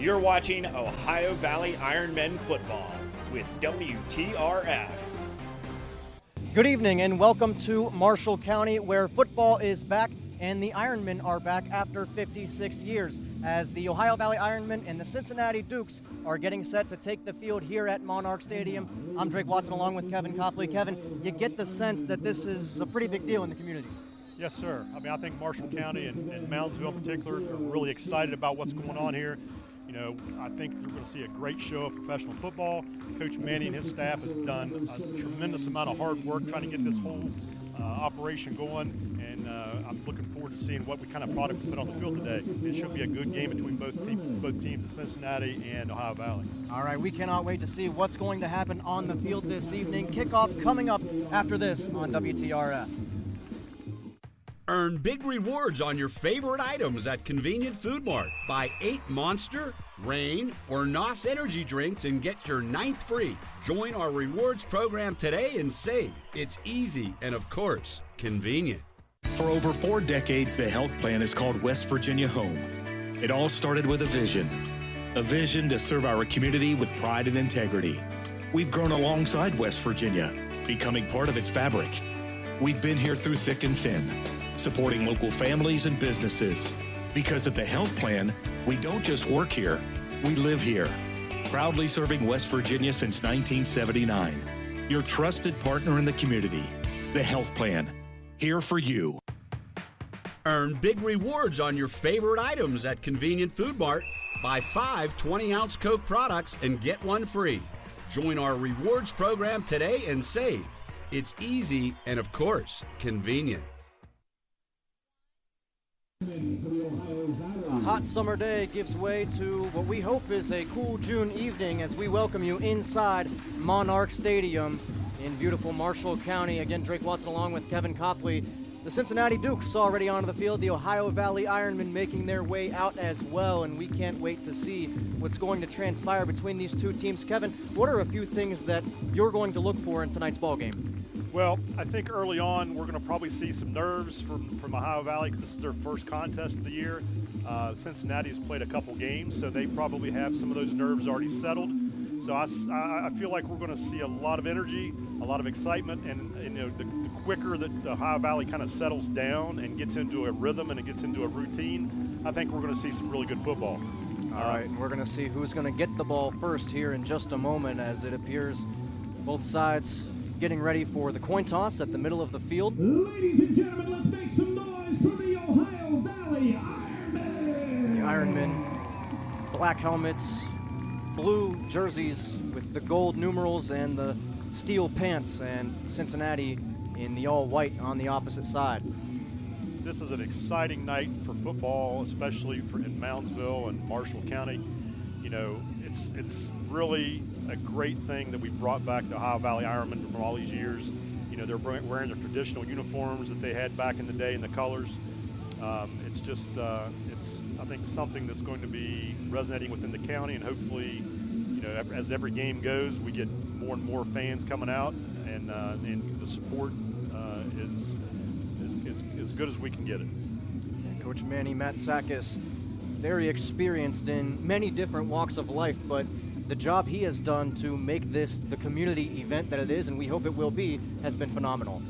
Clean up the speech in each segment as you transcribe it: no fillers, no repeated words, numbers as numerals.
You're watching Ohio Valley Ironmen football with WTRF. Good evening and welcome to Marshall County, where football is back and the Ironmen are back after 56 years as the Ohio Valley Ironmen and the Cincinnati Dukes are getting set to take the field here at Monarch Stadium. I'm Drake Watson along with Kevin Copley. Kevin, you get the sense that this is a pretty big deal in the community. Yes, sir. I mean, I think Marshall County and Moundsville in particular are really excited about what's going on here. You know, I think we're going to see a great show of professional football. Coach Manny and his staff has done a tremendous amount of hard work trying to get this whole operation going, and I'm looking forward to seeing what kind of product we put on the field today. It should be a good game between both teams of Cincinnati and Ohio Valley. All right, we cannot wait to see what's going to happen on the field this evening. Kickoff coming up after this on WTRF. Earn big rewards on your favorite items at Convenient Food Mart. Buy 8 Monster, Reign, or NOS energy drinks and get your 9th free. Join our rewards program today and save. It's easy and, of course, convenient. For over 4 decades, the health plan is called West Virginia Home. It all started with a vision to serve our community with pride and integrity. We've grown alongside West Virginia, becoming part of its fabric. We've been here through thick and thin, supporting local families and businesses. Because at the health plan, we don't just work here, we live here. Proudly serving West Virginia since 1979. Your trusted partner in the community. The health plan, here for you. Earn big rewards on your favorite items at Convenient Food Mart. Buy 5 20-ounce Coke products and get 1 free. Join our rewards program today and save. It's easy and, of course, convenient. A hot summer day gives way to what we hope is a cool June evening as we welcome you inside Monarch Stadium in beautiful Marshall County. Again, Drake Watson along with Kevin Copley. The Cincinnati Dukes already onto the field, the Ohio Valley Ironmen making their way out as well, and we can't wait to see what's going to transpire between these two teams. Kevin, what are a few things that you're going to look for in tonight's ball game? Well, I think early on we're going to probably see some nerves from Ohio Valley because this is their first contest of the year. Cincinnati has played a couple games, so they probably have some of those nerves already settled. So I feel like we're going to see a lot of energy, a lot of excitement, and you know, the quicker that Ohio Valley kind of settles down and gets into a rhythm and it gets into a routine, I think we're going to see some really good football. All right, and we're going to see who's going to get the ball first here in just a moment, as it appears both sides getting ready for the coin toss at the middle of the field. Ladies and gentlemen, let's make some noise for the Ohio Valley Ironmen. The Ironmen, black helmets, blue jerseys with the gold numerals and the steel pants, and Cincinnati in the all-white on the opposite side. This is an exciting night for football, especially in Moundsville and Marshall County. You know, it's really a great thing that we've brought back the Ohio Valley Ironmen from all these years. You know, they're wearing their traditional uniforms that they had back in the day in the colors. It's just, I think, something that's going to be resonating within the county, and hopefully, you know, as every game goes, we get more and more fans coming out, and the support is as good as we can get it. And Coach Manny Matsakis, very experienced in many different walks of life, but the job he has done to make this the community event that it is, and we hope it will be, has been phenomenal.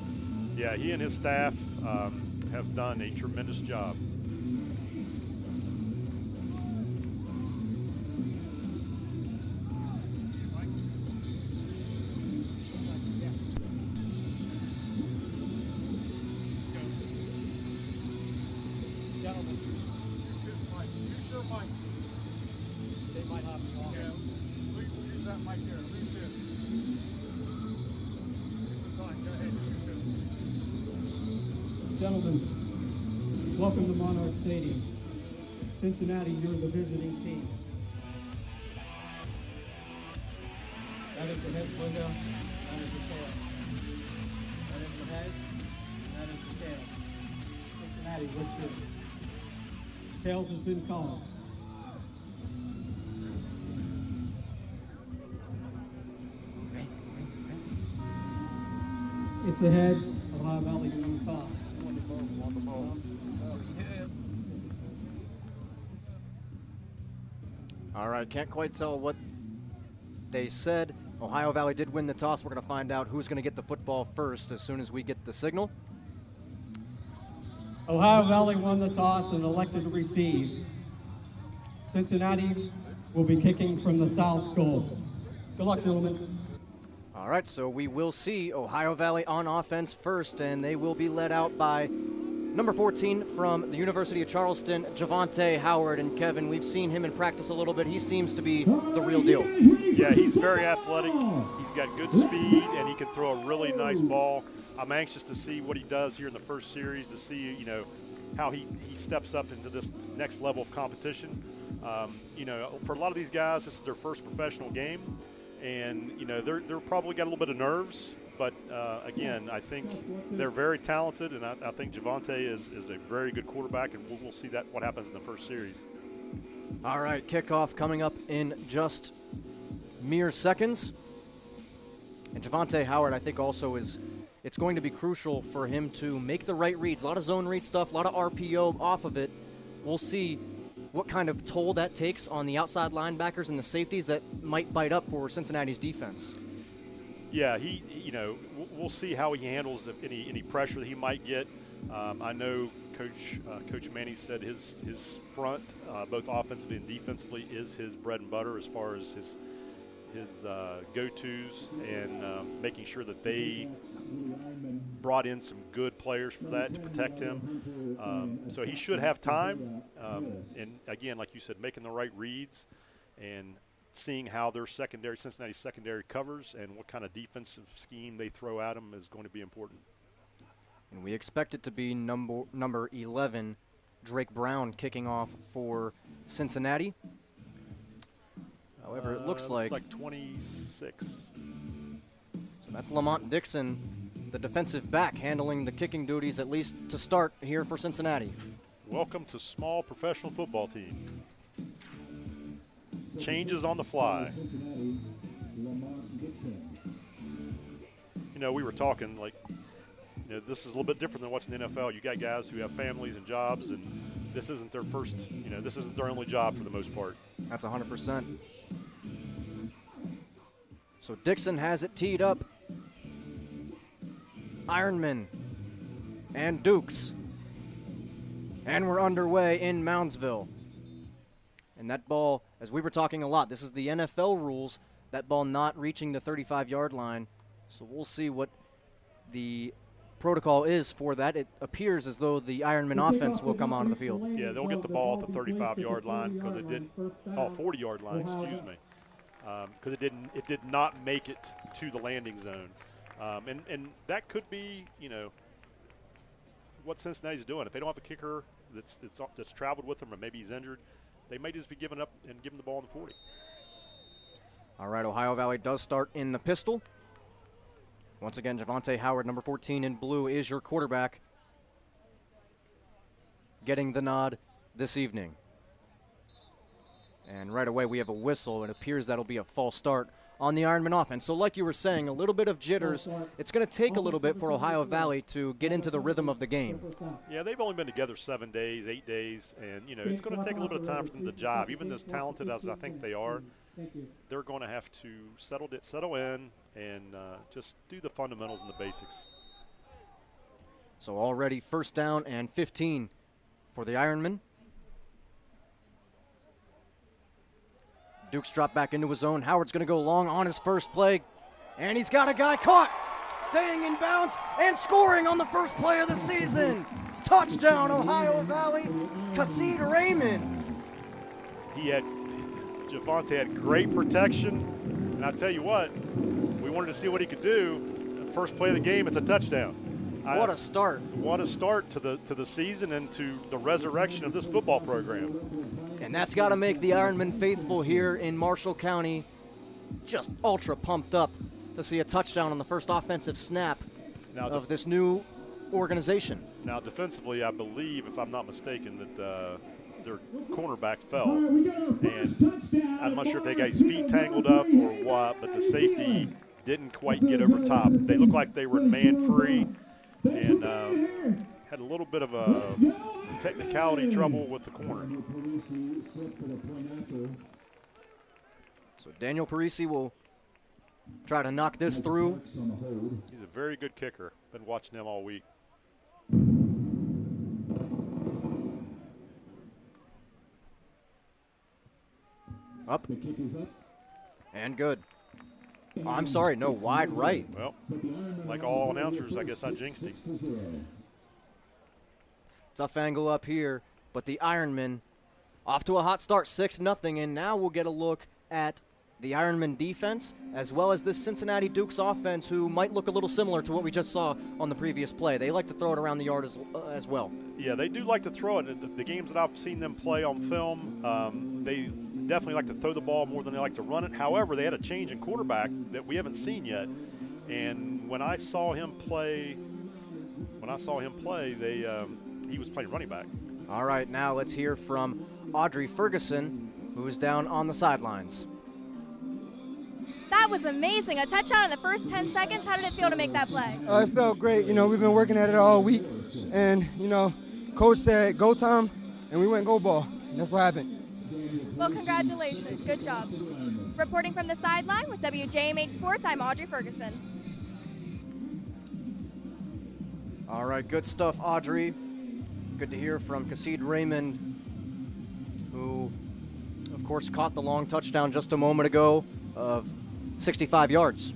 Yeah, he and his staff have done a tremendous job. Gentlemen, welcome to Monarch Stadium. Cincinnati, you're the visiting team. That is the head window, that is the tail. That is the head, that is the tail. Cincinnati, what's good? Tails has been called. It's the heads. Ohio Valley doing the toss. On the ball. All right, can't quite tell what they said. Ohio Valley did win the toss. We're going to find out who's going to get the football first as soon as we get the signal. Ohio Valley won the toss and elected to receive. Cincinnati will be kicking from the south goal. Good luck, gentlemen. All right, so we will see Ohio Valley on offense first, and they will be led out by number 14 from the University of Charleston, Javante Howard. And Kevin, we've seen him in practice a little bit. He seems to be the real deal. Yeah, he's very athletic. He's got good speed, and he can throw a really nice ball. I'm anxious to see what he does here in the first series, to see, how he steps up into this next level of competition. For a lot of these guys, this is their first professional game, and, they're probably got a little bit of nerves. But, again, I think they're very talented, and I think Javante is a very good quarterback, and we'll see what happens in the first series. All right, kickoff coming up in just mere seconds. And Javante Howard, I think, also it's going to be crucial for him to make the right reads. A lot of zone read stuff, a lot of RPO off of it. We'll see what kind of toll that takes on the outside linebackers and the safeties that might bite up for Cincinnati's defense. Yeah, we'll see how he handles any pressure that he might get. I know Coach Manny said his front, both offensively and defensively, is his bread and butter as far as his go-tos, and making sure that they brought in some good players for that to protect him. So he should have time. And again, like you said, making the right reads and seeing how their Cincinnati secondary covers and what kind of defensive scheme they throw at him is going to be important. And we expect it to be number 11, Drake Brown, kicking off for Cincinnati. However, it looks like 26. So that's Lamont Dixon, the defensive back, handling the kicking duties, at least to start here for Cincinnati. Welcome to small professional football team. Changes on the fly. We were talking this is a little bit different than what's in the NFL. You got guys who have families and jobs, and this isn't their first, this isn't their only job for the most part. That's 100%. So Dixon has it teed up. Ironmen and Dukes. And we're underway in Moundsville. And that ball, as we were talking a lot, this is the NFL rules, that ball not reaching the 35-yard line. So we'll see what the protocol is for that. It appears as though the Ironman offense will come onto the field. Yeah, they'll get the ball at the 35-yard line because it did, 40-yard line, excuse me, because it did not make it to the landing zone, and that could be, what Cincinnati's doing. If they don't have a kicker that's traveled with them, or maybe he's injured, they may just be giving up and giving the ball in the 40. All right, Ohio Valley does start in the pistol. Once again, Javante Howard, number 14 in blue, is your quarterback, getting the nod this evening. And right away we have a whistle. It appears that'll be a false start on the Ironman offense. So like you were saying, a little bit of jitters. It's going to take a little bit for Ohio Valley to get into the rhythm of the game. Yeah, they've only been together 7 days, 8 days, and, it's going to take a little bit of time for them to jive. Even as talented as I think they are, they're going to have to settle in and just do the fundamentals and the basics. So already first down and 15 for the Ironman. Dukes drop back into his zone. Howard's going to go long on his first play. And he's got a guy caught, staying in bounds and scoring on the first play of the season. Touchdown, Ohio Valley, Kassid Raymond. Javante had great protection. And I tell you what, we wanted to see what he could do. First play of the game, it's a touchdown. What a start. What a start to the season and to the resurrection of this football program. And that's got to make the Ironman faithful here in Marshall County just ultra pumped up to see a touchdown on the first offensive snap of this new organization. Now, defensively, I believe, if I'm not mistaken, that their cornerback fell. And I'm not sure if they got his feet tangled up or what, but the safety didn't quite get over top. They looked like they were man-free and had a little bit of a technicality trouble with the corner. So Daniel Parisi will try to knock this through. He's a very good kicker. Been watching him all week. Up. And good. Oh, I'm sorry, no, wide right. Well, like all announcers, I guess I jinxed him. Tough angle up here, but the Ironmen off to a hot start, 6-0, and now we'll get a look at the Ironman defense as well as this Cincinnati Dukes offense, who might look a little similar to what we just saw on the previous play. They like to throw it around the yard as well. Yeah, they do like to throw it. The games that I've seen them play on film, they definitely like to throw the ball more than they like to run it. However, they had a change in quarterback that we haven't seen yet. And when I saw him play, he was playing running back. All right, now let's hear from Audrey Ferguson, who is down on the sidelines. That was amazing. A touchdown in the first 10 seconds. How did it feel to make that play? It felt great. You know, we've been working at it all week. And, you know, coach said go time, and we went go ball. That's what happened. Well, congratulations. Good job. Reporting from the sideline with WJMH Sports, I'm Audrey Ferguson. All right, good stuff, Audrey. Good to hear from Kassid Raymond, who, of course, caught the long touchdown just a moment ago of 65 yards.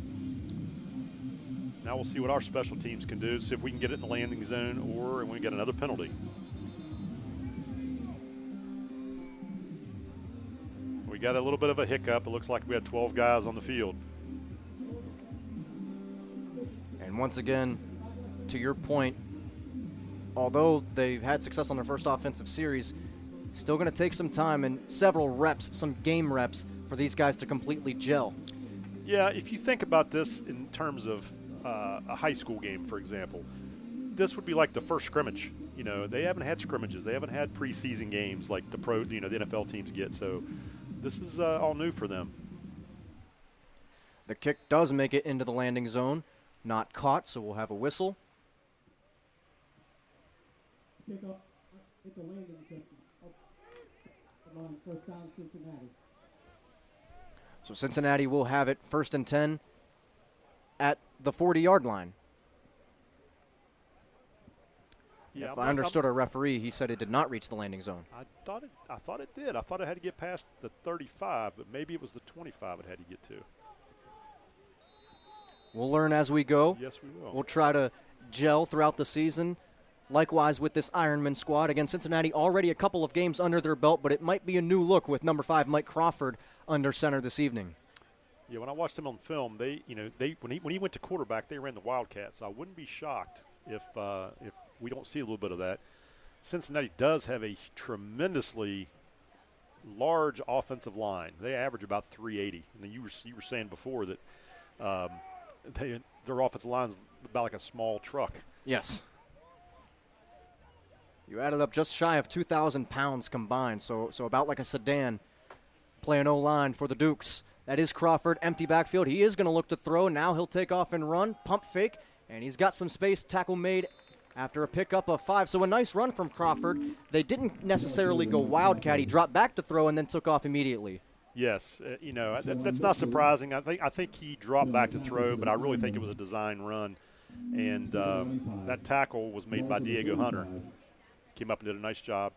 Now we'll see what our special teams can do, see if we can get it in the landing zone or we get another penalty. We got a little bit of a hiccup. It looks like we had 12 guys on the field. And once again, to your point, although they've had success on their first offensive series, still going to take some time and several reps, some game reps, for these guys to completely gel. Yeah, if you think about this in terms of a high school game, for example, this would be like the first scrimmage. You know, they haven't had scrimmages. They haven't had preseason games like the the NFL teams get. So this is all new for them. The kick does make it into the landing zone. Not caught, so we'll have a whistle. Pick up at the landing section. Come on, first down, Cincinnati. So Cincinnati will have it 1st and 10 at the 40-yard line. Yeah, if I understood our referee, he said it did not reach the landing zone. I thought it did. I thought it had to get past the 35, but maybe it was the 25 it had to get to. We'll learn as we go. Yes, we will. We'll try to gel throughout the season. Likewise with this Ironman squad. Again, Cincinnati already a couple of games under their belt, but it might be a new look with number 5 Mike Crawford under center this evening. Yeah, when I watched him on film, when he went to quarterback, they ran the Wildcats. So I wouldn't be shocked if we don't see a little bit of that. Cincinnati does have a tremendously large offensive line. They average about 380. And you were saying before that their offensive line is about like a small truck. Yes. You added up just shy of 2,000 pounds combined, so about like a sedan playing O-line for the Dukes. That is Crawford, empty backfield. He is going to look to throw. Now he'll take off and run, pump fake, and he's got some space. Tackle made after a pickup of 5. So a nice run from Crawford. They didn't necessarily go wildcat. He dropped back to throw and then took off immediately. Yes, that's not surprising. I think he dropped back to throw, but I really think it was a design run. And that tackle was made by Diego Hunter. Came up and did a nice job.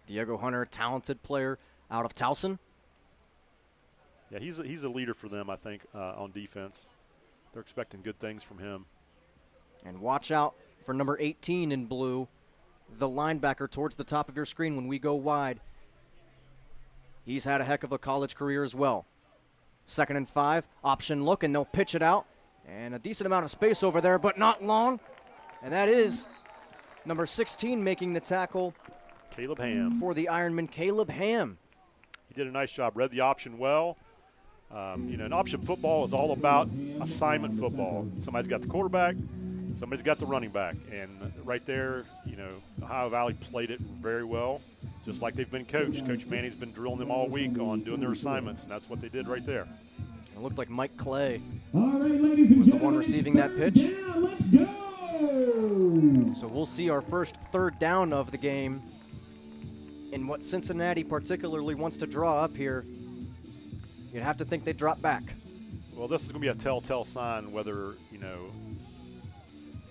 Diego Hunter, talented player out of Towson. Yeah, he's a leader for them, I think, on defense. They're expecting good things from him. And watch out for number 18 in blue, the linebacker towards the top of your screen when we go wide. He's had a heck of a college career as well. 2nd and 5, option look, and they'll pitch it out. And a decent amount of space over there, but not long. And that is number 16 making the tackle. Caleb Ham. For the Ironman, Caleb Ham. He did a nice job, read the option well. And option football is all about assignment football. Somebody's got the quarterback, somebody's got the running back. And right there, Ohio Valley played it very well, just like they've been coached. Coach Manny's been drilling them all week on doing their assignments, and that's what they did right there. It looked like Mike Clay was the one receiving that pitch. So we'll see our first 3rd down of the game in what Cincinnati particularly wants to draw up here you'd have to think they'd drop back. Well, this is going to be a telltale sign whether,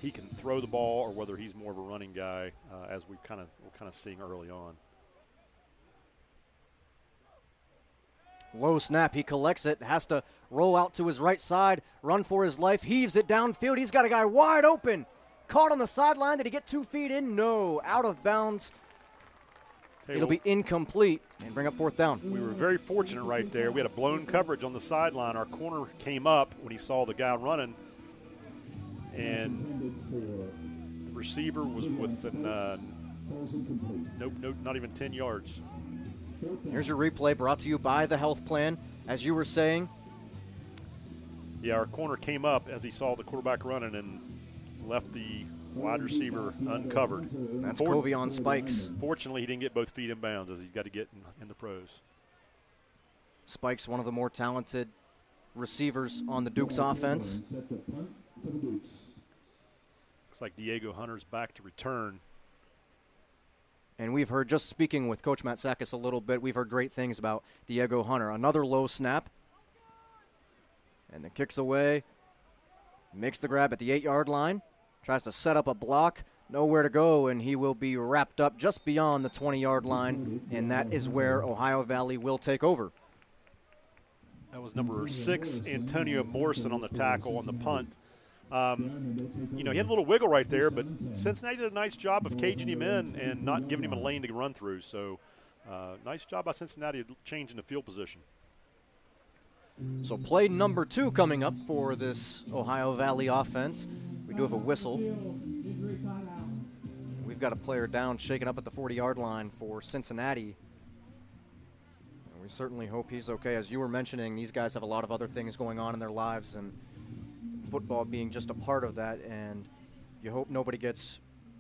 he can throw the ball or whether he's more of a running guy, as we're kind of seeing early on. Low snap, he collects it, has to roll out to his right side, run for his life, heaves it downfield. He's got a guy wide open. Caught on the sideline. Did he get 2 feet in? No, out of bounds. It'll be incomplete and bring up fourth down. We were very fortunate right there. We had a blown coverage on the sideline. Our corner came up when he saw the guy running, and the receiver was within not even 10 yards. Here's your replay brought to you by the Health Plan. As you were saying. Yeah, our corner came up as he saw the quarterback running and left the wide receiver uncovered. That's Covey on spikes. Fortunately, he didn't get both feet in bounds, as he's got to get in the pros. Spikes, one of the more talented receivers on the Dukes offense. Looks like Diego Hunter's back to return. And we've heard, just speaking with Coach Matsakis a little bit, we've heard great things about Diego Hunter. Another low snap. And the kicks away. Makes the grab at the 8-yard line. Tries to set up a block. Nowhere to go, and he will be wrapped up just beyond the 20-yard line. And that is where Ohio Valley will take over. That was number 6, Antonio Morrison, on the tackle on the punt. He had a little wiggle right there, but Cincinnati did a nice job of caging him in and not giving him a lane to run through. So nice job by Cincinnati changing the field position. So play number 2 coming up for this Ohio Valley offense. We do have a whistle. We've got a player down, shaken up at the 40-yard line for Cincinnati. And we certainly hope he's okay. As you were mentioning, these guys have a lot of other things going on in their lives, and football being just a part of that, and you hope nobody gets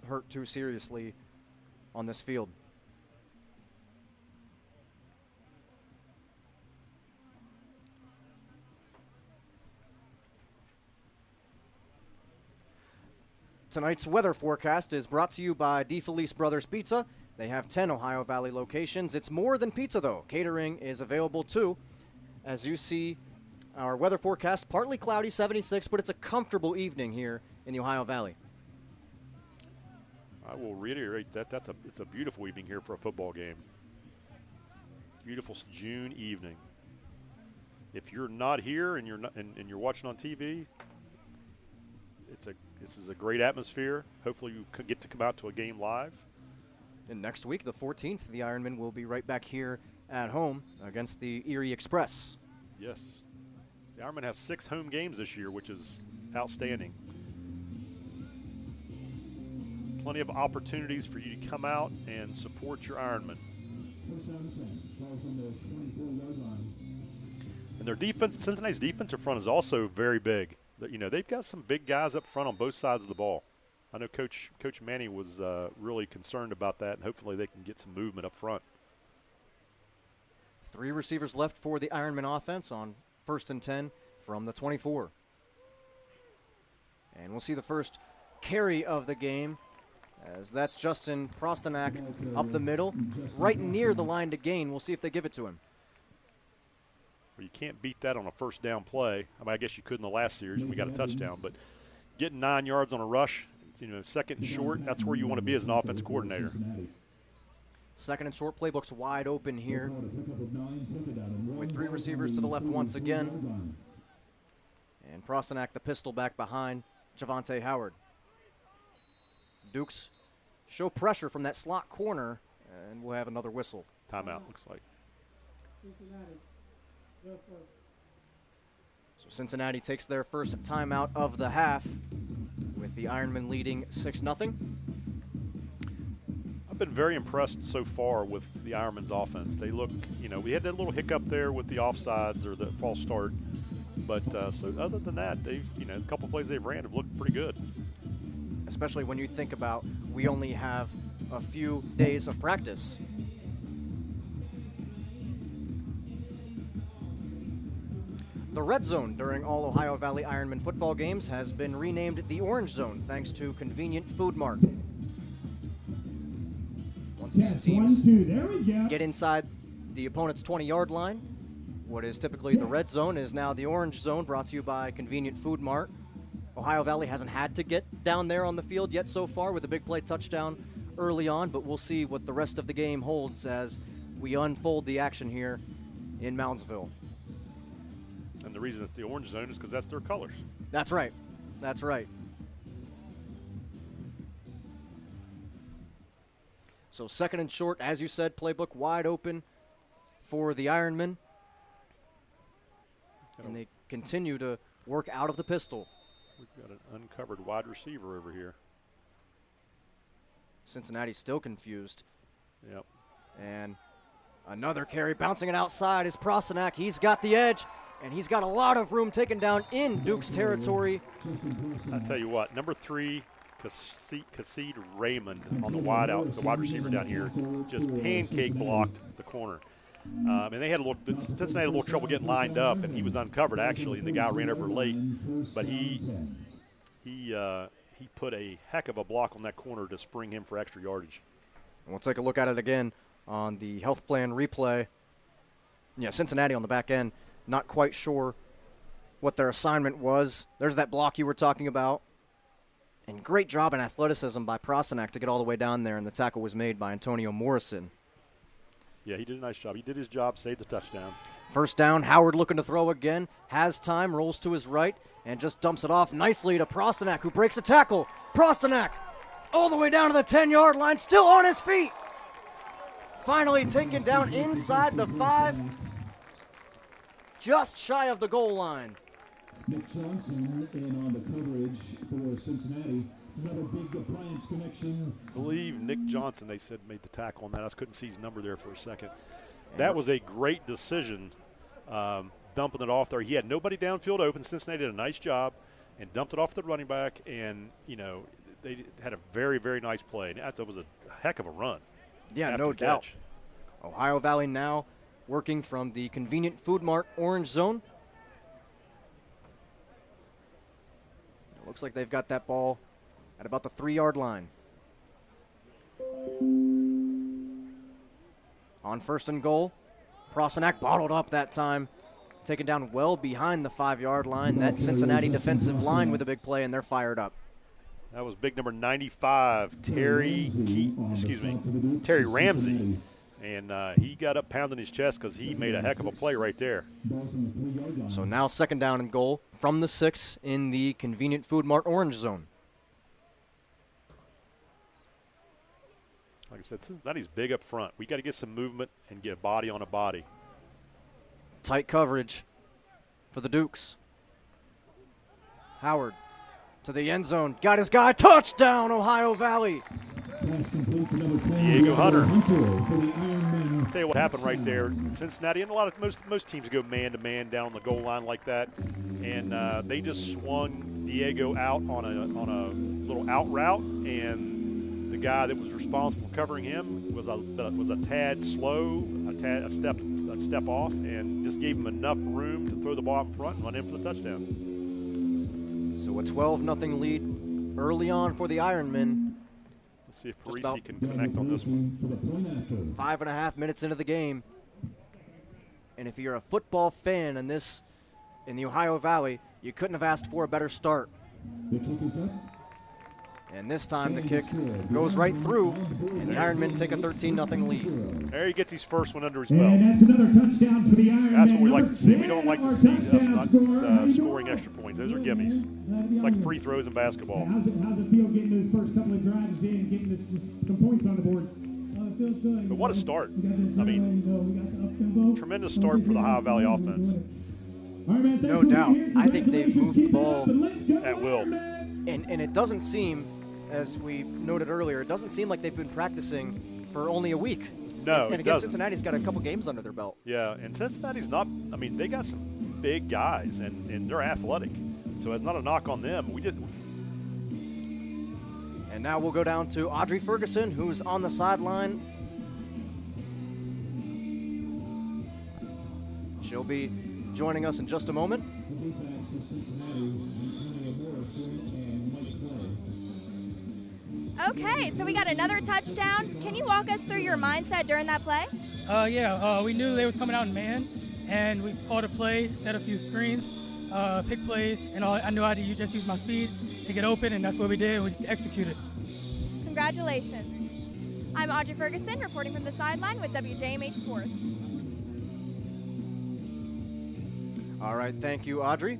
hurt too seriously on this field. Tonight's weather forecast is brought to you by DeFelice Brothers Pizza. They have 10 Ohio Valley locations. It's more than pizza, though. Catering is available, too. As you see, our weather forecast, partly cloudy, 76, but it's a comfortable evening here in the Ohio Valley. I will reiterate that it's a beautiful evening here for a football game. Beautiful June evening. If you're not here and you're watching on TV, this is a great atmosphere. Hopefully you could get to come out to a game live. And next week, the 14th, the Ironmen will be right back here at home against the Erie Express. Yes. The Ironmen have 6 home games this year, which is outstanding. Plenty of opportunities for you to come out and support your Ironmen. And their defense, Cincinnati's defensive front is also very big. They've got some big guys up front on both sides of the ball. I know Coach Manny was really concerned about that, and hopefully they can get some movement up front. 3 receivers left for the Ironman offense on 1st and 10 from the 24. And we'll see the first carry of the game, as that's Justin Prostanak up the middle, right near the line to gain. We'll see if they give it to him. Well, you can't beat that on a first down play. I guess you could in the last series when we got a touchdown, but getting 9 yards on a rush, 2nd and short, that's where you want to be as an offense coordinator. 2nd and short, playbook's wide open here with 3 receivers to the left once again. And Prostanak, the pistol, back behind Javante Howard. Dukes show pressure from that slot corner, and we'll have another whistle. Timeout, looks like. So Cincinnati takes their first timeout of the half, with the Ironmen leading 6-0. I've been very impressed so far with the Ironmen's offense. They look, we had that little hiccup there with the offsides or the false start, but so other than that, they've, a couple plays they've ran have looked pretty good. Especially when you think about we only have a few days of practice. The red zone during all Ohio Valley Ironman football games has been renamed the orange zone thanks to Convenient Food Mart. Once these teams get inside the opponent's 20-yard line, What is typically the red zone is now the orange zone, brought to you by Convenient Food Mart. Ohio Valley hasn't had to get down there on the field yet so far with a big play touchdown early on, but we'll see what the rest of the game holds as we unfold the action here in Moundsville. And the reason it's the orange zone is because that's their colors. That's right. That's right. So second and short, as you said, playbook wide open for the Ironmen. And they continue to work out of the pistol. We've got an uncovered wide receiver over here. Cincinnati still confused. Yep. And another carry, bouncing it outside is Prosenak. He's got the edge, and he's got a lot of room taken down in Duke's territory. I'll tell you what, number 3, Cassid Raymond on the wide receiver down here, just pancake blocked the corner. And they had Cincinnati had a little trouble getting lined up, and he was uncovered actually, and the guy ran over late. But he put a heck of a block on that corner to spring him for extra yardage. We'll take a look at it again on the health plan replay. Yeah, Cincinnati on the back end, not quite sure what their assignment was. There's that block you were talking about. And great job in athleticism by Prosenak to get all the way down there, and the tackle was made by Antonio Morrison. Yeah, he did a nice job. He did his job, saved the touchdown. First down, Howard looking to throw again, has time, rolls to his right, and just dumps it off nicely to Prosenak, who breaks a tackle. Prosenak all the way down to the 10-yard line, still on his feet. Finally taken down inside the 5, just shy of the goal line. Nick Johnson in on the coverage for Cincinnati. It's another big appliance connection. I believe Nick Johnson, they said, made the tackle on that. I just couldn't see his number there for a second. That was a great decision, dumping it off there. He had nobody downfield open. Cincinnati did a nice job and dumped it off the running back, and, you know, they had a very, very nice play. That was a heck of a run. Yeah, no doubt. Ohio Valley now working from the Convenient Food Mart orange zone. It looks like they've got that ball at about the 3-yard line. On first and goal, Prosenak bottled up that time, taken down well behind the 5-yard line. That Cincinnati defensive line with a big play, and they're fired up. That was big number 95, Terry Ramsey. And he got up pounding his chest because he made a heck of a play right there. So now second down and goal from the 6 in the Convenient Food Mart orange zone. Like I said, Cincinnati's big up front. We got to get some movement and get a body on a body. Tight coverage for the Dukes. Howard to the end zone. Got his guy. Touchdown, Ohio Valley. Diego Hunter. I'll tell you what happened right there. Cincinnati, and most teams go man-to-man down on the goal line like that. And they just swung Diego out on a little out route, and the guy that was responsible for covering him was a tad slow, a step off, and just gave him enough room to throw the ball up in front and run in for the touchdown. So a 12-0 lead early on for the Ironmen. Let's see if Parisi can connect on this one. 5.5 minutes into the game. And if you're a football fan in the Ohio Valley, you couldn't have asked for a better start. And this time the kick goes right through, and the Ironmen take a 13-0 lead. There he gets his first one under his belt. And that's another touchdown for the Ironmen. That's what we like to see. We don't like to see us not scoring extra points. Those are gimmies. It's like free throws in basketball. How's it feel getting those first couple of drives in and getting some points on the board? It feels good. But what a start. I mean, tremendous start for the Ohio Valley offense. No doubt. I think they've moved the ball at will. And it doesn't seem, as we noted earlier, it doesn't seem like they've been practicing for only a week. No, and again, Cincinnati's got a couple games under their belt. Yeah, and Cincinnati's not, I mean, they got some big guys, and they're athletic. So it's not a knock on them. And now we'll go down to Audrey Ferguson, who's on the sideline. She'll be joining us in just a moment. Okay, so we got another touchdown. Can you walk us through your mindset during that play? We knew they was coming out in man, and we called a play, set a few screens, pick plays, and I knew how to just use my speed to get open, and that's what we did, and we executed. Congratulations. I'm Audrey Ferguson, reporting from the sideline with WJMH Sports. All right, thank you, Audrey.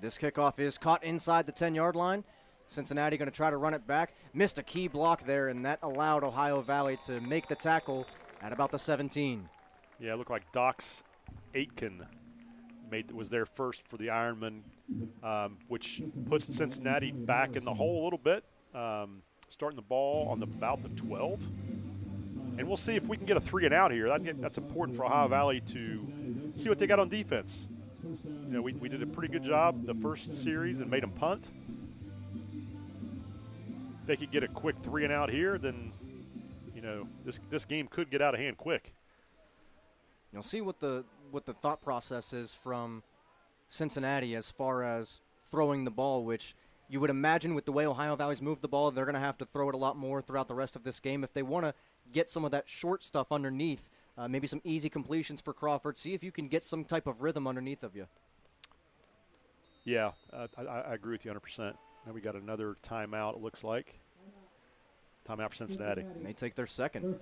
This kickoff is caught inside the 10-yard line. Cincinnati going to try to run it back. Missed a key block there, and that allowed Ohio Valley to make the tackle at about the 17. Yeah, it looked like Dox Aitken was there first for the Ironmen, which puts Cincinnati back in the hole a little bit, starting the ball on about the 12. And we'll see if we can get a 3-and-out here. That's important for Ohio Valley to see what they got on defense. You know, we did a pretty good job the first series and made them punt. If they could get a quick 3-and-out here, then, you know, this game could get out of hand quick. You'll see what the thought process is from Cincinnati as far as throwing the ball, which you would imagine with the way Ohio Valley's moved the ball, they're going to have to throw it a lot more throughout the rest of this game. If they want to get some of that short stuff underneath, maybe some easy completions for Crawford, see if you can get some type of rhythm underneath of you. Yeah, I agree with you 100%. Now we got another timeout, it looks like. Timeout for Cincinnati. And they take their second.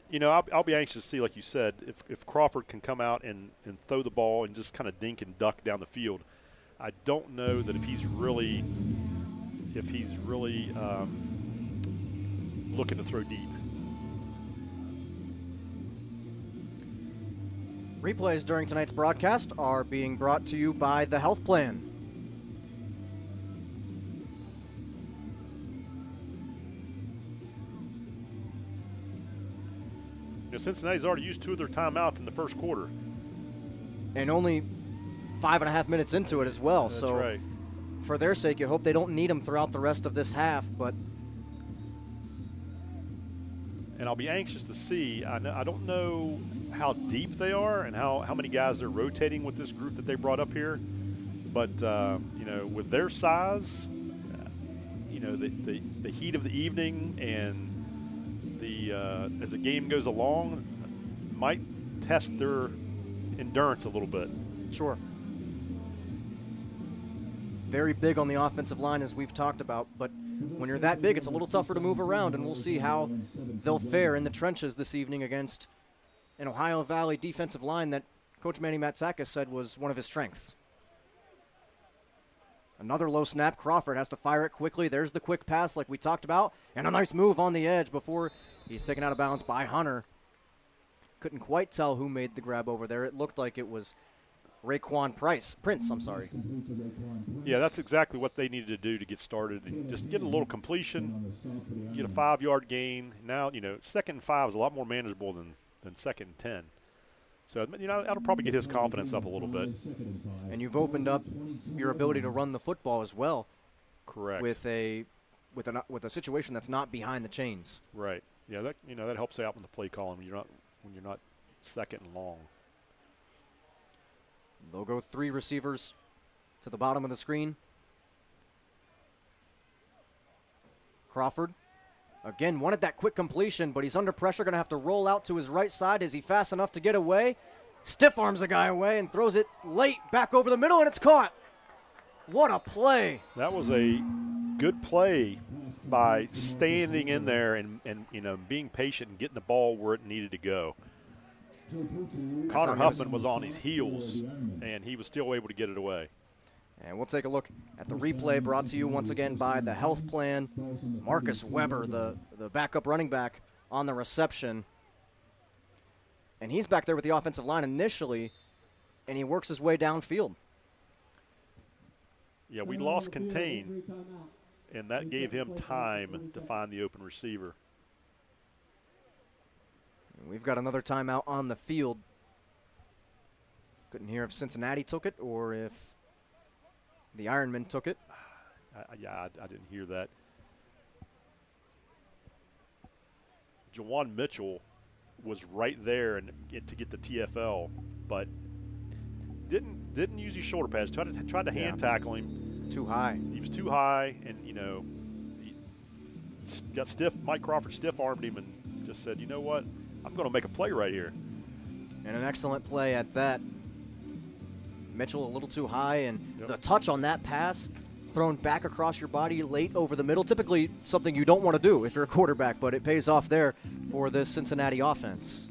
You know, I'll be anxious to see, like you said, if Crawford can come out and throw the ball and just kind of dink and duck down the field. I don't know that if he's really looking to throw deep. Replays during tonight's broadcast are being brought to you by the Health Plan. You know, Cincinnati's already used 2 of their timeouts in the first quarter. And only 5.5 minutes into it as well. That's so right. For their sake, you hope they don't need them throughout the rest of this half. And I'll be anxious to see. I don't know how deep they are and how many guys they're rotating with this group that they brought up here. But, you know, with their size, you know, the heat of the evening and as the game goes along, might test their endurance a little bit. Sure. Very big on the offensive line, as we've talked about, but when you're that big, it's a little tougher to move around, and we'll see how they'll fare in the trenches this evening against an Ohio Valley defensive line that Coach Manny Matsakis said was one of his strengths. Another low snap. Crawford has to fire it quickly. There's the quick pass like we talked about, and a nice move on the edge before he's taken out of bounds by Hunter. Couldn't quite tell who made the grab over there. It looked like it was Prince. Yeah, that's exactly what they needed to do to get started. And just get a little completion, get a 5-yard gain. Now, you know, 2nd and 5 is a lot more manageable than 2nd and 10. So, you know, that'll probably get his confidence up a little bit. And you've opened up your ability to run the football as well. Correct. With a situation that's not behind the chains. Right. Yeah, that helps out in the play calling when you're not 2nd and long. They'll go 3 receivers to the bottom of the screen. Crawford, again, wanted that quick completion, but he's under pressure, going to have to roll out to his right side. Is he fast enough to get away? Stiff arms a guy away and throws it late back over the middle, and it's caught. What a play. That was a good play by standing in there and you know, being patient and getting the ball where it needed to go. Connor Huffman was on his heels, and he was still able to get it away. And we'll take a look at the replay brought to you once again by the Health Plan. Marcus Weber, the backup running back, on the reception. And he's back there with the offensive line initially, and he works his way downfield. Yeah, we lost contain, and that gave him time to find the open receiver. We've got another timeout on the field. Couldn't hear if Cincinnati took it or if the Ironmen took it. I didn't hear that. Jawan Mitchell was right there to get the TFL, but didn't use his shoulder pads. Tried to hand tackle him. Too high. He was too high, and you know, he got stiff. Mike Crawford stiff armed him and just said, you know what, I'm going to make a play right here. And an excellent play at that. Mitchell a little too high, and the touch on that pass thrown back across your body late over the middle. Typically something you don't want to do if you're a quarterback, but it pays off there for this Cincinnati offense.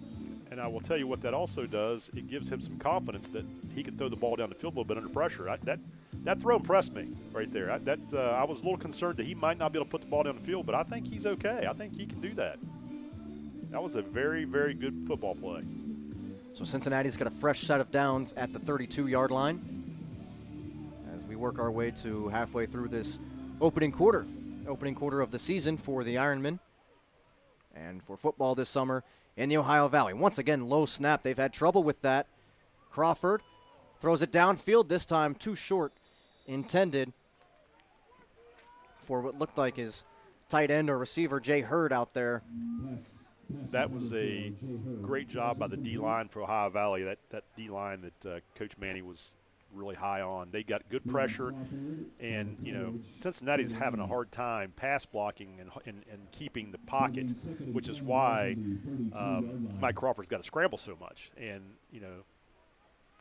And I will tell you what that also does. It gives him some confidence that he can throw the ball down the field a little bit under pressure. That throw impressed me right there. I was a little concerned that he might not be able to put the ball down the field, but I think he's okay. I think he can do that. That was a very, very good football play. So Cincinnati's got a fresh set of downs at the 32-yard line as we work our way to halfway through this opening quarter of the season for the Ironmen and for football this summer in the Ohio Valley. Once again, low snap. They've had trouble with that. Crawford throws it downfield, this time too short, intended for what looked like his tight end or receiver, Jay Hurd, out there. That was a great job by the D-line for Ohio Valley, that D-line that Coach Manny was really high on. They got good pressure, and, you know, Cincinnati's having a hard time pass blocking and keeping the pocket, which is why Mike Crawford's got to scramble so much. And, you know,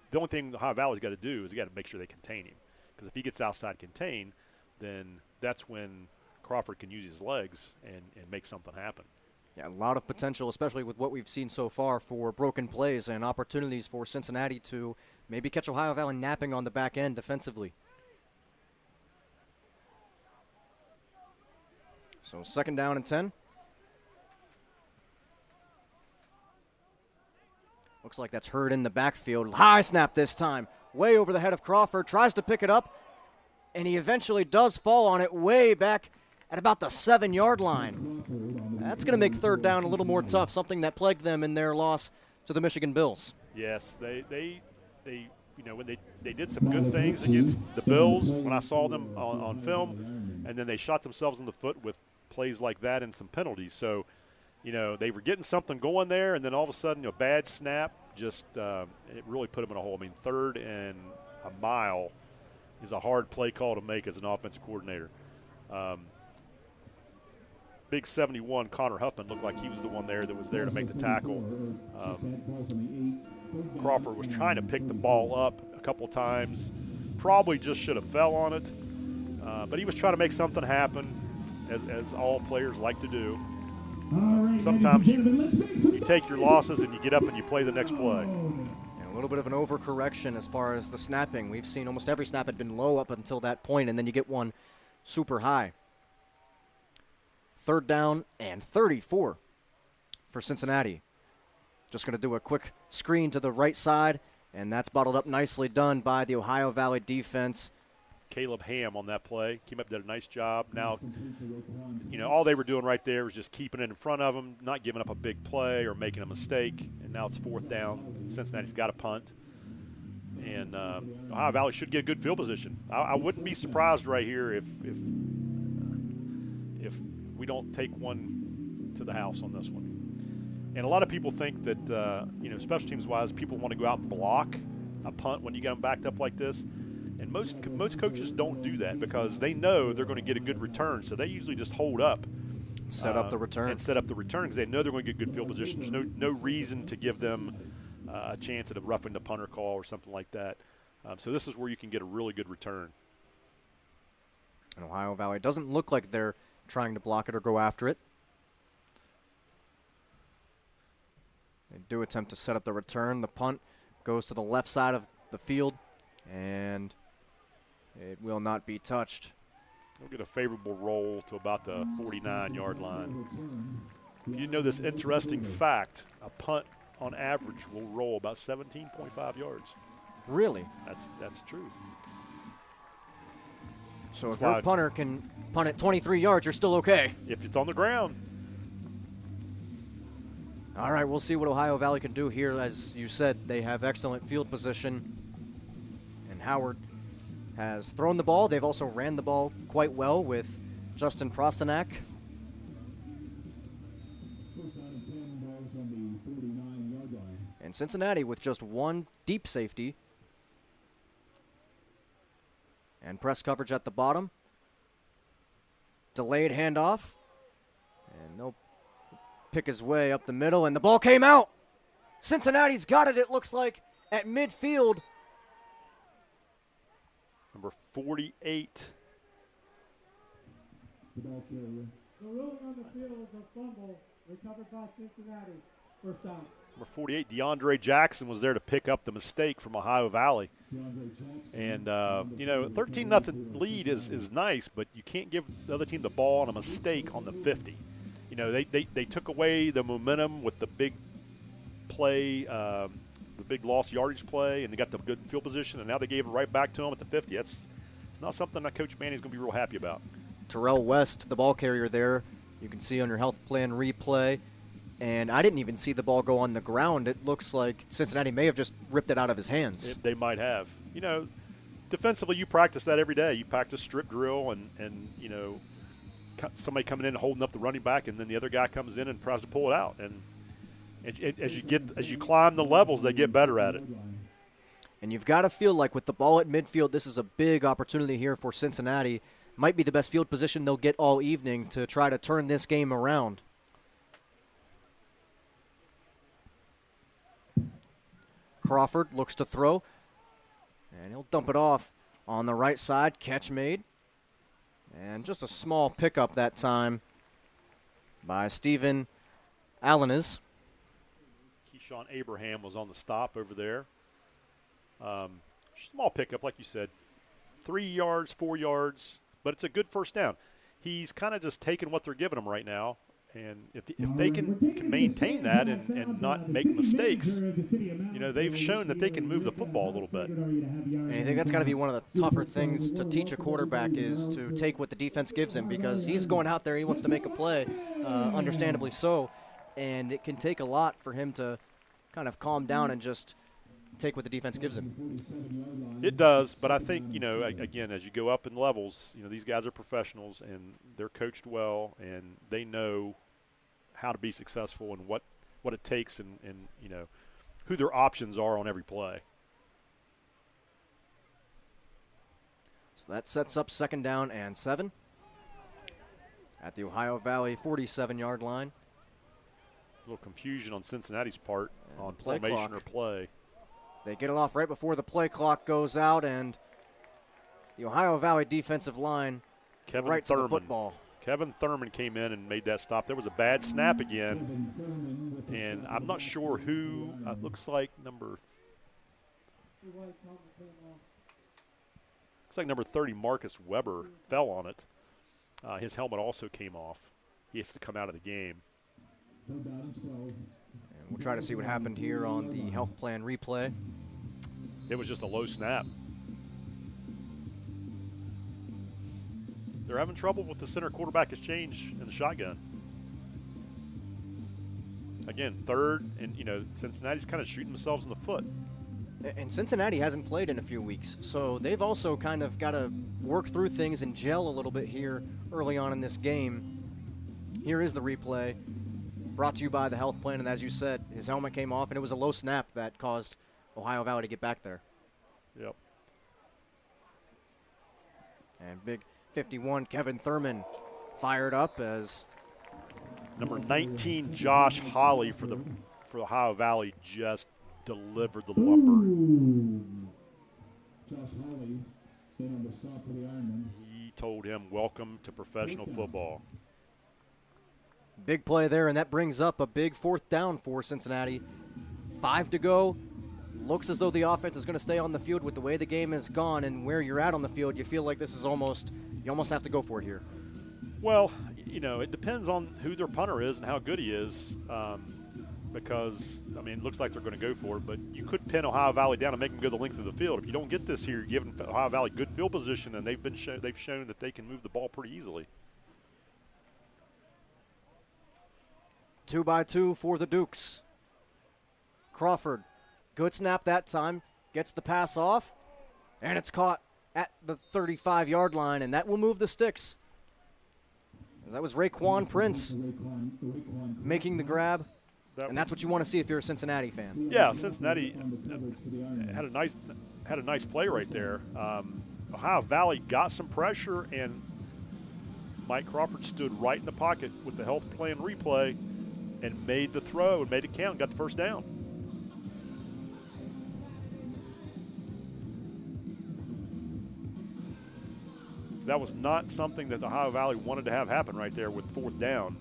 the only thing Ohio Valley's got to do is got to make sure they contain him, because if he gets outside contained, then that's when Crawford can use his legs and make something happen. Yeah, a lot of potential, especially with what we've seen so far for broken plays and opportunities for Cincinnati to maybe catch Ohio Valley napping on the back end defensively. So 2nd down and 10. Looks like that's Hurd in the backfield. High snap this time. Way over the head of Crawford. Tries to pick it up, and he eventually does fall on it way back at about the 7-yard line. That's going to make 3rd down a little more tough, something that plagued them in their loss to the Michigan Bills. Yes, they you know, when they did some good things against the Bills when I saw them on film, and then they shot themselves in the foot with plays like that and some penalties. So, you know, they were getting something going there, and then all of a sudden, a bad snap just it really put them in a hole. I mean, 3rd and a mile is a hard play call to make as an offensive coordinator. Big 71, Connor Huffman, looked like he was the one there that was there to make the tackle. Crawford was trying to pick the ball up a couple times. Probably just should have fell on it. But he was trying to make something happen, as all players like to do. Sometimes you take your losses and you get up and you play the next play. And a little bit of an overcorrection as far as the snapping. We've seen almost every snap had been low up until that point, and then you get one super high. 3rd down and 34 for Cincinnati. Just going to do a quick screen to the right side, and that's bottled up nicely done by the Ohio Valley defense. Caleb Ham on that play came up, did a nice job. Now, you know, all they were doing right there was just keeping it in front of them, not giving up a big play or making a mistake. And now it's 4th down. Cincinnati's got a punt, and Ohio Valley should get a good field position. I wouldn't be surprised right here if we don't take one to the house on this one. And a lot of people think that, you know, special teams-wise, people want to go out and block a punt when you get them backed up like this. And most coaches don't do that because they know they're going to get a good return. So they usually just hold up. Set up the return. And set up the return because they know they're going to get good field position. There's no reason to give them a chance at roughing the punter call or something like that. So this is where you can get a really good return. And Ohio Valley doesn't look like they're trying to block it or go after it. They do attempt to set up the return. The punt goes to the left side of the field, and it will not be touched. We'll get a favorable roll to about the 49-yard line. You know this interesting fact, a punt on average will roll about 17.5 yards. Really? That's true. So if your punter can punt at 23 yards, you're still okay. If it's on the ground. All right, we'll see what Ohio Valley can do here. As you said, they have excellent field position. And Howard has thrown the ball. They've also ran the ball quite well with Justin Prostanak. And Cincinnati with just one deep safety. And press coverage at the bottom. Delayed handoff. And they'll pick his way up the middle, and the ball came out. Cincinnati's got it looks like, at midfield. Number 48. The ball carrier. The ruling on the field is a fumble recovered by Cincinnati. First down. Number 48, DeAndre Jackson, was there to pick up the mistake from Ohio Valley. DeAndre Jackson. And, 13-0 lead is nice, but you can't give the other team the ball on a mistake on the 50. They took away the momentum with the big play, the big lost yardage play, and they got the good field position, and now they gave it right back to them at the 50. It's not something that Coach Manning is going to be real happy about. Terrell West, the ball carrier there, you can see on your health plan replay. And I didn't even see the ball go on the ground. It looks like Cincinnati may have just ripped it out of his hands. They might have. Defensively, you practice that every day. You practice strip drill and somebody coming in and holding up the running back, and then the other guy comes in and tries to pull it out. And as you climb the levels, they get better at it. And you've got to feel like with the ball at midfield, this is a big opportunity here for Cincinnati. Might be the best field position they'll get all evening to try to turn this game around. Crawford looks to throw, and he'll dump it off on the right side. Catch made. And just a small pickup that time by Stephen Alanis. Keyshawn Abraham was on the stop over there. Small pickup, like you said. 3 yards, 4 yards, but it's a good first down. He's kind of just taking what they're giving him right now. And if they can maintain that and not make mistakes, they've shown that they can move the football a little bit. And I think that's got to be one of the tougher things to teach a quarterback is to take what the defense gives him, because he's going out there, he wants to make a play, understandably so, and it can take a lot for him to kind of calm down and just take what the defense gives him. It does, but I think, again, as you go up in levels, these guys are professionals and they're coached well and they know how to be successful and what it takes and who their options are on every play. So that sets up 2nd down and 7 at the Ohio Valley 47-yard line. A little confusion on Cincinnati's part on play formation clock. or play. They get it off right before the play clock goes out, and the Ohio Valley defensive line right to the football. Kevin Thurman came in and made that stop. There was a bad snap again, and I'm not sure who. It looks like number 30, Marcus Weber, fell on it. His helmet also came off. He has to come out of the game. And we'll try to see what happened here on the health plan replay. It was just a low snap. They're having trouble with the center quarterback exchange in the shotgun. Again, 3rd, and Cincinnati's kind of shooting themselves in the foot. And Cincinnati hasn't played in a few weeks, so they've also kind of got to work through things and gel a little bit here early on in this game. Here is the replay, brought to you by the health plan, and as you said, his helmet came off, and it was a low snap that caused Ohio Valley to get back there. Yep. And big 51, Kevin Thurman, fired up as number 19, Josh Holly for Ohio Valley just delivered the lumber. Josh Holly, in on the stop for the Ironmen. He told him, welcome to professional football. Big play there, and that brings up a big 4th down for Cincinnati. 5 to go. Looks as though the offense is going to stay on the field with the way the game has gone and where you're at on the field. You feel like this is you almost have to go for it here. Well, it depends on who their punter is and how good he is. Because, it looks like they're going to go for it, but you could pin Ohio Valley down and make them go the length of the field. If you don't get this here, you're giving Ohio Valley good field position, and they've shown that they can move the ball pretty easily. 2-by-2 for the Dukes. Crawford, good snap that time, gets the pass off, and it's caught at the 35-yard line, and that will move the sticks. That was Raekwon Prince making the grab, and that's what you want to see if you're a Cincinnati fan. Yeah, Cincinnati had a nice play right there. Ohio Valley got some pressure, and Mike Crawford stood right in the pocket with the health plan replay and made the throw and made it count, got the first down. That was not something that the Ohio Valley wanted to have happen right there with 4th down.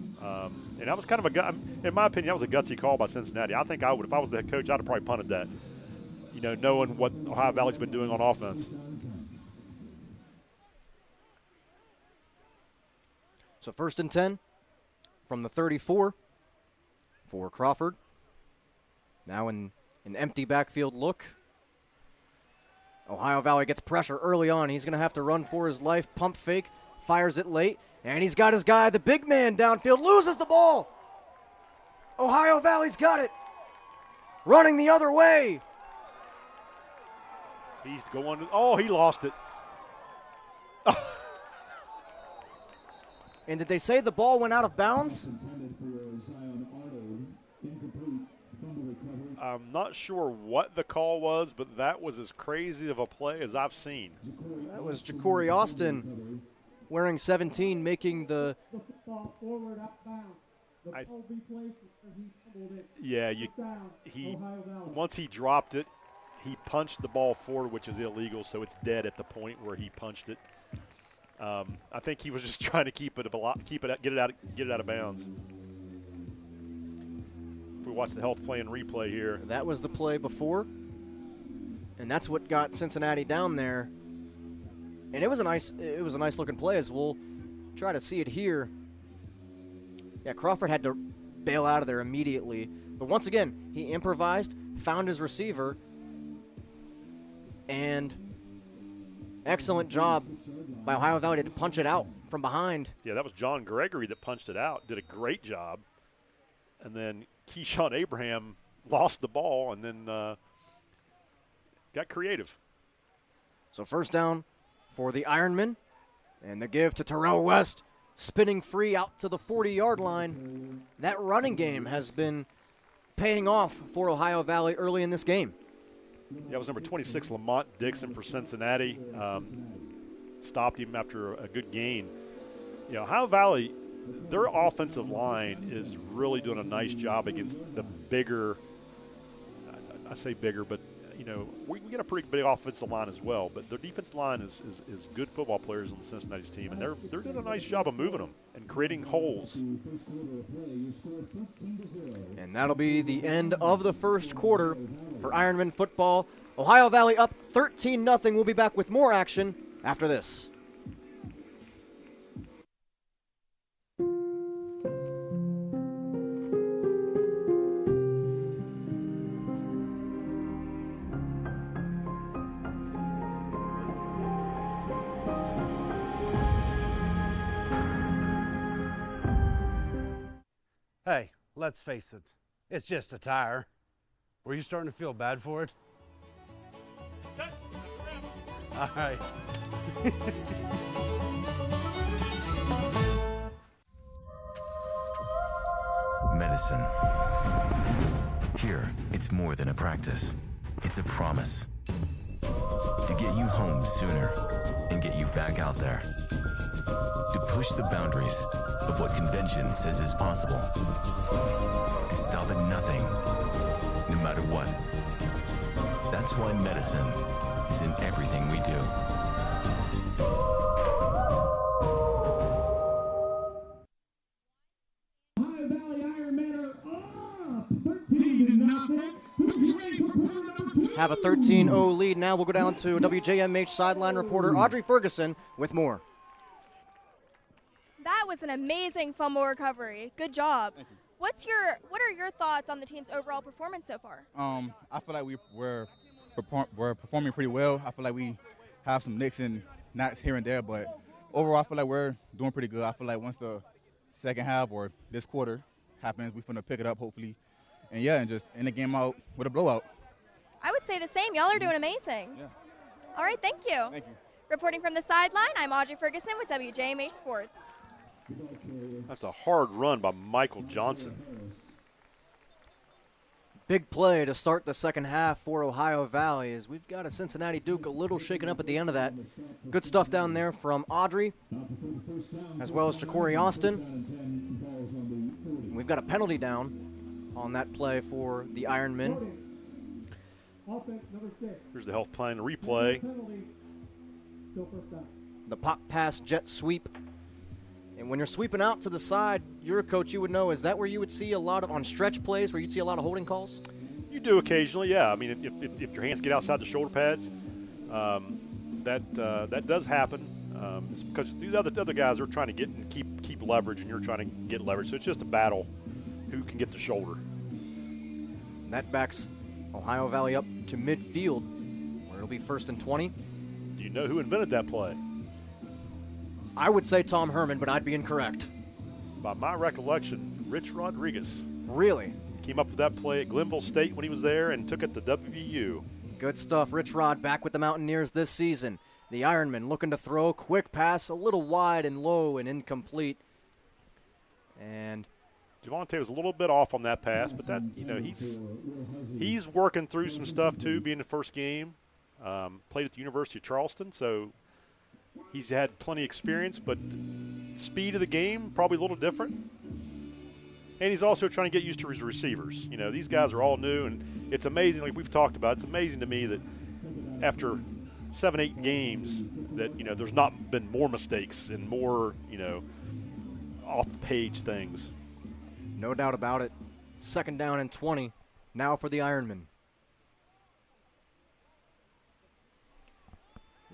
And that was kind of in my opinion, that was a gutsy call by Cincinnati. I think I would, if I was the head coach, I'd have probably punted that, you know, knowing what Ohio Valley's been doing on offense. So 1st and 10 from the 34 for Crawford. Now in an empty backfield look. Ohio Valley gets pressure early on. He's going to have to run for his life. Pump fake, fires it late, and he's got his guy, the big man downfield, loses the ball. Ohio Valley's got it. Running the other way. He's going, oh, he lost it. And did they say the ball went out of bounds? I'm not sure what the call was, but that was as crazy of a play as I've seen. That was Ja'Cory Austin wearing 17, making the once he dropped it, he punched the ball forward, which is illegal, so it's dead at the point where he punched it. I think he was just trying to get it out of bounds. If we watch the health play and replay here, that was the play before, and that's what got Cincinnati down there. And it was a nice looking play, as we'll try to see it here. Yeah, Crawford had to bail out of there immediately, but once again he improvised, found his receiver, and excellent job by Ohio Valley to punch it out from behind. Yeah, that was John Gregory that punched it out, did a great job. And then Keyshawn Abraham lost the ball and then got creative. So 1st down for the Ironmen, and the give to Terrell West, spinning free out to the 40-yard line. That running game has been paying off for Ohio Valley early in this game. Yeah, it was number 26, Lamont Dixon for Cincinnati. Stopped him after a good gain. You know, Ohio Valley, their offensive line is really doing a nice job against the bigger, I say bigger, but, you know, we get a pretty big offensive line as well. But their defensive line is good football players on the Cincinnati's team, and they're doing a nice job of moving them and creating holes. And that'll be the end of the 1st quarter for Ironman football. Ohio Valley up 13-0. We'll be back with more action after this. Hey, let's face it, it's just a tire. Were you starting to feel bad for it? All right. Medicine. Here, it's more than a practice. It's a promise. To get you home sooner and get you back out there. To push the boundaries of what convention says is possible. To stop at nothing, no matter what. That's why medicine is in everything we do. Ohio Valley Ironmen are up 13-0. Who's ready for quarter number 2? Have a 13-0 lead. Now we'll go down to WJMH sideline reporter Audrey Ferguson with more. That was an amazing fumble recovery. Good job. Thank you. What are your thoughts on the team's overall performance so far? I feel like we're performing pretty well. I feel like we have some nicks and knocks here and there, but overall I feel like we're doing pretty good. I feel like once the second half or this quarter happens, we're going to pick it up hopefully. And yeah, and just end the game out with a blowout. I would say the same. Y'all are doing amazing. Yeah. All right, thank you. Thank you. Reporting from the sideline, I'm Audrey Ferguson with WJMH Sports. That's a hard run by Michael Johnson. Big play to start the second half for Ohio Valley, as we've got a Cincinnati Duke a little shaken up at the end of that. Good stuff down there from Audrey, as well as Ja'Cory Austin. We've got a penalty down on that play for the Ironmen. Offense number 6. Here's the health plan replay. Still first down. The pop pass jet sweep. And when you're sweeping out to the side, you're a coach, you would know, is that where you would see a lot of, on stretch plays, where you'd see a lot of holding calls? You do occasionally, yeah. I mean, if your hands get outside the shoulder pads, that does happen. It's because the other guys are trying to get and keep leverage, and you're trying to get leverage. So it's just a battle who can get the shoulder. And that backs Ohio Valley up to midfield, where it'll be 1st and 20. Do you know who invented that play? I would say Tom Herman, but I'd be incorrect. By my recollection, Rich Rodriguez. Really? Came up with that play at Glenville State when he was there and took it to WVU. Good stuff. Rich Rod back with the Mountaineers this season. The Ironmen looking to throw. Quick pass, a little wide and low and incomplete. And Javante was a little bit off on that pass, but that, he's working through some stuff too, being the first game. Played at the University of Charleston, so he's had plenty of experience, but speed of the game probably a little different. And he's also trying to get used to his receivers. These guys are all new, and it's amazing, like we've talked about, it's amazing to me that after 7-8 games that, there's not been more mistakes and more, off-the-page things. No doubt about it. 2nd down and 20 now for the Ironmen.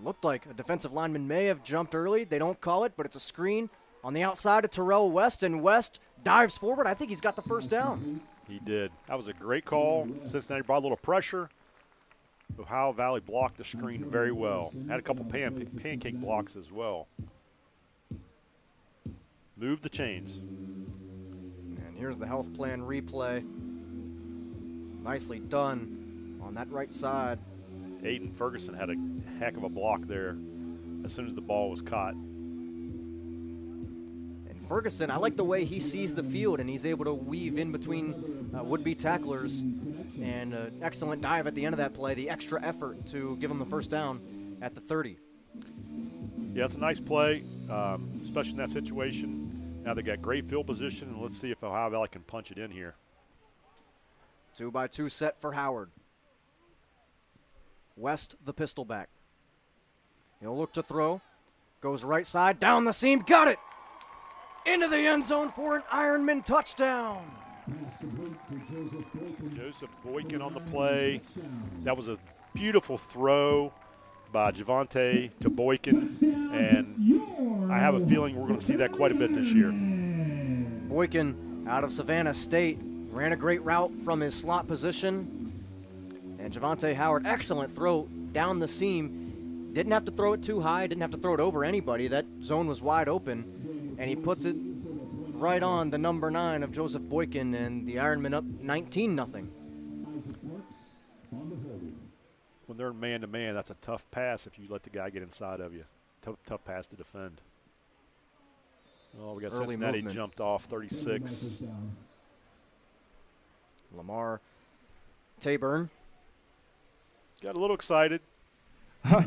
Looked like a defensive lineman may have jumped early. They don't call it, but it's a screen on the outside of Terrell West, and West dives forward. I think he's got the first down. He did. That was a great call. Cincinnati brought a little pressure. Ohio Valley blocked the screen very well. Had a couple pancake blocks as well. Move the chains. And here's the health plan replay. Nicely done on that right side. Aiden Ferguson had a heck of a block there as soon as the ball was caught. And Ferguson, I like the way he sees the field, and he's able to weave in between would-be tacklers, and an excellent dive at the end of that play, the extra effort to give him the first down at the 30. Yeah, it's a nice play, especially in that situation. Now they got great field position, and let's see if Ohio Valley can punch it in here. 2-by-2 set for Howard. West, the pistol back. He'll look to throw. Goes right side, down the seam, got it! Into the end zone for an Ironman touchdown. Joseph Boykin on the play. That was a beautiful throw by Javante to Boykin, and I have a feeling we're going to see that quite a bit this year. Boykin out of Savannah State ran a great route from his slot position. And Javante Howard, excellent throw down the seam. Didn't have to throw it too high, didn't have to throw it over anybody. That zone was wide open, and he puts it right on the number 9 of Joseph Boykin, and the Ironmen up 19-0. When they're man-to-man, that's a tough pass if you let the guy get inside of you. Tough pass to defend. Oh, we got Early Cincinnati movement. jumped off 36. Lamar Taburn. Got a little excited. All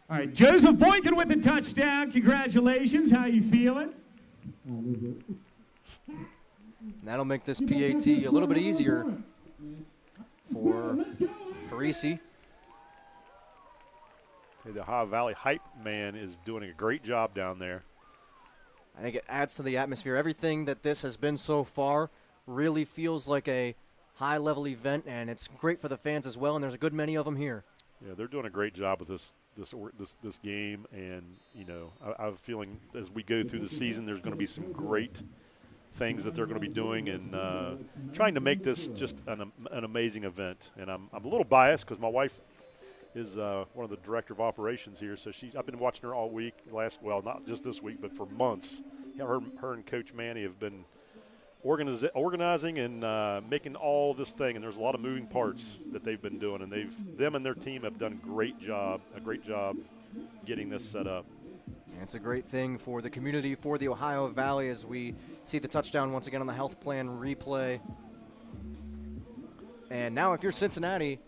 right, Joseph Boykin with the touchdown. Congratulations. How you feeling? That'll make this PAT a little bit easier for Parisi. The Ohio Valley hype man is doing a great job down there. I think it adds to the atmosphere. Everything that this has been so far really feels like a high-level event, and it's great for the fans as well, and there's a good many of them here. Yeah, they're doing a great job with this game, and I have a feeling as we go through the season, there's going to be some great things that they're going to be doing, and trying to make this just an amazing event. And I'm a little biased because my wife is one of the director of operations here, so I've been watching her all week. Not just this week, but for months. Her and Coach Manny have been organizing and making all this thing, and there's a lot of moving parts that they've been doing, and them and their team have done a great job getting this set up. And it's a great thing for the community, for the Ohio Valley, as we see the touchdown once again on the health plan replay. And now if you're Cincinnati,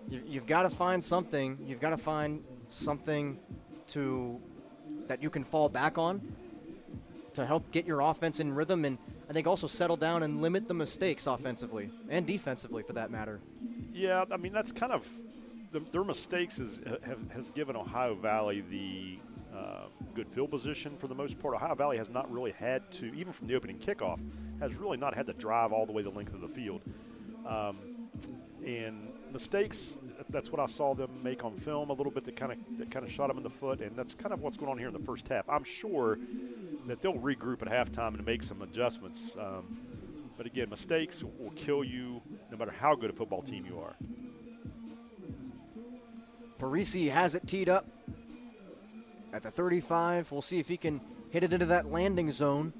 you've got to find something. You've got to find something that you can fall back on to help get your offense in rhythm. And I think, also settle down and limit the mistakes offensively and defensively, for that matter. Yeah, I mean, that's kind of their mistakes has given Ohio Valley the good field position for the most part. Ohio Valley has not really had to, even from the opening kickoff, has really not had to drive all the way the length of the field. And mistakes, that's what I saw them make on film a little bit that kind of shot them in the foot, and that's kind of what's going on here in the first half. I'm sure that they'll regroup at halftime and make some adjustments. But again, mistakes will kill you no matter how good a football team you are. Parisi has it teed up at the 35. We'll see if he can hit it into that landing zone.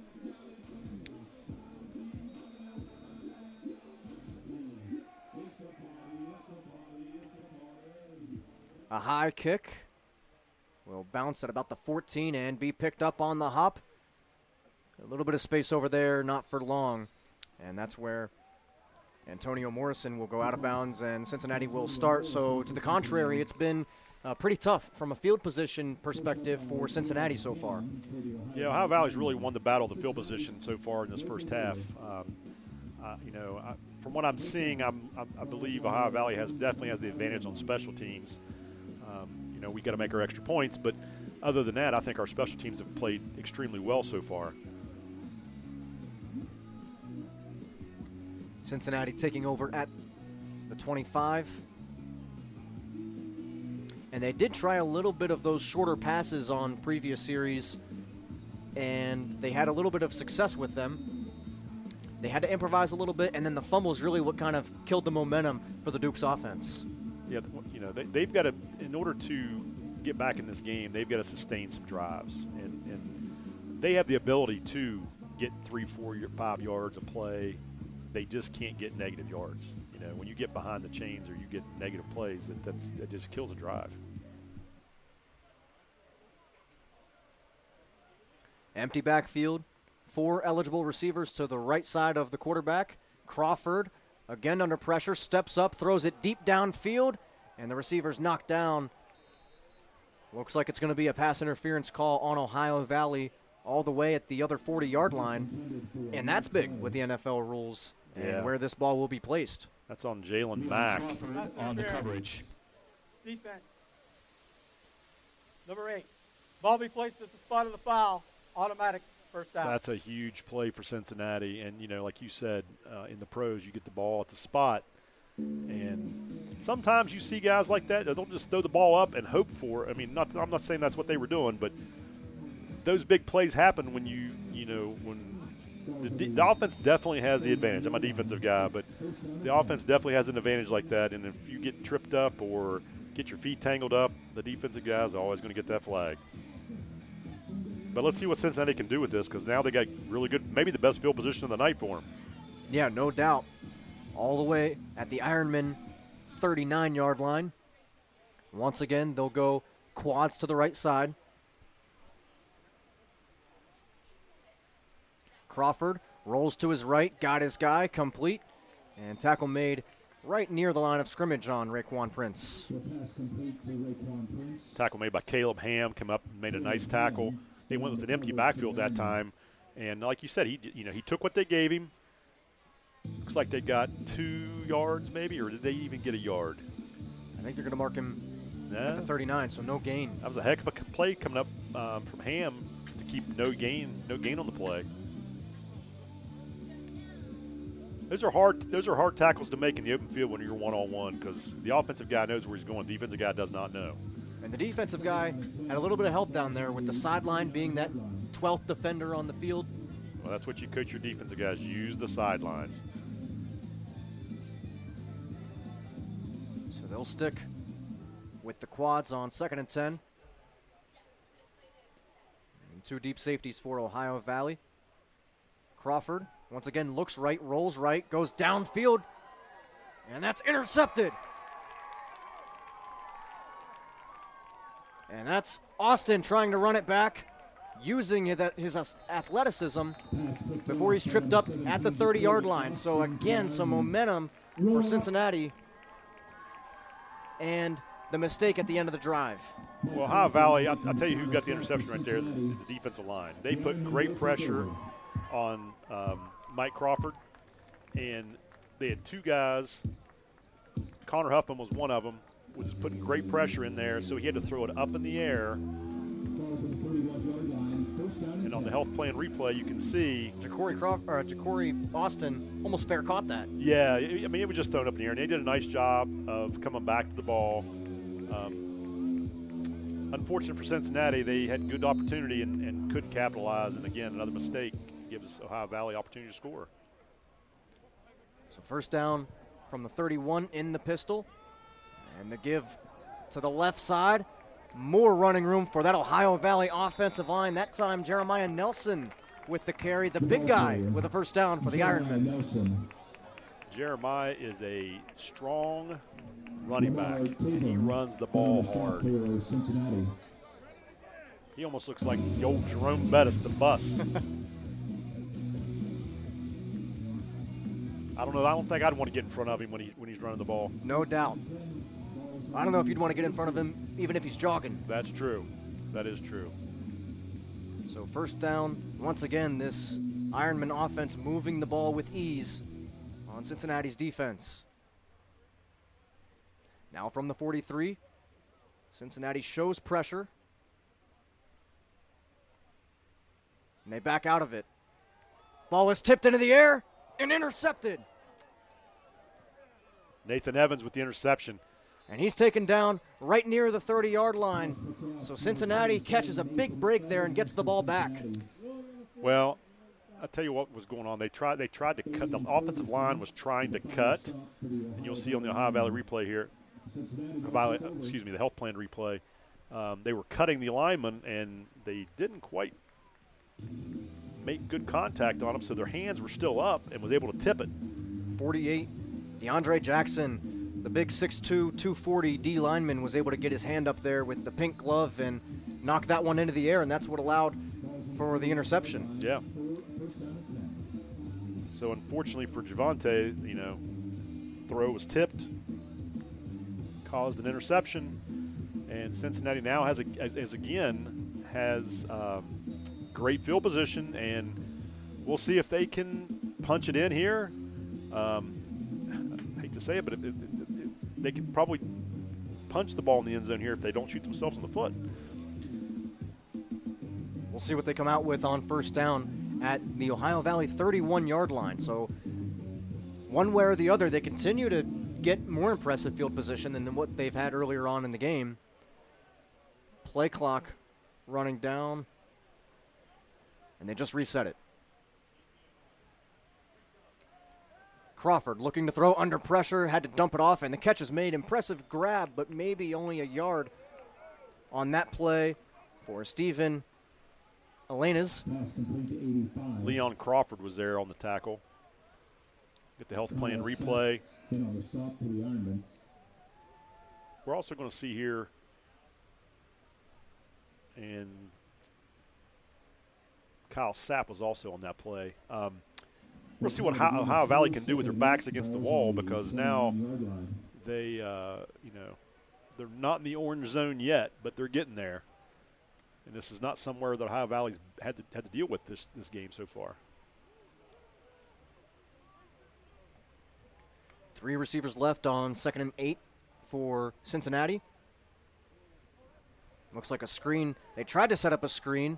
A high kick will bounce at about the 14 and be picked up on the hop. A little bit of space over there, not for long. And that's where Antonio Morrison will go out of bounds and Cincinnati will start. So to the contrary, it's been pretty tough from a field position perspective for Cincinnati so far. Yeah, Ohio Valley's really won the battle of the field position so far in this first half. From what I'm seeing, I believe Ohio Valley definitely has the advantage on special teams. We got to make our extra points, but other than that, I think our special teams have played extremely well so far. Cincinnati taking over at the 25. And they did try a little bit of those shorter passes on previous series, and they had a little bit of success with them. They had to improvise a little bit, and then the fumble is really what kind of killed the momentum for the Dukes offense. Yeah, they've got to, in order to get back in this game, they've got to sustain some drives. And they have the ability to get 3, 4, 5 yards of play. They just can't get negative yards. When you get behind the chains or you get negative plays, that just kills a drive. Empty backfield. 4 eligible receivers to the right side of the quarterback. Crawford, again under pressure, steps up, throws it deep downfield, and the receiver's knocked down. Looks like it's going to be a pass interference call on Ohio Valley all the way at the other 40-yard line, and that's big with the NFL rules and where this ball will be placed. That's on Jalen Mack. On the coverage. Defense. Number 8. Ball be placed at the spot of the foul. Automatic first down. That's a huge play for Cincinnati. And, like you said, in the pros, you get the ball at the spot. And sometimes you see guys like that they'll just throw the ball up and hope for. I'm not saying that's what they were doing, but those big plays happen when when the offense definitely has the advantage. I'm a defensive guy, but the offense definitely has an advantage like that. And if you get tripped up or get your feet tangled up, the defensive guys are always going to get that flag. But let's see what Cincinnati can do with this, because now they got really good, maybe the best field position of the night for them. Yeah, no doubt. All the way at the Ironmen 39-yard line. Once again, they'll go quads to the right side. Crawford rolls to his right, got his guy, complete, and tackle made right near the line of scrimmage on Raekwon Prince. Tackle made by Caleb Ham, come up and made a nice tackle. They went with an empty backfield that time, and like you said, he took what they gave him. Looks like they got 2 yards maybe, or did they even get a yard? I think they're going to mark him at the 39, so no gain. That was a heck of a play coming up from Ham to keep no gain on the play. Those are hard tackles to make in the open field when you're one-on-one, because the offensive guy knows where he's going. The defensive guy does not know. And the defensive guy had a little bit of help down there with the sideline being that 12th defender on the field. Well, that's what you coach your defensive guys. Use the sideline. So they'll stick with the quads on 2nd and 10. And 2 deep safeties for Ohio Valley. Crawford, once again, looks right, rolls right, goes downfield, and that's intercepted. And that's Austin trying to run it back, using his athleticism before he's tripped up at the 30-yard line. So again, some momentum for Cincinnati, and the mistake at the end of the drive. Well, Ohio Valley, I'll tell you who got the interception right there. It's the defensive line. They put great pressure on Mike Crawford, and they had two guys. Connor Huffman was one of them, was putting great pressure in there, so he had to throw it up in the air. And on the health plan replay, you can see Ja'Cory Austin almost fair caught that. Yeah, I mean, it was just thrown up in the air, and they did a nice job of coming back to the ball. Unfortunate for Cincinnati, they had good opportunity and couldn't capitalize, and again, another mistake gives Ohio Valley opportunity to score. So first down from the 31 in the pistol, and the give to the left side. More running room for that Ohio Valley offensive line. That time, Jeremiah Nelson with the carry, the big guy with a first down for the Ironmen. Jeremiah is a strong running back, and he runs the ball hard. He almost looks like the old Jerome Bettis, the bus. I don't know. I don't think I'd want to get in front of him when he's running the ball. No doubt. I don't know if you'd want to get in front of him even if he's jogging. That's true. That is true. So first down, once again, this Ironman offense moving the ball with ease on Cincinnati's defense. Now from the 43, Cincinnati shows pressure. And they back out of it. Ball was tipped into the air and intercepted. Nathan Evans with the interception. And he's taken down right near the 30-yard line. So Cincinnati catches a big break there and gets the ball back. Well, I'll tell you what was going on. They tried to cut. The offensive line was trying to cut. And you'll see on the Ohio Valley replay here, the health plan replay, they were cutting the lineman, and they didn't quite make good contact on them, so their hands were still up and was able to tip it. 48, DeAndre Jackson. The big 6'2", 240 D lineman was able to get his hand up there with the pink glove and knock that one into the air, and that's what allowed for the interception. Yeah. So unfortunately for Javante, throw was tipped, caused an interception, and Cincinnati now has great field position, and we'll see if they can punch it in here. I hate to say it, but they can probably punch the ball in the end zone here if they don't shoot themselves in the foot. We'll see what they come out with on first down at the Ohio Valley 31-yard line. So one way or the other, they continue to get more impressive field position than what they've had earlier on in the game. Play clock running down, and they just reset it. Crawford looking to throw under pressure, had to dump it off, and the catch is made. Impressive grab, but maybe only a yard on that play for Stephen Elenas. Leon Crawford was there on the tackle. Get the health plan replay. We're also going to see here, and Kyle Sapp was also on that play. We'll see what Ohio Valley can do with their backs against the wall, because now they, they're not in the orange zone yet, but they're getting there. And this is not somewhere that Ohio Valley's had to deal with this game so far. 3 receivers left on 2nd and 8 for Cincinnati. Looks like a screen. They tried to set up a screen,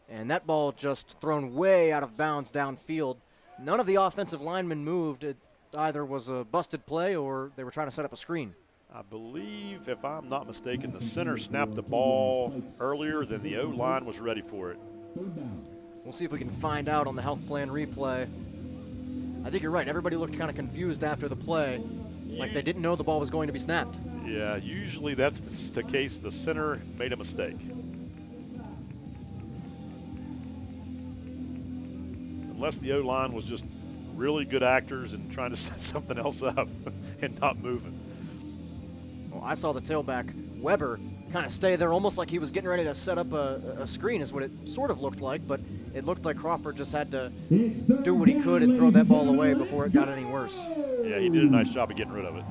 and that ball just thrown way out of bounds downfield. None of the offensive linemen moved. It either was a busted play or they were trying to set up a screen. I believe, if I'm not mistaken, the center snapped the ball earlier than the O-line was ready for it. We'll see if we can find out on the health plan replay. I think you're right. Everybody looked kind of confused after the play, like they didn't know the ball was going to be snapped. Yeah, usually that's the case. The center made a mistake. Unless the O-line was just really good actors and trying to set something else up and not moving. Well, I saw the tailback, Weber, kind of stay there almost like he was getting ready to set up a screen is what it sort of looked like, but it looked like Crawford just had to do what he could and throw that ball away before it got any worse. Yeah, he did a nice job of getting rid of it.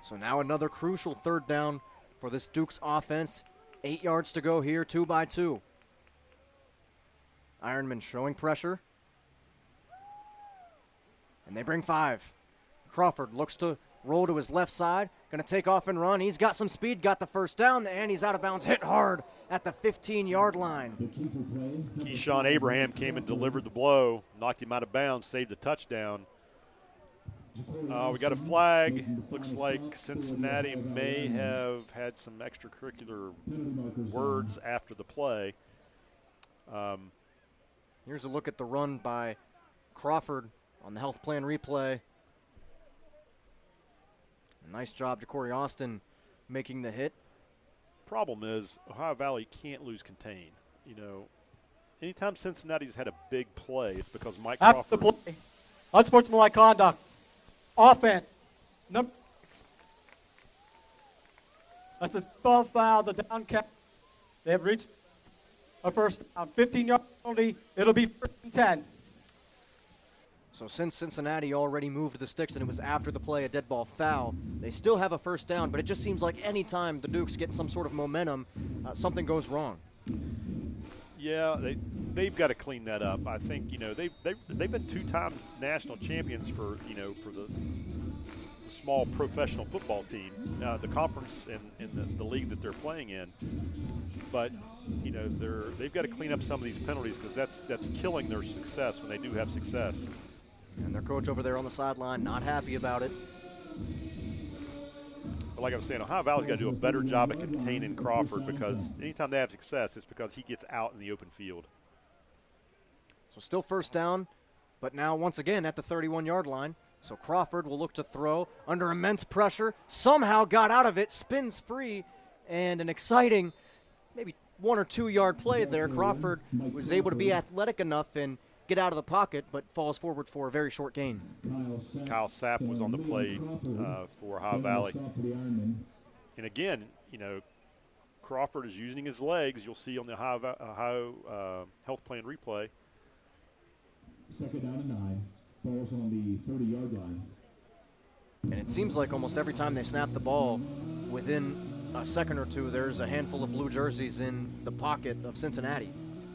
So now another crucial third down for this Dukes offense. 8 yards to go here, 2 by 2. Ironmen showing pressure. And they bring 5. Crawford looks to roll to his left side. Going to take off and run. He's got some speed, got the first down, and he's out of bounds, hit hard at the 15-yard line. Keyshawn Abraham came and delivered the blow, knocked him out of bounds, saved the touchdown. We got a flag. Looks like Cincinnati may have had some extracurricular words after the play. Here's a look at the run by Crawford on the health plan replay. Nice job, Ja'Cory Austin making the hit. Problem is, Ohio Valley can't lose contain. You know, anytime Cincinnati's had a big play, it's because Mike After Crawford. the play, unsportsmanlike conduct. Offense. That's a 12 foul. The down count. They have reached a first down. 15-yard penalty. It'll be 1st and 10. So since Cincinnati already moved the sticks and it was after the play a dead ball foul, they still have a first down, but it just seems like any time the Dukes get some sort of momentum, something goes wrong. Yeah, they've got to clean that up. I think, you know, they've been 2-time national champions for, you know, for the small professional football team, the conference and the league that they're playing in. But, you know, they've got to clean up some of these penalties because that's killing their success when they do have success. And their coach over there on the sideline not happy about it. But like I was saying, Ohio Valley's got to do a better job at containing Crawford because anytime they have success, it's because he gets out in the open field. So still first down, but now once again at the 31-yard line. So Crawford will look to throw under immense pressure. Somehow got out of it, spins free, and an exciting maybe 1 or 2 yard play there. Crawford was able to be athletic enough and get out of the pocket, but falls forward for a very short gain. Kyle Sapp was on the play for Ohio Valley. And again, you know, Crawford is using his legs. You'll see on the Ohio health plan replay. 2nd down and 9. Ball's on the 30-yard line. And it seems like almost every time they snap the ball, within a second or two, there's a handful of blue jerseys in the pocket of Cincinnati.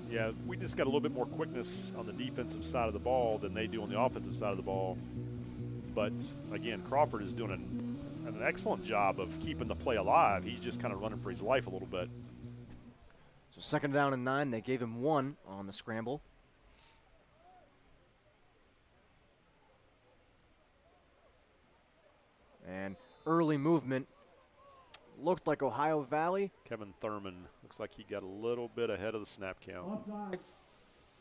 Yeah, we just got a little bit more quickness on the defensive side of the ball than they do on the offensive side of the ball. But, again, Crawford is doing an excellent job of keeping the play alive. He's just kind of running for his life a little bit. So 2nd down and 9, they gave him 1 on the scramble. And early movement looked like Ohio Valley. Kevin Thurman looks like he got a little bit ahead of the snap count.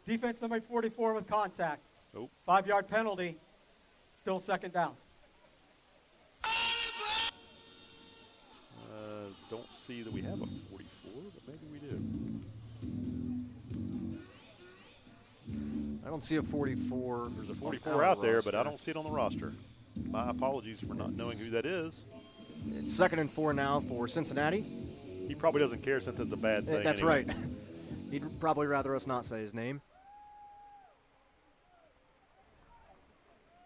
Defense number 44 with contact. Nope. 5-yard penalty. Still 2nd down. Don't see that we have a 44, but maybe we do. I don't see a 44. There's a 44 out there, but I don't see it on the roster. My apologies for not knowing who that is. It's 2nd and 4 now for Cincinnati. He probably doesn't care since it's a bad thing. That's anyway. right. He'd probably rather us not say his name.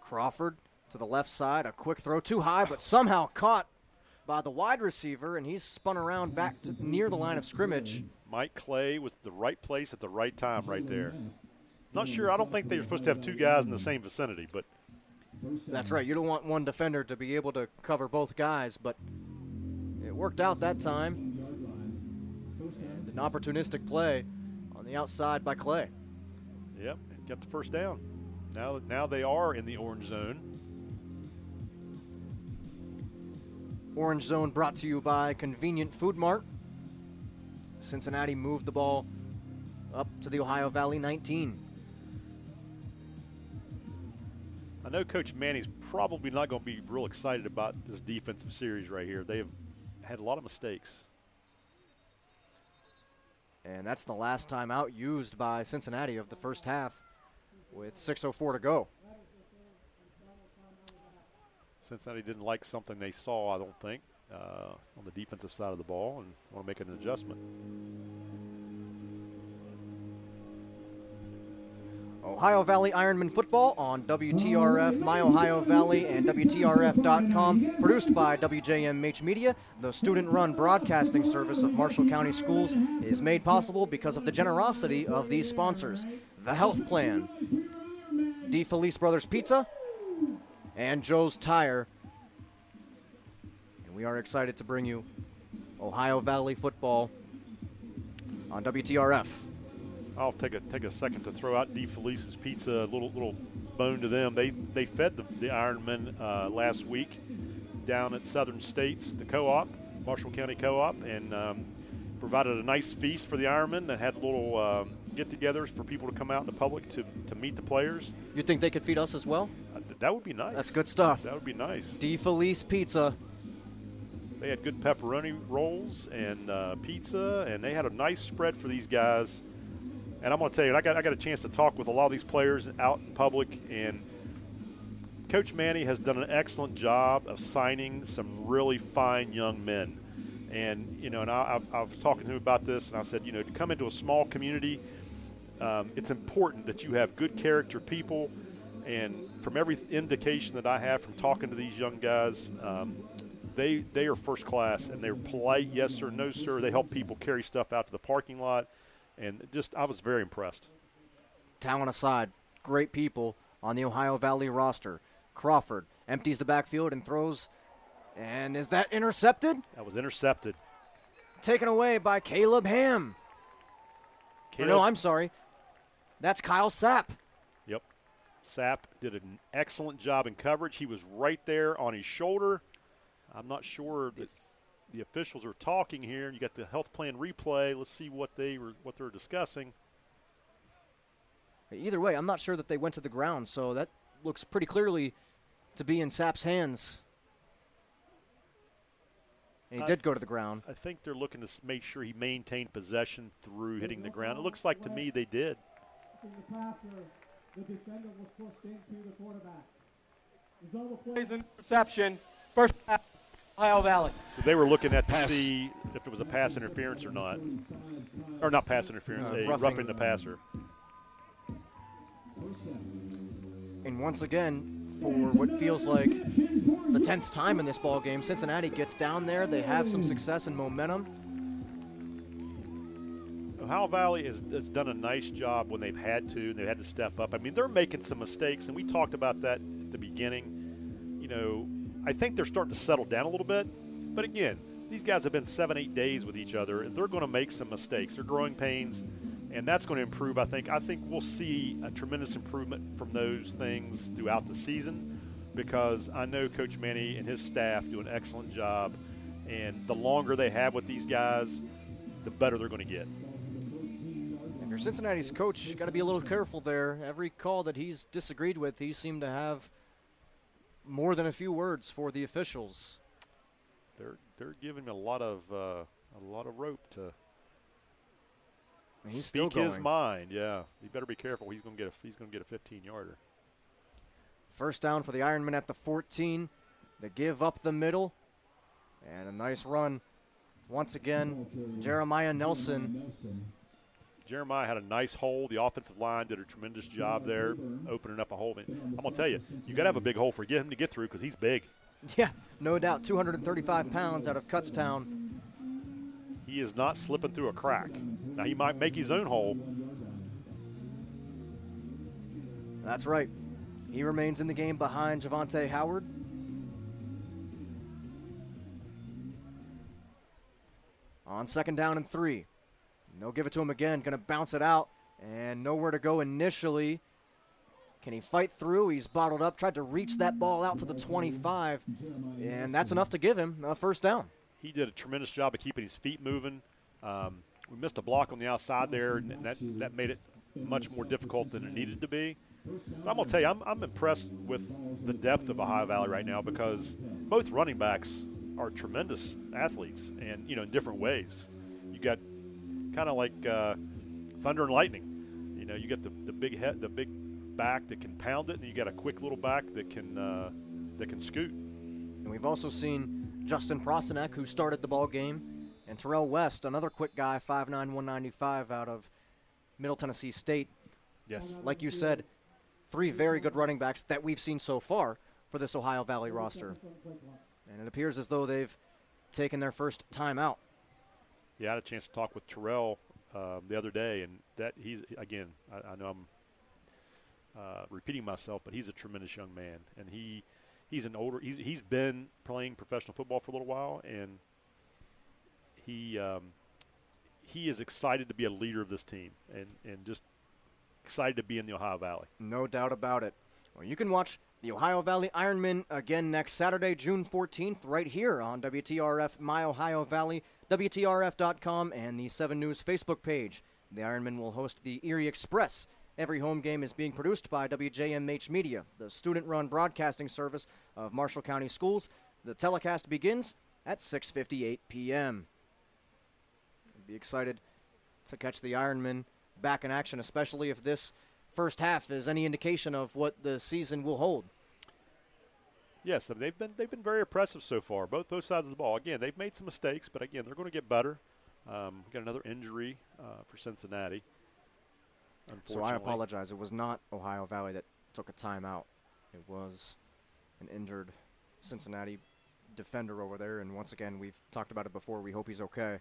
Crawford to the left side, a quick throw too high, but somehow caught by the wide receiver, and he's spun around back to near the line of scrimmage. Mike Clay was the right place at the right time right there. Not sure. I don't think they're supposed to have 2 guys in the same vicinity, but. That's right. You don't want one defender to be able to cover both guys, but it worked out that time. And an opportunistic play on the outside by Clay. Yep, and got the first down. Now they are in the orange zone. Orange zone brought to you by Convenient Food Mart. Cincinnati moved the ball up to the Ohio Valley 19. I know Coach Manny's probably not going to be real excited about this defensive series right here. They have had a lot of mistakes. And that's the last time out used by Cincinnati of the first half with 6:04 to go. Cincinnati didn't like something they saw, I don't think, on the defensive side of the ball and want to make an adjustment. Ohio Valley Ironman football on WTRF, My Ohio Valley, and WTRF.com. Produced by WJMH Media, the student-run broadcasting service of Marshall County Schools is made possible because of the generosity of these sponsors. The Health Plan, DeFelice Brothers Pizza, and Joe's Tire. And we are excited to bring you Ohio Valley football on WTRF. I'll take a second to throw out DeFelice's Pizza, a little bone to them. They fed the Ironmen last week down at Southern States, the co-op, Marshall County Co-op, and provided a nice feast for the Ironmen that had little get-togethers for people to come out in the public to meet the players. You think they could feed us as well? That would be nice. That's good stuff. That would be nice. DeFelice Pizza. They had good pepperoni rolls and pizza, and they had a nice spread for these guys. And I'm going to tell you, I got a chance to talk with a lot of these players out in public, and Coach Manny has done an excellent job of signing some really fine young men. And, and I was talking to him about this, and I said, to come into a small community, it's important that you have good character people. And from every indication that I have from talking to these young guys, they are first class, and they're polite, yes sir, no sir. They help people carry stuff out to the parking lot. And I was very impressed. Talent aside, great people on the Ohio Valley roster. Crawford empties the backfield and throws. And is that intercepted? That was intercepted. Taken away by Caleb Ham. No, I'm sorry. That's Kyle Sapp. Yep. Sapp did an excellent job in coverage. He was right there on his shoulder. I'm not sure that the officials are talking here. You got the health plan replay. Let's see what they're discussing. Either way, I'm not sure that they went to the ground, so that looks pretty clearly to be in Sapp's hands. And he did go to the ground. I think they're looking to make sure he maintained possession through hitting the ground. It looks like to me they did. The defender was pushed into the quarterback. Result of plays interception. First half. Ohio Valley. So they were looking at to see if it was a pass interference or not. Or not pass interference, roughing the passer. And once again, for what feels like the 10th time in this ball game, Cincinnati gets down there. They have some success and momentum. Ohio Valley has done a nice job when they've had to, and they've had to step up. I mean, they're making some mistakes, and we talked about that at the beginning. I think they're starting to settle down a little bit. But again, these guys have been 7-8 days with each other, and they're going to make some mistakes. They're growing pains, and that's going to improve, I think. I think we'll see a tremendous improvement from those things throughout the season, because I know Coach Manny and his staff do an excellent job. And the longer they have with these guys, the better they're going to get. And your Cincinnati's coach, you got to be a little careful there. Every call that he's disagreed with, he seemed to have more than a few words for the officials. They're giving him a lot of rope to speak his mind. Yeah, you better be careful. He's going to get a 15-yarder. First down for the Ironmen at the 14. They give up the middle, and a nice run once again. Jeremiah Nelson. Jeremiah had a nice hole. The offensive line did a tremendous job there, opening up a hole. I'm going to tell you, you got to have a big hole for him to get through, because he's big. Yeah, no doubt. 235 pounds out of Kutztown. He is not slipping through a crack. Now, he might make his own hole. That's right. He remains in the game behind Javante Howard. On second down and 3. They'll give it to him again. Going to bounce it out, and nowhere to go initially. Can he fight through? He's bottled up. Tried to reach that ball out to the 25, and that's enough to give him a first down. He did a tremendous job of keeping his feet moving. We missed a block on the outside there, and that made it much more difficult than it needed to be. But I'm going to tell you, I'm impressed with the depth of Ohio Valley right now, because both running backs are tremendous athletes, and in different ways. You got kind of like thunder and lightning. You got the big head, the big back that can pound it, and you got a quick little back that can scoot. And we've also seen Justin Prostanek, who started the ball game, and Terrell West, another quick guy, 5'9", 195 out of Middle Tennessee State. Yes. Like you said, 3 very good running backs that we've seen so far for this Ohio Valley roster. And it appears as though they've taken their first time out. Yeah, I had a chance to talk with Terrell the other day, and that he's, again, I know I'm repeating myself, but he's a tremendous young man. And he's been playing professional football for a little while, and he is excited to be a leader of this team and just excited to be in the Ohio Valley. No doubt about it. Well, you can watch the Ohio Valley Ironmen again next Saturday, June 14th, right here on WTRF My Ohio Valley, WTRF.com, and the 7 News Facebook page. The Ironmen will host the Erie Express. Every home game is being produced by WJMH Media, the student-run broadcasting service of Marshall County Schools. The telecast begins at 6:58 p.m. I'd be excited to catch the Ironmen back in action, especially if this first half is any indication of what the season will hold. Yes, I mean, they've been very impressive so far, both sides of the ball. Again, they've made some mistakes, but again, they're going to get better. We got another injury for Cincinnati. So I apologize. It was not Ohio Valley that took a timeout. It was an injured Cincinnati defender over there, and once again, we've talked about it before. We hope he's okay.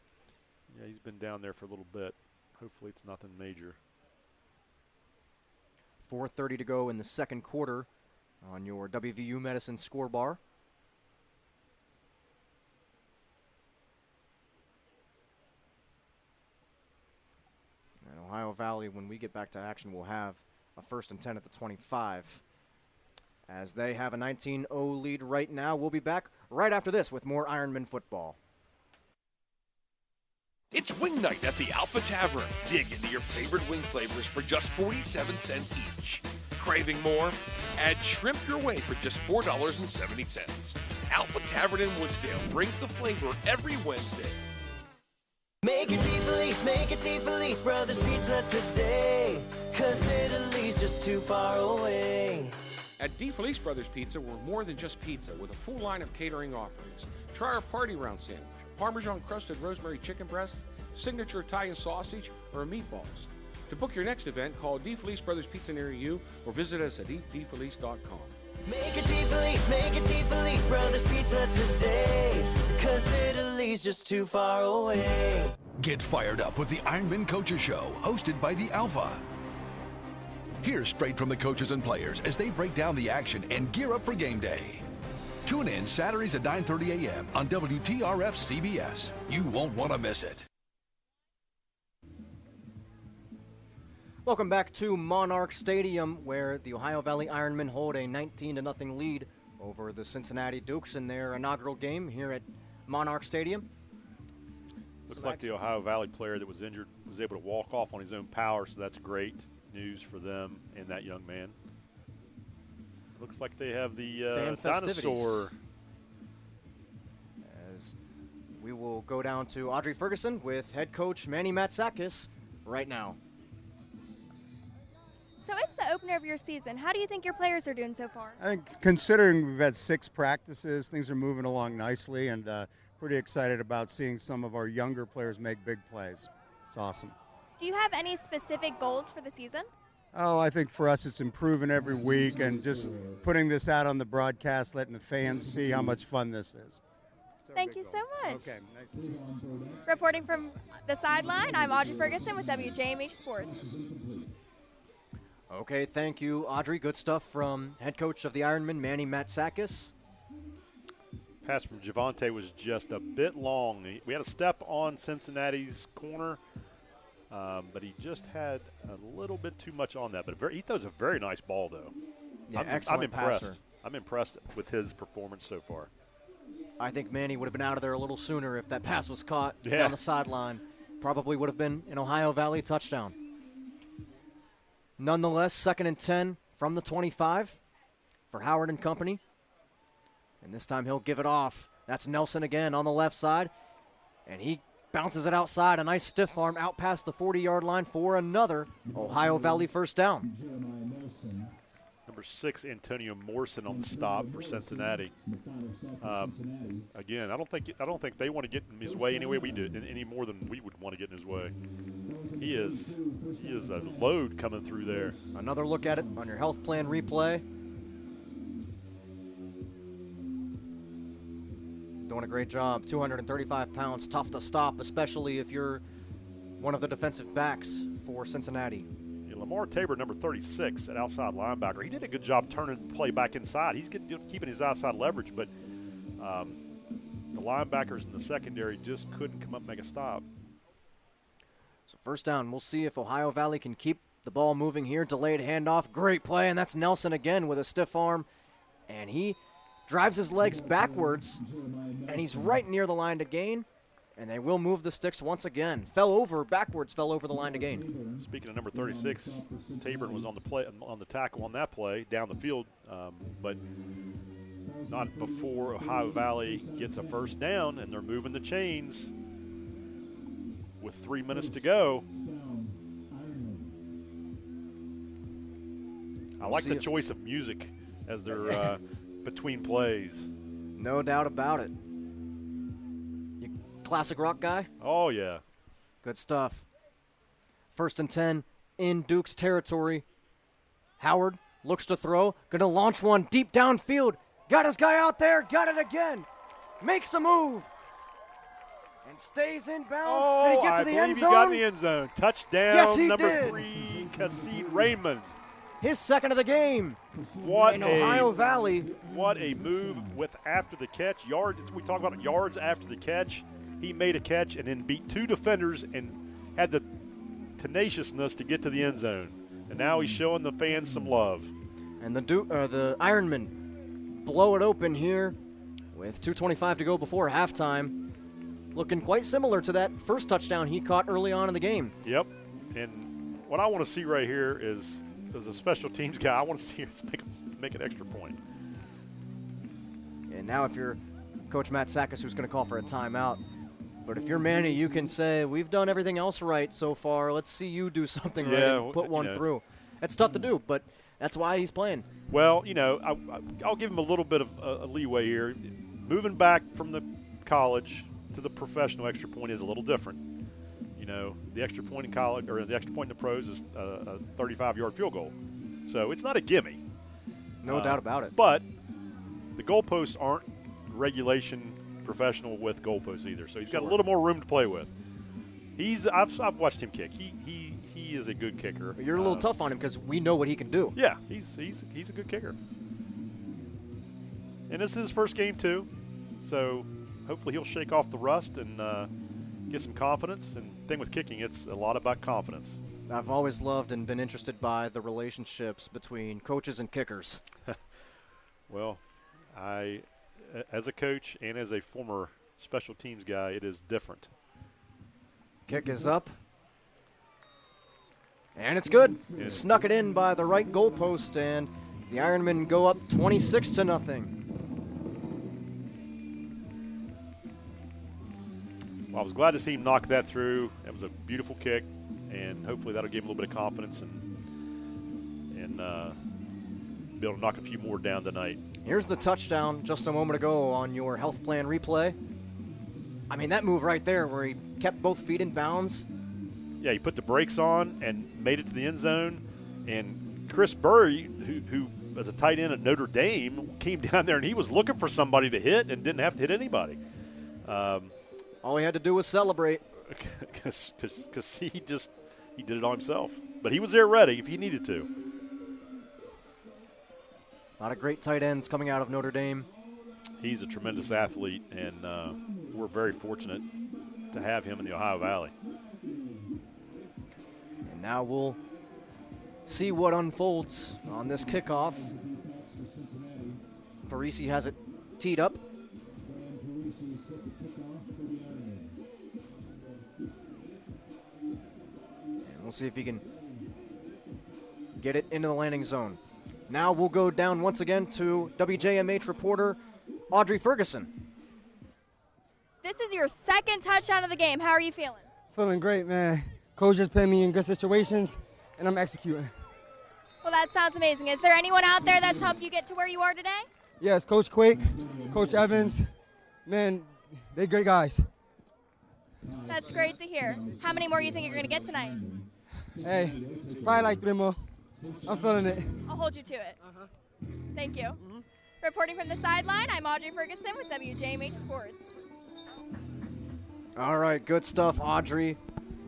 Yeah, he's been down there for a little bit. Hopefully it's nothing major. 4:30 to go in the second quarter on your WVU Medicine score bar. And Ohio Valley, when we get back to action, will have a 1st and 10 at the 25. As they have a 19-0 lead right now. We'll be back right after this with more Ironman football. It's wing night at the Alpha Tavern. Dig into your favorite wing flavors for just 47 cents each. Craving more? Add shrimp your way for just $4.70. Alpha Tavern in Woodsdale brings the flavor every Wednesday. Make it DeFelice Brothers Pizza today, 'cause Italy's just too far away. At DeFelice Brothers Pizza, we're more than just pizza, with a full line of catering offerings. Try our Party Round sandwich, Parmesan-crusted rosemary chicken breasts, signature Italian sausage, or meatballs. To book your next event, call DeFelice Brothers Pizza near you, or visit us at eatdefelice.com. Make it DeFelice Brothers Pizza today, 'cause Italy's just too far away. Get fired up with the Ironman Coaches Show, hosted by the Alpha. Hear straight from the coaches and players as they break down the action and gear up for game day. Tune in Saturdays at 9:30 a.m. on WTRF CBS. You won't want to miss it. Welcome back to Monarch Stadium, where the Ohio Valley Ironmen hold a 19-0 lead over the Cincinnati Dukes in their inaugural game here at Monarch Stadium. Looks like the Ohio Valley player that was injured was able to walk off on his own power, so that's great news for them and that young man. Looks like they have the dinosaur. As we will go down to Audrey Ferguson with head coach Manny Matsakis right now. So it's the opener of your season. How do you think your players are doing so far? I think considering we've had 6 practices, things are moving along nicely, and pretty excited about seeing some of our younger players make big plays. It's awesome. Do you have any specific goals for the season? Oh, I think for us it's improving every week and just putting this out on the broadcast, letting the fans see how much fun this is. Thank you so much. Okay, nice. Reporting from the sideline, I'm Audrey Ferguson with WJMH Sports. Okay, thank you, Audrey. Good stuff from head coach of the Ironmen, Manny Matsakis. Pass from Javante was just a bit long. We had a step on Cincinnati's corner, but he just had a little bit too much on that. But he throws a very nice ball, though. Yeah, I'm impressed. passer. I'm impressed with his performance so far. I think Manny would have been out of there a little sooner if that pass was caught Yeah. down the sideline. Probably would have been an Ohio Valley touchdown. Nonetheless, 2nd and 10 from the 25 for Howard and company. And this time he'll give it off. That's Nelson again on the left side. And he bounces it outside. A nice stiff arm out past the 40-yard line for another Ohio Valley first down. Number 6, Antonio Morrison on the stop for Cincinnati. Again, I don't think they want to get in his way any way we do, any more than we would want to get in his way. He is a load coming through there. Another look at it on your health plan replay. Doing a great job. 235 pounds, tough to stop, especially if you're one of the defensive backs for Cincinnati. Yeah, Lamar Tabor, number 36 at outside linebacker. He did a good job turning the play back inside. He's keeping his outside leverage, but the linebackers in the secondary just couldn't come up and make a stop. So first down, we'll see if Ohio Valley can keep the ball moving here. Delayed handoff, great play, and that's Nelson again with a stiff arm. And he drives his legs backwards, and he's right near the line to gain. And they will move the sticks once again. Fell over the line to gain. Speaking of number 36, Tabor was on the tackle on that play down the field, but not before Ohio Valley gets a first down, and they're moving the chains with 3 minutes to go. I like the choice of music as they're between plays. No doubt about it. You classic rock guy? Oh, yeah. Good stuff. 1st and 10 in Duke's territory. Howard looks to throw. Going to launch one deep downfield. Got his guy out there. Got it again. Makes a move. And stays in bounds. Did he get to the end zone? He got in the end zone. Touchdown, yes, he number did. 3, Kassid Raymond. His second of the game. Ohio Valley. What a move with after the catch. We talk about yards after the catch. He made a catch and then beat 2 defenders and had the tenaciousness to get to the end zone. And now he's showing the fans some love. And the Ironmen blow it open here with 2:25 to go before halftime. Looking quite similar to that first touchdown he caught early on in the game. Yep. And what I want to see right here is, as a special teams guy, I want to see us make an extra point. And now if you're Coach Matt Sakis, who's going to call for a timeout, but if you're Manny, you can say, we've done everything else right so far. Let's see you do something right and put one through. That's tough to do, but that's why he's playing. Well, I'll give him a little bit of a leeway here. Moving back from the college to the professional extra point is a little different. The extra point in college, or the extra point in the pros, is a 35-yard field goal. So it's not a gimme. No doubt about it. But the goalposts aren't regulation professional with goalposts either. So he's got a little more room to play with. I've watched him kick. He is a good kicker. You're a little tough on him because we know what he can do. Yeah, he's a good kicker. And this is his first game too. So hopefully he'll shake off the rust and get some confidence. And the thing with kicking, it's a lot about confidence. I've always loved and been interested by the relationships between coaches and kickers. Well, as a coach and as a former special teams guy, it is different. Kick is up. And it's good. Snuck it in by the right goalpost, and the Ironmen go up 26-0. Well, I was glad to see him knock that through. It was a beautiful kick, and hopefully that'll give him a little bit of confidence and be able to knock a few more down tonight. Here's the touchdown just a moment ago on your health plan replay. I mean, that move right there where he kept both feet in bounds. Yeah, he put the brakes on and made it to the end zone. And Chris Burry, who was a tight end at Notre Dame, came down there and he was looking for somebody to hit and didn't have to hit anybody. All he had to do was celebrate. Because he did it all himself. But he was there ready if he needed to. A lot of great tight ends coming out of Notre Dame. He's a tremendous athlete, and we're very fortunate to have him in the Ohio Valley. And now we'll see what unfolds on this kickoff. Parisi has it teed up. And we'll see if he can get it into the landing zone. Now we'll go down once again to WJMH reporter Audrey Ferguson. This is your second touchdown of the game. How are you feeling? Feeling great, man. Coach just put me in good situations, and I'm executing. Well, that sounds amazing. Is there anyone out there that's helped you get to where you are today? Yes, Coach Quake, Coach Evans. Man, they're great guys. That's great to hear. How many more do you think you're going to get tonight? Hey, probably like 3 more. I'm feeling it. I'll hold you to it. Thank you. Reporting from the sideline, I'm Audrey Ferguson with WJMH Sports. All right, good stuff, Audrey.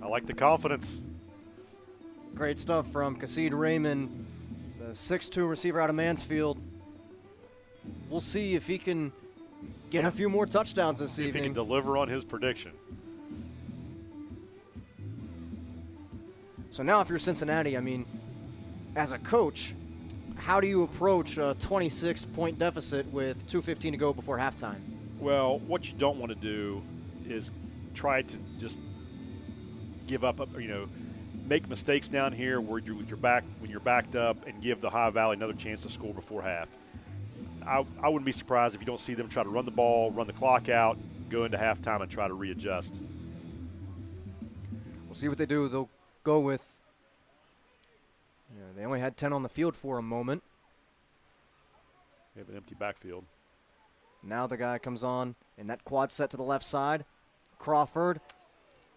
I like the confidence. Great stuff from Kasid Raymond, the 6'2 receiver out of Mansfield. We'll see if he can get a few more touchdowns this See if he evening. can deliver on his prediction. So now if you're Cincinnati, I mean, as a coach, how do you approach a 26-point deficit with 2:15 to go before halftime? Well, what you don't want to do is try to just give up, make mistakes down here where you're with your back when you're backed up and give the Ohio Valley another chance to score before half. I wouldn't be surprised if you don't see them try to run the ball, run the clock out, go into halftime and try to readjust. We'll see what they do. They'll go with, they only had 10 on the field for a moment. They have an empty backfield. Now the guy comes on in that quad set to the left side. Crawford,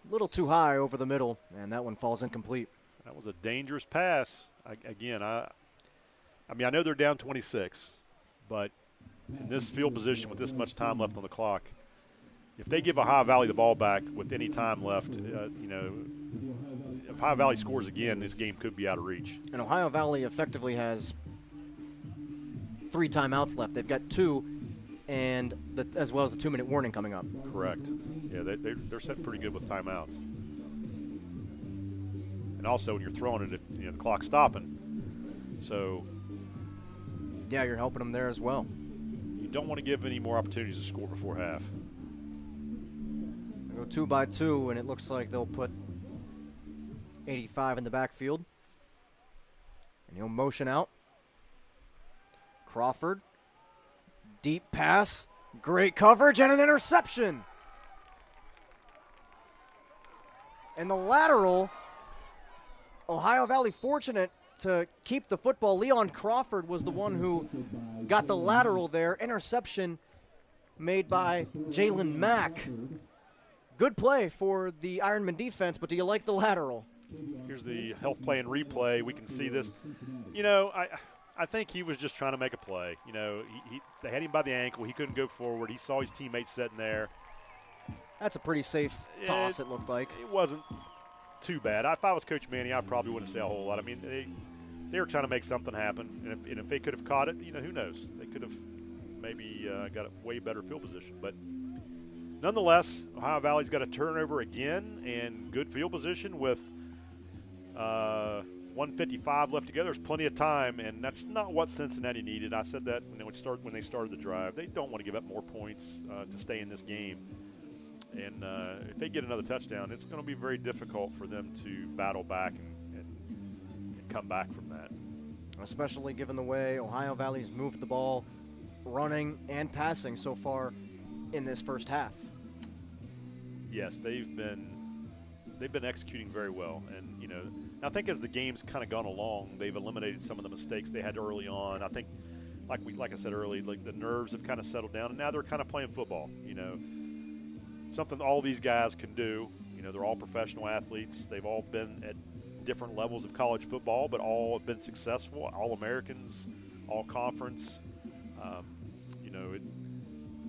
a little too high over the middle, and that one falls incomplete. That was a dangerous pass. I know they're down 26, but in this field position with this much time left on the clock, if they give Ohio Valley the ball back with any time left, if Ohio Valley scores again, this game could be out of reach. And Ohio Valley effectively has 3 timeouts left. They've got 2, and as well as the 2-minute warning coming up. Correct. Yeah, they're set pretty good with timeouts. And also when you're throwing it, the clock's stopping. So yeah, you're helping them there as well. You don't want to give any more opportunities to score before half. They go 2 by 2, and it looks like they'll put 85 in the backfield. And he'll motion out. Crawford. Deep pass. Great coverage and an interception. And the lateral, Ohio Valley fortunate to keep the football. Leon Crawford was the one who got the lateral there. Interception made by Jalen Mack. Good play for the Ironman defense, but do you like the lateral? Here's the health play and replay. We can see this. I think he was just trying to make a play. They had him by the ankle. He couldn't go forward. He saw his teammates sitting there. That's a pretty safe toss, it looked like. It wasn't too bad. If I was Coach Manny, I probably wouldn't say a whole lot. I mean, they were trying to make something happen, and if they could have caught it, who knows? They could have maybe got a way better field position. But nonetheless, Ohio Valley's got a turnover again and good field position with 1:55 left to go. There's plenty of time, and that's not what Cincinnati needed. I said that when they started the drive. They don't want to give up more points to stay in this game. And if they get another touchdown, it's going to be very difficult for them to battle back and come back from that. Especially given the way Ohio Valley's moved the ball, running and passing so far in this first half. Yes, they've been executing very well, and I think as the game's kind of gone along, they've eliminated some of the mistakes they had early on. I think, like I said earlier, like the nerves have kind of settled down, and now they're kind of playing football. Something all these guys can do. They're all professional athletes. They've all been at different levels of college football, but all have been successful. All Americans, all conference.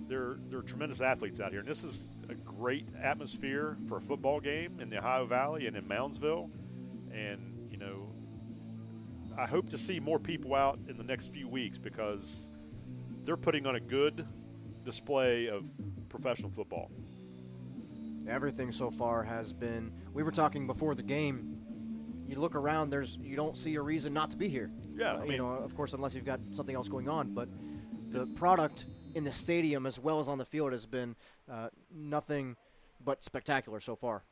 They're tremendous athletes out here, and this is a great atmosphere for a football game in the Ohio Valley and in Moundsville. And I hope to see more people out in the next few weeks because they're putting on a good display of professional football. Everything so far has been, we were talking before the game, you look around, you don't see a reason not to be here. Yeah. Of course, unless you've got something else going on, but the product in the stadium as well as on the field has been nothing but spectacular so far.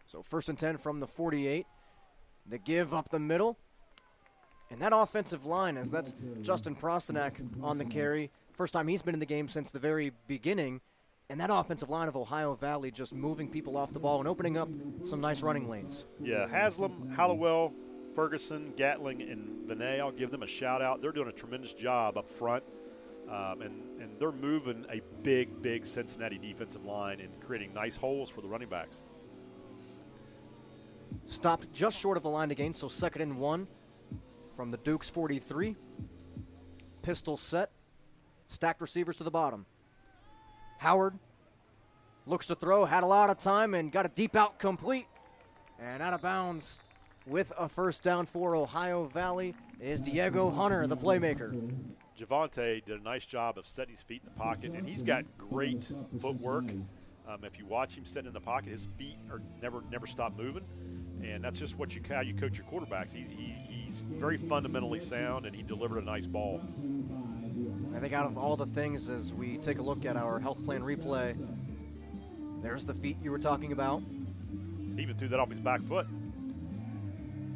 So 1st and 10 from the 48. The give up the middle. And that offensive line, as that's Justin Prostanak on the carry. First time he's been in the game since the very beginning. And that offensive line of Ohio Valley just moving people off the ball and opening up some nice running lanes. Yeah, Haslam, Hallowell, Ferguson, Gatling, and Vinay, I'll give them a shout out. They're doing a tremendous job up front. And they're moving a big Cincinnati defensive line and creating nice holes for the running backs. Stopped just short of the line to gain, so 2nd and 1 from the Dukes 43. Pistol set. Stacked receivers to the bottom. Howard looks to throw, had a lot of time, and got a deep out complete. And out of bounds with a first down for Ohio Valley is Diego Hunter, the playmaker. Javante did a nice job of setting his feet in the pocket, and he's got great footwork. If you watch him sitting in the pocket, his feet are never stop moving, and that's just how you coach your quarterbacks. He's very fundamentally sound, and he delivered a nice ball. I think out of all the things, as we take a look at our health plan replay, there's the feet you were talking about. He even threw that off his back foot.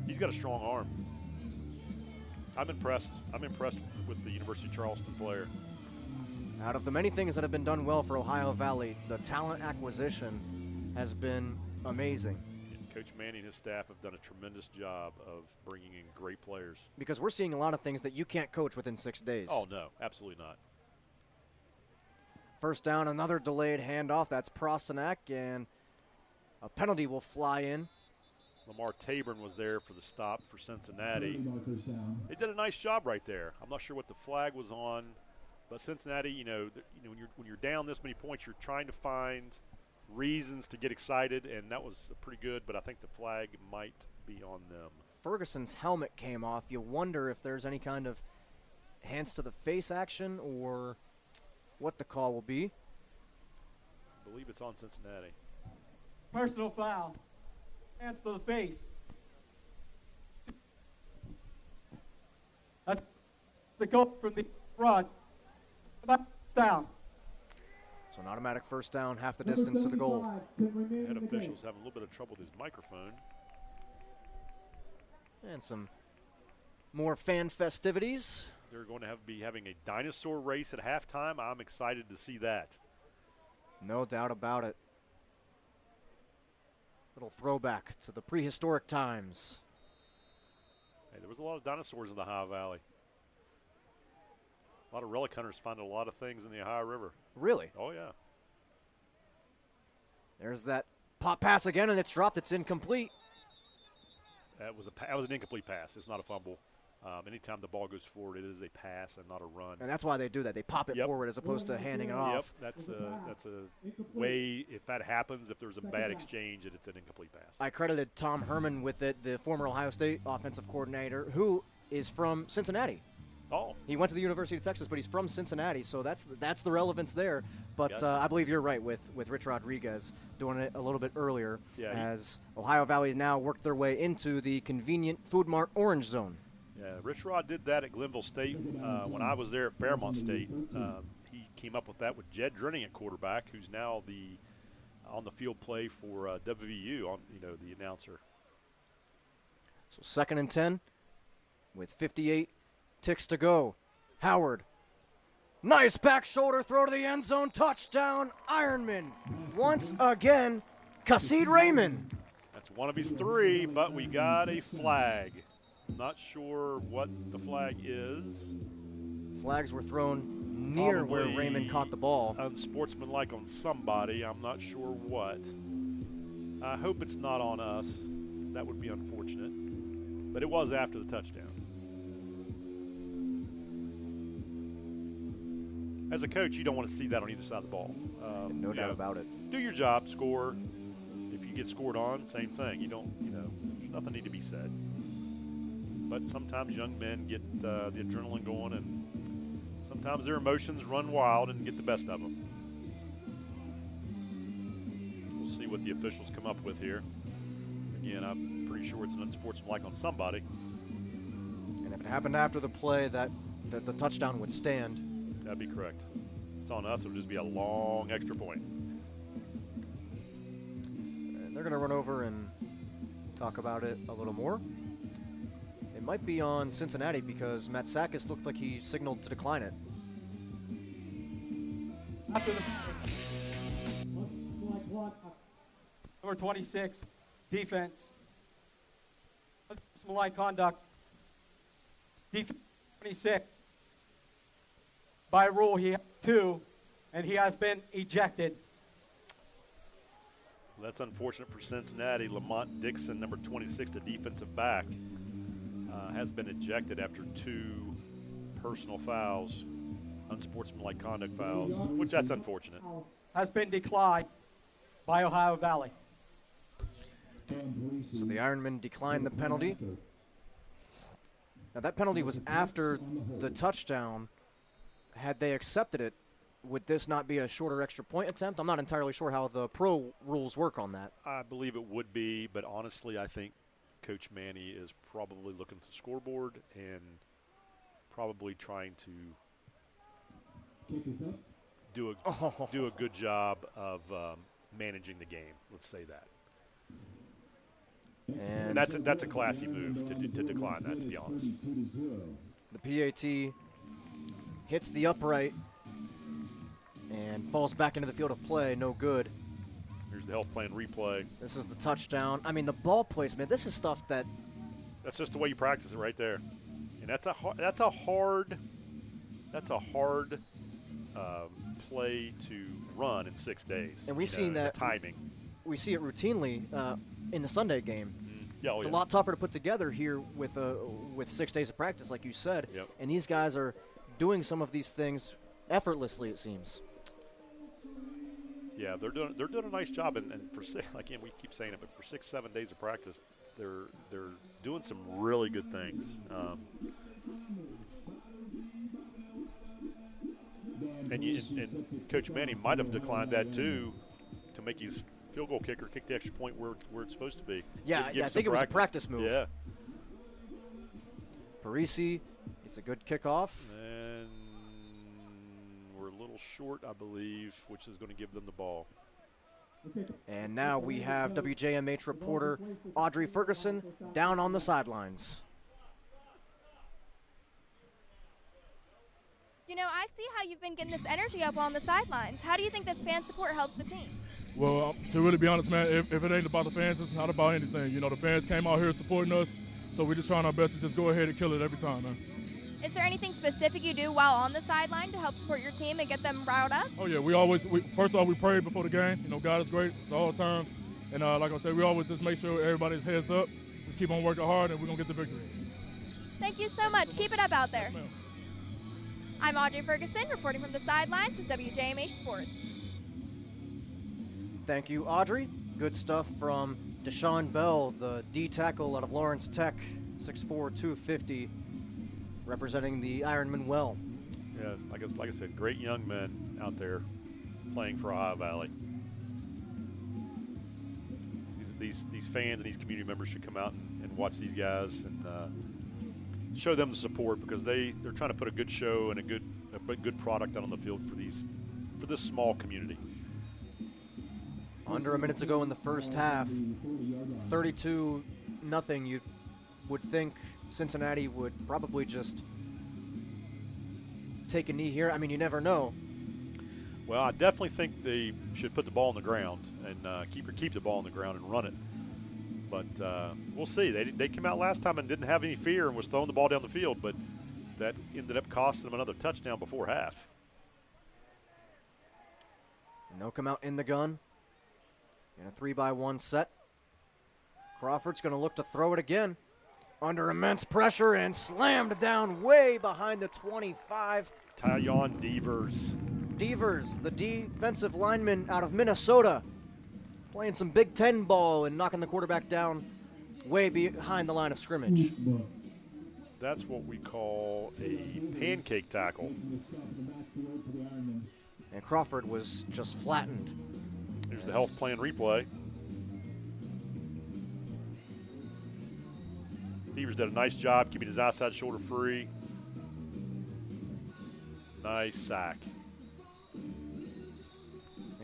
He's got a strong arm. I'm impressed. I'm impressed with the University of Charleston player. Out of the many things that have been done well for Ohio Valley, the talent acquisition has been amazing. And Coach Manning and his staff have done a tremendous job of bringing in great players. Because we're seeing a lot of things that you can't coach within 6 days. Oh, no, absolutely not. First down, another delayed handoff. That's Prosenak, and a penalty will fly in. Lamar Tabern was there for the stop for Cincinnati. They did a nice job right there. I'm not sure what the flag was on, but Cincinnati, when you're down this many points, you're trying to find reasons to get excited, and that was pretty good, but I think the flag might be on them. Ferguson's helmet came off. You wonder if there's any kind of hands to the face action or what the call will be. I believe it's on Cincinnati. Personal foul. Hands to the face. That's the goal from the front. Down. So an automatic first down, half the distance to the goal. Head officials having a little bit of trouble with his microphone. And some more fan festivities. They're going to be having a dinosaur race at halftime. I'm excited to see that. No doubt about it. Little throwback to the prehistoric times. Hey, there was a lot of dinosaurs in the Ohio Valley. A lot of relic hunters found a lot of things in the Ohio River. Really? Oh, yeah. There's that pop pass again, and it's dropped. It's incomplete. That was an incomplete pass. It's not a fumble. Anytime the ball goes forward, it is a pass and not a run. And that's why they do that. They pop it forward as opposed to handing it off. Yep, that's a way, if that happens, if there's a bad exchange, it's an incomplete pass. I credited Tom Herman with it, the former Ohio State offensive coordinator, who is from Cincinnati. Oh. He went to the University of Texas, but he's from Cincinnati, so that's the relevance there. But Gotcha. I believe you're right with Rich Rodriguez doing it a little bit earlier, Yeah, as Ohio Valley now worked their way into the convenient Food Mart Orange Zone. Yeah, Rich Rod did that at Glenville State when I was there at Fairmont State. He came up with that with Jed Drenning at quarterback, who's now the on the field play for WVU, the announcer. So 2nd and 10 with 58 ticks to go. Howard. Nice back shoulder throw to the end zone. Touchdown, Ironmen. Once again, Kassid Raymond. That's one of his 3, but we got a flag. Not sure what the flag is. Flags were thrown near where Raymond caught the ball. Unsportsmanlike on somebody. I'm not sure what. I hope it's not on us. That would be unfortunate. But it was after the touchdown. As a coach, you don't want to see that on either side of the ball. No doubt about it. Do your job, score. If you get scored on, same thing. There's nothing need to be said. But sometimes young men get the adrenaline going, and sometimes their emotions run wild and get the best of them. We'll see what the officials come up with here. Again, I'm pretty sure it's an unsportsmanlike on somebody. And if it happened after the play, that the touchdown would stand. That'd be correct. If it's on us, it'll just be a long extra point. And they're going to run over and talk about it a little more. It might be on Cincinnati because Matsakis looked like he signaled to decline it. Number 26, defense. Unsportsmanlike conduct. Defense 26. By rule, he has 2, and he has been ejected. That's unfortunate for Cincinnati. Lamont Dixon, number 26, the defensive back, has been ejected after 2 personal fouls, unsportsmanlike conduct fouls, which that's unfortunate. Has been declined by Ohio Valley. So the Ironmen declined the penalty. Now that penalty was after the touchdown. Had they accepted it, would this not be a shorter extra point attempt? I'm not entirely sure how the pro rules work on that. I believe it would be, but honestly, I think Coach Manny is probably looking at the scoreboard and probably trying to do a good job of managing the game. Let's say that. And that's a classy move to decline that, to be honest. The PAT hits the upright and falls back into the field of play. No good. Here's the health plan replay. This is the touchdown. I mean, the ball placement. This is stuff that. That's just the way you practice it right there, and that's a hard play to run in 6 days. And we've seen that timing. We see it routinely in the Sunday game. Yeah, it's a lot tougher to put together here with 6 days of practice, like you said. Yep. And these guys are doing some of these things effortlessly, it seems. Yeah, they're doing a nice job, and for again, we keep saying it, but for 6-7 days of practice, they're doing some really good things. And Coach Manny might have declined that too, to make his field goal kicker kick the extra point where it's supposed to be. Yeah, I think it was a practice move. Yeah. Parisi, it's a good kickoff. And we're a little short, I believe, which is going to give them the ball. And now we have WJMH reporter Audrey Ferguson down on the sidelines. You know, I see how you've been getting this energy up on the sidelines. How do you think this fan support helps the team? Well, to really be honest, man, if it ain't about the fans, it's not about anything. You know, the fans came out here supporting us, so we're just trying our best to just go ahead and kill it every time, man. Is there anything specific you do while on the sideline to help support your team and get them riled up? Oh, yeah, first of all, we pray before the game. You know, God is great at all times. And like I said, we always just make sure everybody's heads up, just keep on working hard, and we're going to get the victory. Thank you so much. Keep it up out there. Yes, I'm Audrey Ferguson, reporting from the sidelines with WJMH Sports. Thank you, Audrey. Good stuff from Deshaun Bell, the D tackle out of Lawrence Tech, 6'4", 250, representing the Ironmen well. Yeah, like I said, great young men out there playing for Ohio Valley. These fans and these community members should come out and watch these guys and show them the support, because they're trying to put a good show and a good product out on the field for this small community. Under a minute to go in the first half, 32-0. You would think Cincinnati would probably just take a knee here. I mean, you never know. Well, I definitely think they should put the ball on the ground and keep the ball on the ground and run it. But we'll see. They came out last time and didn't have any fear and was throwing the ball down the field, but that ended up costing them another touchdown before half. No come out in the gun. In a 3-by-1 set. Crawford's going to look to throw it again. Under immense pressure and slammed down way behind the 25. Tyon Devers. Devers, the defensive lineman out of Minnesota, playing some Big Ten ball and knocking the quarterback down way behind the line of scrimmage. That's what we call a pancake tackle. And Crawford was just flattened. Here's the health plan replay. Devers did a nice job keeping his outside shoulder free. Nice sack.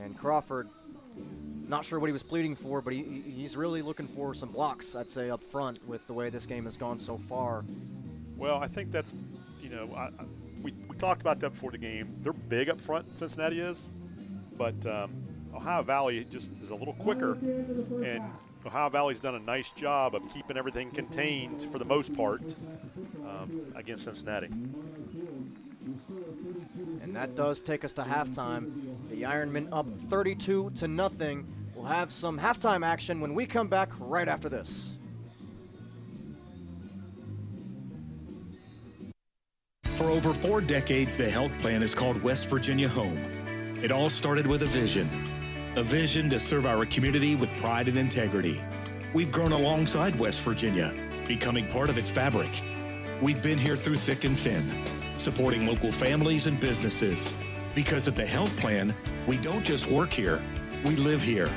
And Crawford, not sure what he was pleading for, but he's really looking for some blocks, I'd say, up front with the way this game has gone so far. Well, I think that's, we talked about that before the game. They're big up front, Cincinnati is, but Ohio Valley just is a little quicker, and Ohio Valley's done a nice job of keeping everything contained for the most part against Cincinnati. And that does take us to halftime. The Ironmen up 32-0. We'll have some halftime action when we come back right after this. For over 4 decades, the health plan is called West Virginia Home. It all started with a vision to serve our community with pride and integrity. We've grown alongside West Virginia, becoming part of its fabric. We've been here through thick and thin, supporting local families and businesses. Because at the health plan, we don't just work here, we live here.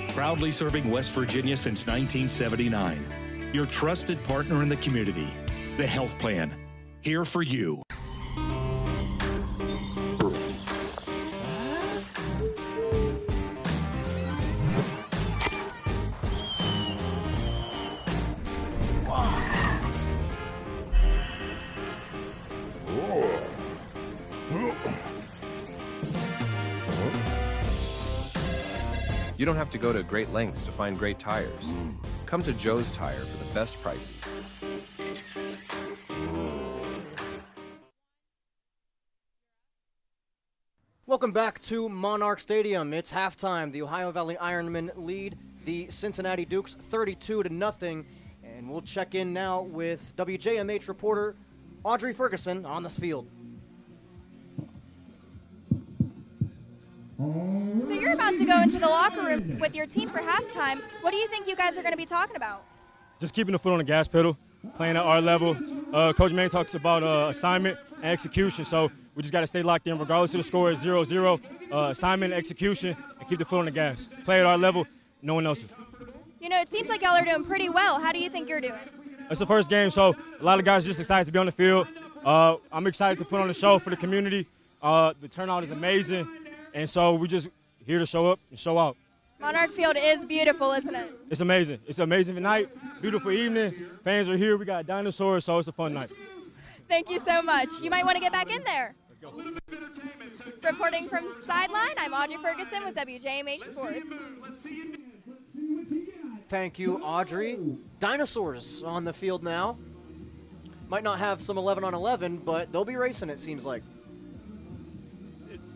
Proudly serving West Virginia since 1979. Your trusted partner in the community. The health plan. Here for you. You don't have to go to great lengths to find great tires. Come to Joe's Tire for the best prices. Welcome back to Monarch Stadium. It's halftime. The Ohio Valley Ironmen lead the Cincinnati Dukes 32-0. And we'll check in now with WJMH reporter Audrey Ferguson on this field. So you're about to go into the locker room with your team for halftime. What do you think you guys are going to be talking about? Just keeping the foot on the gas pedal, playing at our level. Coach Mann talks about assignment and execution, so we just got to stay locked in regardless of the score. It's 0-0, assignment, execution, and keep the foot on the gas. Play at our level, no one else's. You know, it seems like y'all are doing pretty well. How do you think you're doing? It's the first game, so a lot of guys are just excited to be on the field. I'm excited to put on a show for the community. The turnout is amazing, and so we just here to show up and show out. Monarch Field is beautiful, isn't it? It's amazing. It's an amazing night, beautiful evening. Fans are here. We got dinosaurs, so it's a fun night. Thank you so much. You might want to get back in there. Reporting from sideline, I'm Audrey Ferguson with WJMH Sports. Thank you, Audrey. Dinosaurs on the field now. Might not have some 11-on-11, but they'll be racing, it seems like.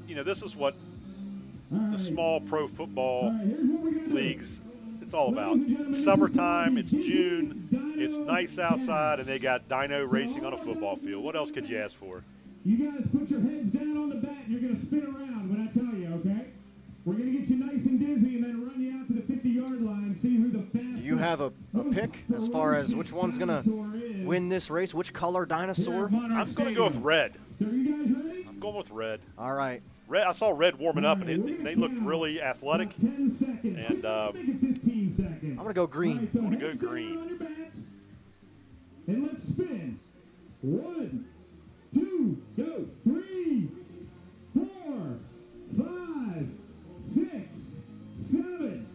You know, this is what the small pro football leagues, it's all about. It's summertime, it's June, it's nice outside, and they got dino racing on a football field. What else could you ask for? You guys put your heads down on the bat and you're going to spin around when I tell you, okay? We're going to get you nice and dizzy and then run you out to the 50-yard line and see who the fastest. Do you have a pick as far as which one's going to win this race? Which color dinosaur? I'm going to go with red. I'm going with red. All right. Red. I saw red warming up, and they looked really athletic. And I'm going to go green. I'm going to go green. And let's spin. 1, 2, go. 3, 4, 5, 6, 7,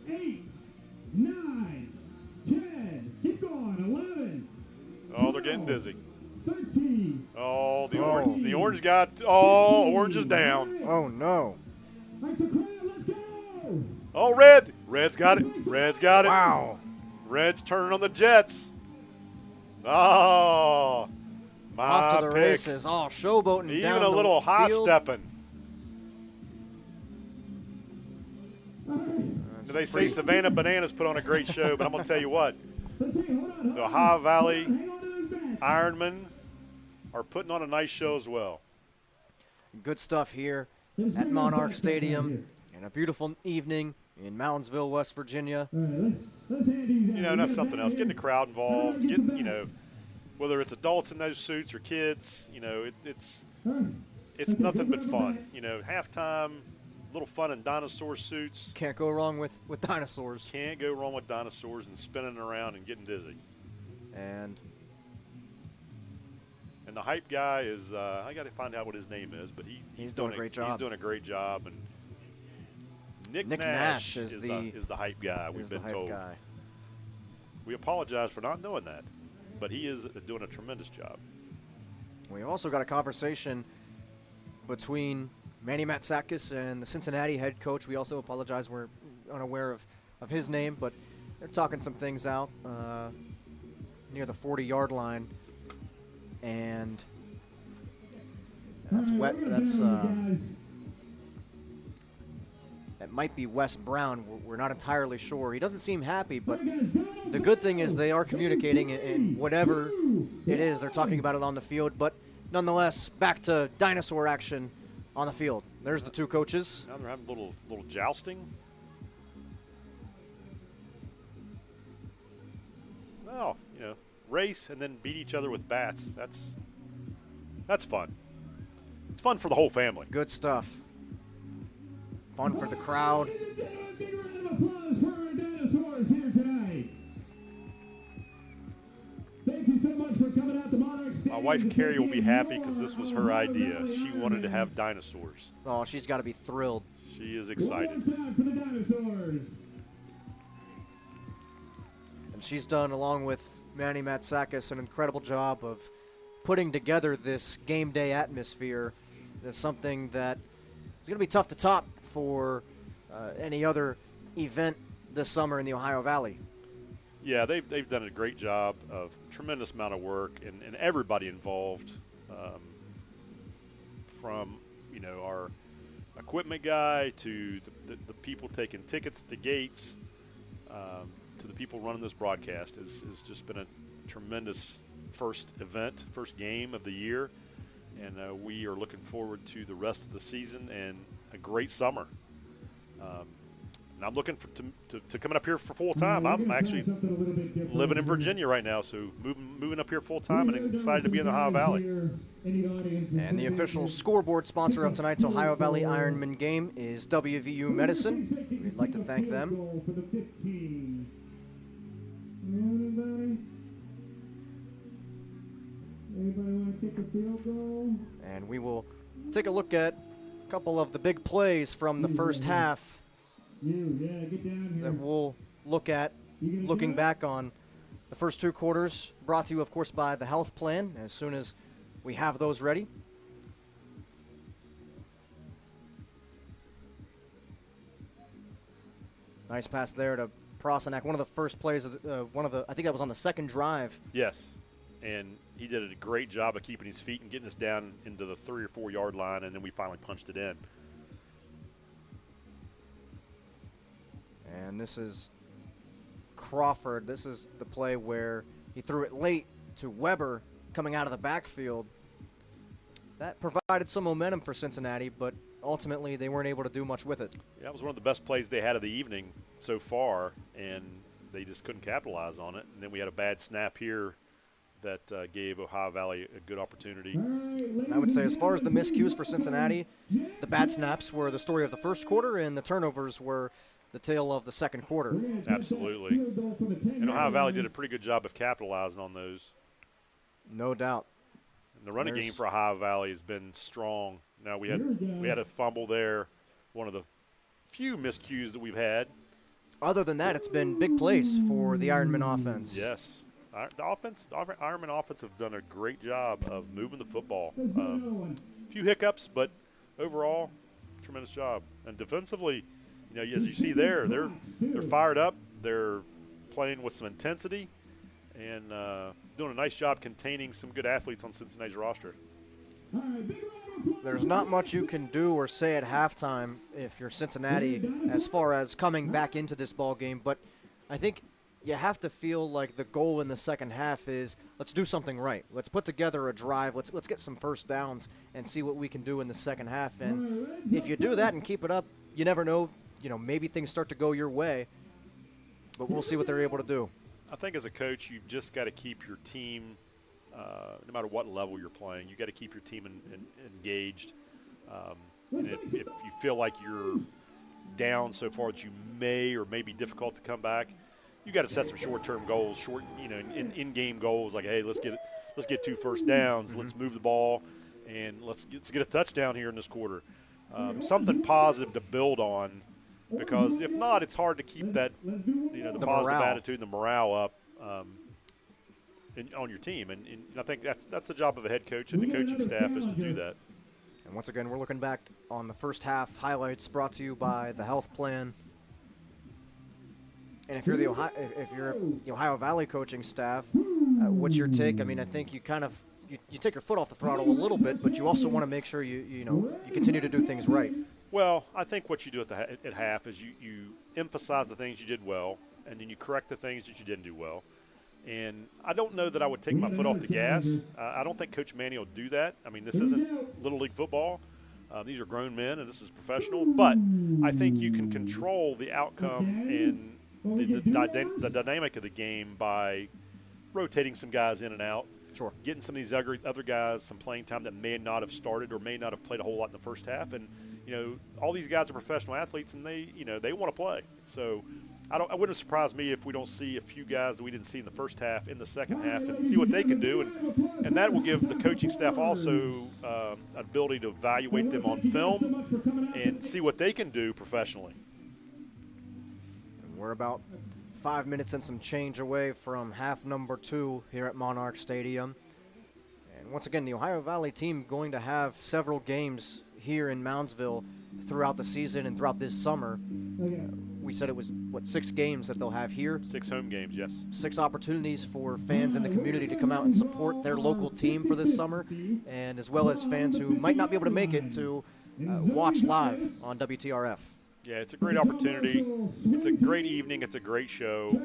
8, 9, 10. Keep going. 11. Oh, they're getting dizzy. 13. Oh, the orange got. Oh, orange is down. Oh no. Let's go. Oh, red. Red's got it. Red's got it. Wow. Red's turning on the Jets. Oh, my off to the pick. races. Oh, showboating Even down a little the high field. stepping. They say Savannah Bananas put on a great show, but I'm going to tell you what. The Ohio Valley Ironmen are putting on a nice show as well. Good stuff here at Monarch Stadium and a beautiful evening in Moundsville, West Virginia. You know, and that's something else. Getting the crowd involved, you know, whether it's adults in those suits or kids, you know, it's nothing but fun. You know, halftime, little fun in dinosaur suits. Can't go wrong with dinosaurs. Can't go wrong with dinosaurs and spinning around and getting dizzy. And the hype guy is, I got to find out what his name is, but he's doing a great job. He's doing a great job. And Nick Nash is the hype guy, we've been told. Guy. We apologize for not knowing that, but he is doing a tremendous job. We also got a conversation between Manny Matsakis and the Cincinnati head coach. We also apologize, we're unaware of his name, but they're talking some things out near the 40-yard line. And That's wet. That might be Wes Brown. We're not entirely sure. He doesn't seem happy, but the good thing is they are communicating, and whatever it is, they're talking about it on the field. But nonetheless, back to dinosaur action on the field. There's the two coaches. Now they're having a little jousting. Well, race and then beat each other with bats. That's fun. It's fun for the whole family. Good stuff. Fun for the crowd. Big round of applause for our dinosaurs here tonight. Thank you so much for coming out to Monarch Stadium. My wife Carrie will be happy because this was her idea. She wanted to have dinosaurs. Oh, she's got to be thrilled. She is excited. One more time for the dinosaurs. And she's done, along with Manny Matsakis, an incredible job of putting together this game day atmosphere. It's something that is going to be tough to top for any other event this summer in the Ohio Valley. Yeah, they've done a great job of tremendous amount of work and everybody involved, from our equipment guy to the people taking tickets at the gates, to the people running this broadcast. Has just been a tremendous first game of the year, and we are looking forward to the rest of the season and a great summer. And I'm looking to coming up here for full time. I'm actually living in Virginia right now, so moving up here full time and excited to be in the Ohio Valley. And the official scoreboard sponsor of tonight's Ohio Valley Ironman game is WVU Medicine. We'd like to thank them. Anybody want to kick a field goal? And we will take a look at a couple of the big plays from the first half Get down here. that we'll look at looking back on the first two quarters, brought to you, of course, by the health plan as soon as we have those ready. Nice pass there to Prosenak. One of the first plays of I think that was on the second drive. Yes, and he did a great job of keeping his feet and getting us down into the 3 or 4 yard line, and then we finally punched it in. And this is Crawford. This is the play where he threw it late to Weber coming out of the backfield. That provided some momentum for Cincinnati, but ultimately they weren't able to do much with it. Yeah, that was one of the best plays they had of the evening so far, and they just couldn't capitalize on it. And then we had a bad snap here that gave Ohio Valley a good opportunity. I would say as far as the miscues for Cincinnati, the bad snaps were the story of the first quarter, and the turnovers were the tale of the second quarter. Absolutely. And Ohio Valley did a pretty good job of capitalizing on those. No doubt. And the running game for Ohio Valley has been strong. Now we had a fumble there, one of the few miscues that we've had. Other than that, it's been big plays for the Ironman offense. Yes. The Ironman offense have done a great job of moving the football. A few hiccups, but overall, tremendous job. And defensively, as you see there, they're fired up. They're playing with some intensity and doing a nice job containing some good athletes on Cincinnati's roster. There's not much you can do or say at halftime if you're Cincinnati as far as coming back into this ball game, but I think you have to feel like the goal in the second half is let's do something right. Let's put together a drive. Let's get some first downs and see what we can do in the second half. And if you do that and keep it up, you never know, maybe things start to go your way, but we'll see what they're able to do. I think as a coach, you've just got to keep your team, no matter what level you're playing, you've got to keep your team engaged. And if you feel like you're down so far that you may or may be difficult to come back, you got to set some short-term goals, in-game goals, like, hey, let's get 2 first downs, let's move the ball, and let's get a touchdown here in this quarter. Something positive to build on, because if not, it's hard to keep that, the positive attitude and the morale up on your team. And I think that's the job of a head coach and the coaching staff is to do that. And once again, we're looking back on the first half highlights brought to you by the health plan. And if you're the Ohio Valley coaching staff, what's your take? I mean, I think you kind of you take your foot off the throttle a little bit, but you also want to make sure you continue to do things right. Well, I think what you do at half is you emphasize the things you did well, and then you correct the things that you didn't do well. And I don't know that I would take my foot off the gas. I don't think Coach Manny will do that. I mean, this isn't Little League football. These are grown men, and this is professional. But I think you can control the outcome and the dynamic of the game by rotating some guys in and out. Sure. Getting some of these other guys some playing time that may not have started or may not have played a whole lot in the first half. And, all these guys are professional athletes, and they want to play. So it wouldn't surprise me if we don't see a few guys that we didn't see in the first half in the second half and see what they can do. And that will give the coaching staff also an ability to evaluate them on film and see what they can do professionally. And we're about 5 minutes and some change away from half number 2 here at Monarch Stadium. And once again, the Ohio Valley team going to have several games here in Moundsville throughout the season and throughout this summer. We said it was, 6 games that they'll have here? 6 home games, yes. 6 opportunities for fans in the community to come out and support their local team for this summer, and as well as fans who might not be able to make it to watch live on WTRF. Yeah, it's a great opportunity. It's a great evening. It's a great show.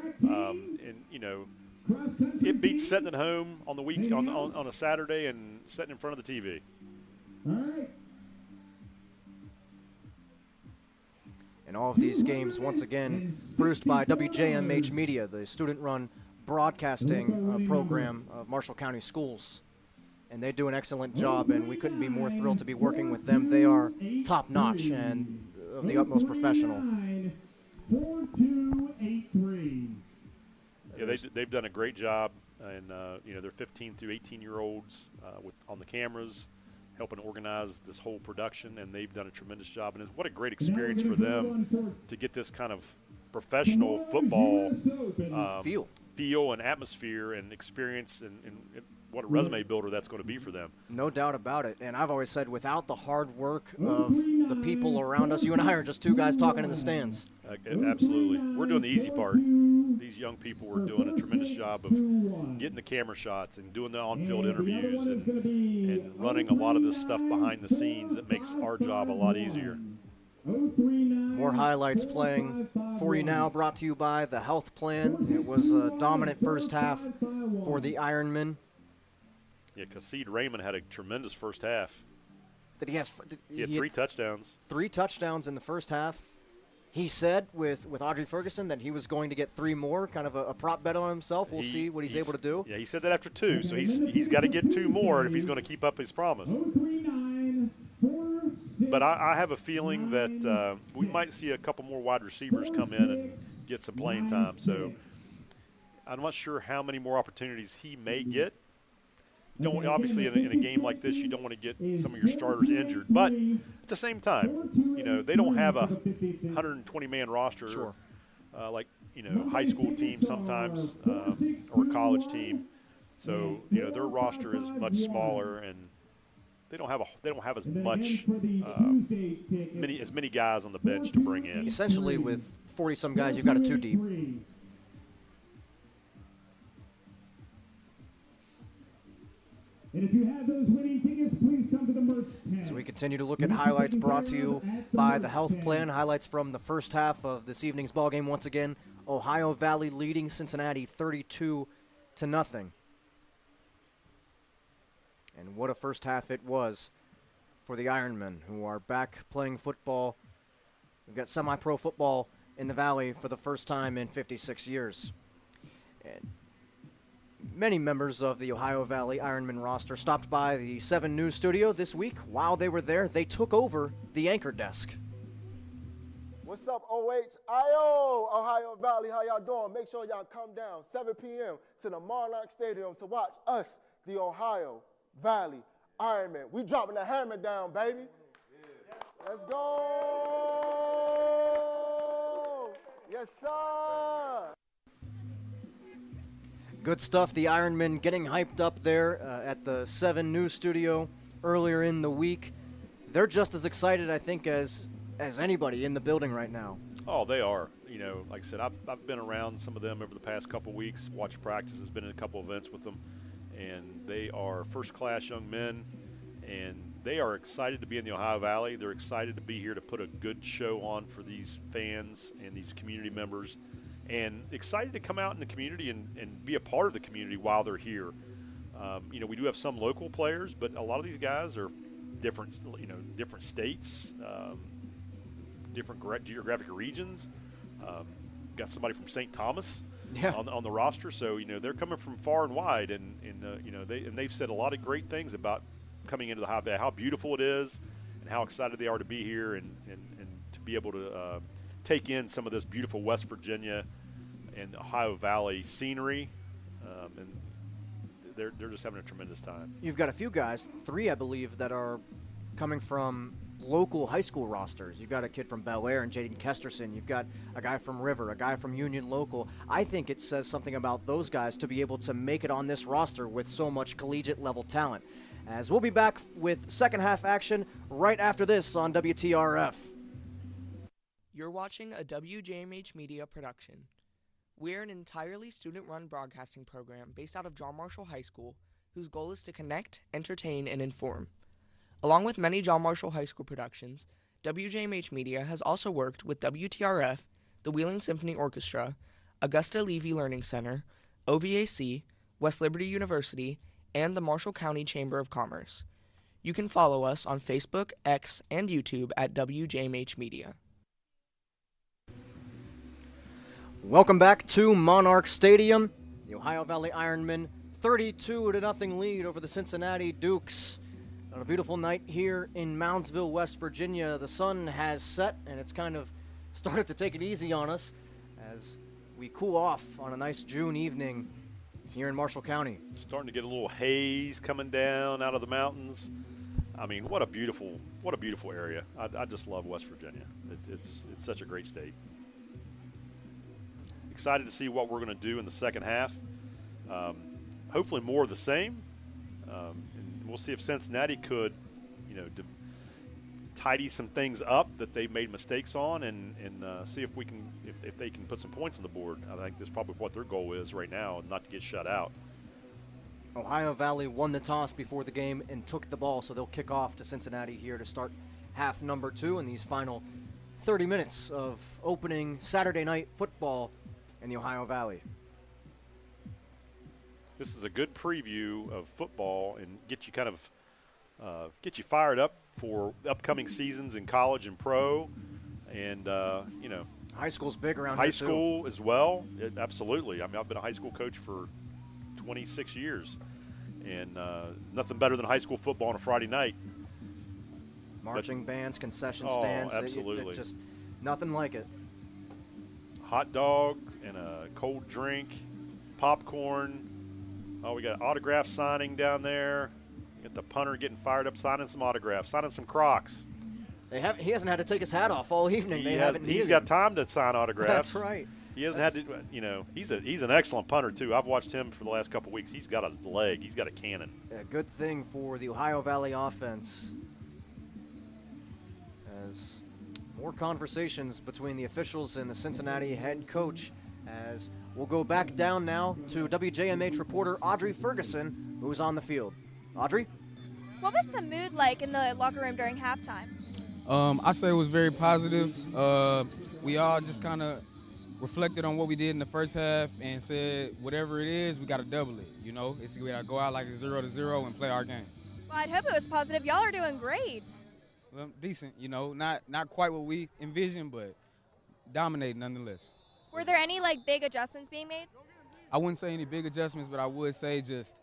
It beats sitting at home on the week on a Saturday and sitting in front of the TV. All right. And all of these games, once again, produced by WJMH Media, the student-run broadcasting program of Marshall County Schools. And they do an excellent job, and we couldn't be more thrilled to be working with them. They are top-notch and of the utmost professional. 4283. Yeah, they've done a great job, and they're 15 through 18-year-olds on the cameras, helping organize this whole production, and they've done a tremendous job. And what a great experience for them to get this kind of professional football feel and atmosphere and experience, and what a resume builder that's going to be for them. No doubt about it. And I've always said, without the hard work of the people around us, you and I are just 2 guys talking in the stands. Absolutely. We're doing the easy part. These young people are doing a tremendous job of getting the camera shots and doing the on-field interviews and running a lot of this stuff behind the scenes that makes our job a lot easier. More highlights playing for you now, brought to you by the Health Plan. It was a dominant first half for the Ironmen. Yeah, Kassid Raymond had a tremendous first half. He had 3 touchdowns. 3 touchdowns in the first half. He said with Audrey Ferguson that he was going to get 3 more, kind of a prop bet on himself. We'll see what he's able to do. Yeah, he said that after 2, so he's got to get 2 more if he's going to keep up his promise. But I have a feeling that we might see a couple more wide receivers come in and get some playing time. So I'm not sure how many more opportunities he may get. Obviously, in a game like this, you don't want to get some of your starters injured. But at the same time, they don't have a 120-man roster like, high school team sometimes or a college team. So, their roster is much smaller, and they don't have as much as many guys on the bench to bring in. Essentially, with 40-some guys, you've got a 2 deep. And if you have those winning tickets, please come to the merch tent. So we continue to look at highlights brought to you by the Health Plan. Highlights from the first half of this evening's ballgame. Once again, Ohio Valley leading Cincinnati 32-0. And what a first half it was for the Ironmen, who are back playing football. We've got semi-pro football in the Valley for the first time in 56 years. And many members of the Ohio Valley Ironman roster stopped by the 7 News studio this week. While they were there, they took over the anchor desk. What's up, OHIO, Ohio Valley? How y'all doing? Make sure y'all come down 7 p.m. to the Monarch Stadium to watch us, the Ohio Valley Ironmen. We dropping the hammer down, baby. Let's go. Yes, sir. Good stuff. The Ironmen getting hyped up there at the 7 News studio earlier in the week. They're just as excited, I think, as anybody in the building right now. Oh, they are. Like I said, I've been around some of them over the past couple weeks, watched practices, been in a couple events with them. and they are first-class young men, and they are excited to be in the Ohio Valley. They're excited to be here to put a good show on for these fans and these community members, and excited to come out in the community and be a part of the community while they're here. We do have some local players, but a lot of these guys are different states, different geographic regions. Got somebody from St. Thomas on the roster, so they're coming from far and wide, and they've said a lot of great things about coming into the Ohio Valley, how beautiful it is, and how excited they are to be here and to be able to take in some of this beautiful West Virginia and Ohio Valley scenery, and they're just having a tremendous time. You've got a few guys, 3 I believe, that are coming from local high school rosters. You've got a kid from Bel Air and Jaden Kesterson. You've got a guy from River, a guy from Union Local. I think it says something about those guys to be able to make it on this roster with so much collegiate level talent. As we'll be back with second half action right after this on WTRF. You're watching a WJMH Media production. We're an entirely student-run broadcasting program based out of John Marshall High School, whose goal is to connect, entertain, and inform. Along with many John Marshall High School productions, WJMH Media has also worked with WTRF, the Wheeling Symphony Orchestra, Augusta Levy Learning Center, OVAC, West Liberty University, and the Marshall County Chamber of Commerce. You can follow us on Facebook, X, and YouTube at WJMH Media. Welcome back to Monarch Stadium. The Ohio Valley Ironmen 32-0 lead over the Cincinnati Dukes. On a beautiful night here in Moundsville, West Virginia. The sun has set, and it's kind of started to take it easy on us as we cool off on a nice June evening here in Marshall County. Starting to get a little haze coming down out of the mountains. I mean, what a beautiful area. I just love West Virginia. It's such a great state. Excited to see what we're going to do in the second half. Hopefully more of the same. And we'll see if Cincinnati could, tidy some things up that they've made mistakes on, and see if we can, if they can put some points on the board. I think that's probably what their goal is right now, not to get shut out. Ohio Valley won the toss before the game and took the ball, so they'll kick off to Cincinnati here to start half number 2 in these final 30 minutes of opening Saturday night football in the Ohio Valley. This is a good preview of football and get you kind of get you fired up for upcoming seasons in college and pro, and high school's big around high here school as well. Absolutely. I mean, I've been a high school coach for 26 years, and nothing better than high school football on a Friday night. Marching bands, concession stands, absolutely, just nothing like it. Hot dog and a cold drink, popcorn. Oh, we got autograph signing down there. Get the punter getting fired up, signing some autographs, signing some Crocs. He hasn't had to take his hat off all evening. He's got time to sign autographs. That's right. He hasn't had to, he's an excellent punter, too. I've watched him for the last couple of weeks. He's got a leg. He's got a cannon. A good thing for the Ohio Valley offense. As more conversations between the officials and the Cincinnati head coach, as we'll go back down now to WJMH reporter Audrey Ferguson, who's on the field. Audrey? What was the mood like in the locker room during halftime? I say it was very positive. We all just kind of reflected on what we did in the first half and said, whatever it is, we got to double it. We got to go out like a 0-0 and play our game. Well, I'd hope it was positive. Y'all are doing great. Well, decent, not quite what we envisioned, but dominating nonetheless. Were there any big adjustments being made? I wouldn't say any big adjustments, but I would say just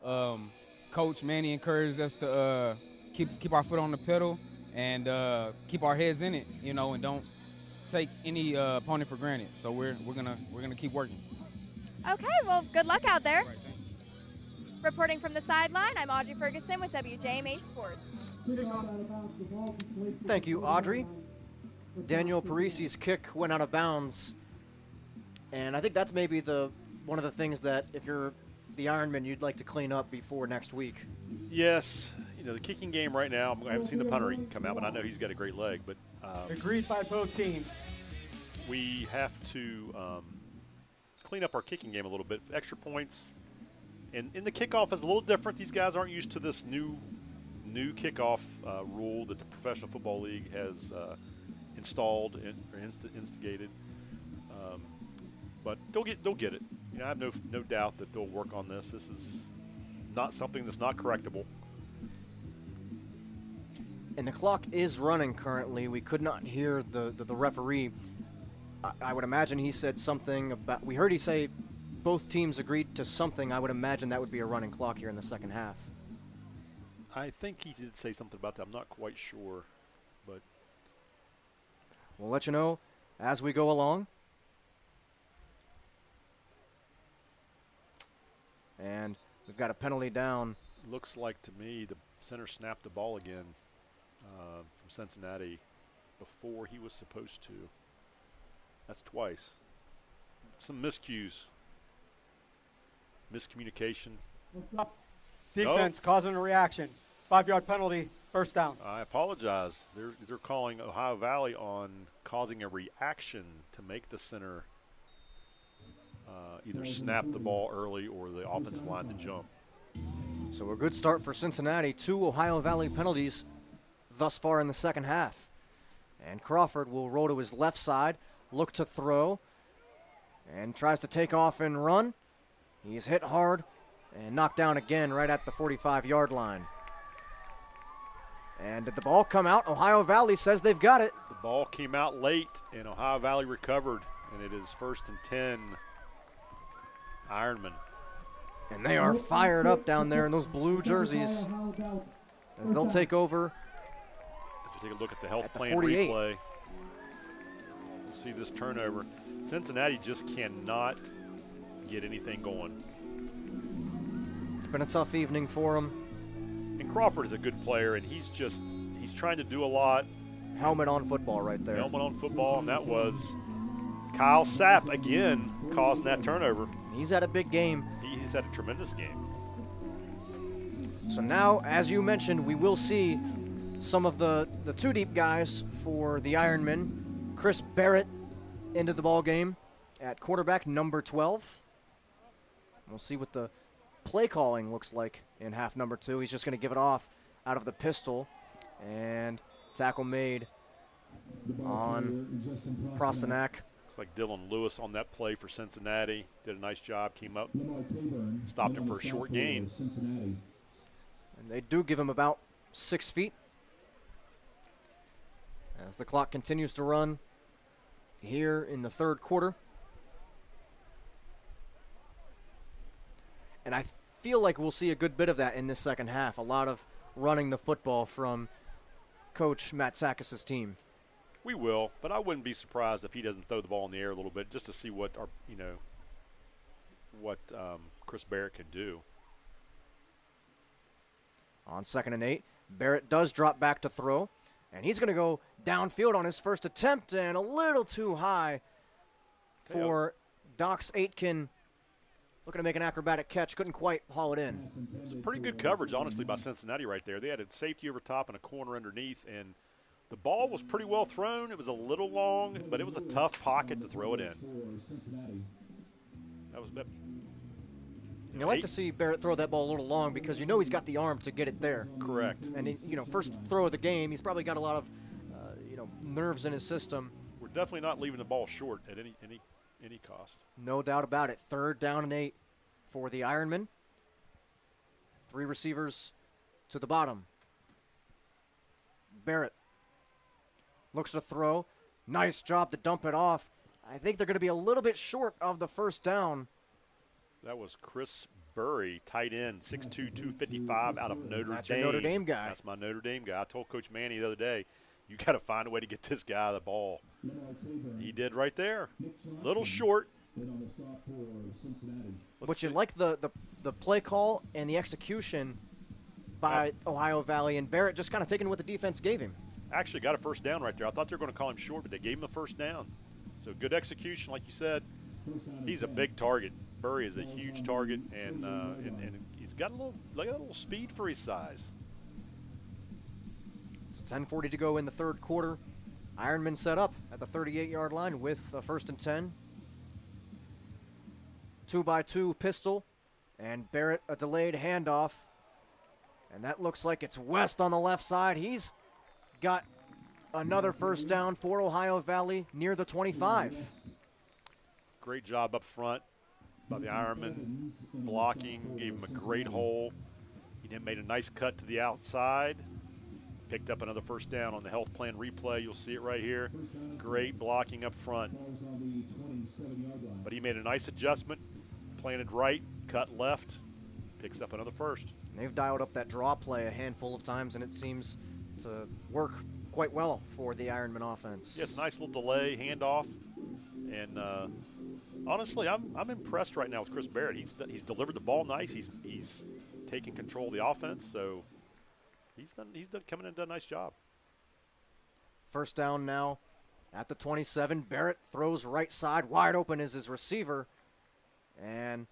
Coach Manny encouraged us to keep our foot on the pedal and keep our heads in it, and don't take any opponent for granted. So we're gonna keep working. Okay, well, good luck out there. Right, reporting from the sideline, I'm Audrey Ferguson with WJMH Sports. Thank you, Audrey. Daniel Parisi's kick went out of bounds, and I think that's maybe one of the things that if you're the Ironmen, you'd like to clean up before next week. Yes, the kicking game right now, I haven't seen the punter come out, but I know he's got a great leg. But agreed by both teams. We have to clean up our kicking game a little bit. Extra points, And the kickoff is a little different. These guys aren't used to this new kickoff rule that the Professional Football League has installed or instigated. But they'll get it. You know, I have no doubt that they'll work on this. This is not something that's not correctable. And the clock is running currently. We could not hear the referee. I would imagine he said something about, we heard he say both teams agreed to something. I would imagine that would be a running clock here in the second half. I think he did say something about that. I'm not quite sure, but we'll let you know as we go along. And we've got a penalty down. Looks like to me the center snapped the ball again from Cincinnati before he was supposed to. That's twice. Some miscues. Miscommunication. Defense causing a reaction. 5-yard penalty, first down. I apologize. They're calling Ohio Valley on causing a reaction to make the center either snap the ball early or the offensive line to jump. So a good start for Cincinnati. 2 Ohio Valley penalties thus far in the second half. And Crawford will roll to his left side, look to throw, and tries to take off and run. He's hit hard and knocked down again right at the 45-yard line. And did the ball come out? Ohio Valley says they've got it. The ball came out late, and Ohio Valley recovered, and it is 1st and 10, Ironmen. And they are fired up down there in those blue jerseys as they'll take over. If you take a look at the health plan 48. replay, you'll see this turnover. Cincinnati just cannot get anything going. It's been a tough evening for him. And Crawford is a good player, and he's trying to do a lot. Helmet on football right there. Helmet on football, and that was Kyle Sapp again causing that turnover. He's had a big game. He's had a tremendous game. So now, as you mentioned, we will see some of the two deep guys for the Ironmen. Chris Barrett into the ball game at quarterback, number 12. We'll see what the play calling looks like in half number 2. He's just going to give it off out of the pistol, and tackle made on Prostanak. Looks like Dylan Lewis on that play for Cincinnati. Did a nice job, came up, stopped him for a short gain. And they do give him about 6 feet. As the clock continues to run here in the third quarter. And I feel like we'll see a good bit of that in this second half. A lot of running the football from Coach Matt Sakis' team. We will, but I wouldn't be surprised if he doesn't throw the ball in the air a little bit just to see what Chris Barrett can do. On 2nd and 8, Barrett does drop back to throw, and he's going to go downfield on his first attempt, and a little too high for Dox Aitken. Looking to make an acrobatic catch, couldn't quite haul it in. It's pretty good coverage, honestly, by Cincinnati right there. They had a safety over top and a corner underneath, and the ball was pretty well thrown. It was a little long, but it was a tough pocket to throw it in. You like to see Barrett throw that ball a little long because you know he's got the arm to get it there. Correct. And he, first throw of the game, he's probably got a lot of nerves in his system. We're definitely not leaving the ball short at any cost. No doubt about it. 3rd down and 8 for the Ironmen. 3 receivers to the bottom. Barrett looks to throw. Nice job to dump it off. I think they're going to be a little bit short of the first down. That was Chris Burry, tight end, 6'2", 255 out of Notre Dame. That's your Notre Dame guy. That's my Notre Dame guy. I told Coach Manny the other day, you got to find a way to get this guy the ball. He did right there. Little short. But you like the play call and the execution by Ohio Valley, and Barrett just kind of taking what the defense gave him. Actually got a first down right there. I thought they were going to call him short, but they gave him the first down. So good execution, like you said. He's a big target. Burry is a huge target, and he's got a little speed for his size. So 10:40 to go in the third quarter. Ironmen set up at the 38-yard line with a 1st and 10. 2x2 pistol And Barrett, a delayed handoff. And that looks like it's West on the left side. He's got another first down for Ohio Valley near the 25. Great job up front by the Ironmen, blocking, gave him a great hole. He then made a nice cut to the outside, picked up another first down on the health plan replay. You'll see it right here. Great blocking up front. But he made a nice adjustment, planted right, cut left, picks up another first. They've dialed up that draw play a handful of times, and it seems to work quite well for the Ironman offense. Yeah, it's a nice little delay, handoff. And honestly, I'm impressed right now with Chris Barrett. He's delivered the ball nice. He's taken control of the offense, so he's coming in and done a nice job. First down now at the 27. Barrett throws right side. Wide open is his receiver. And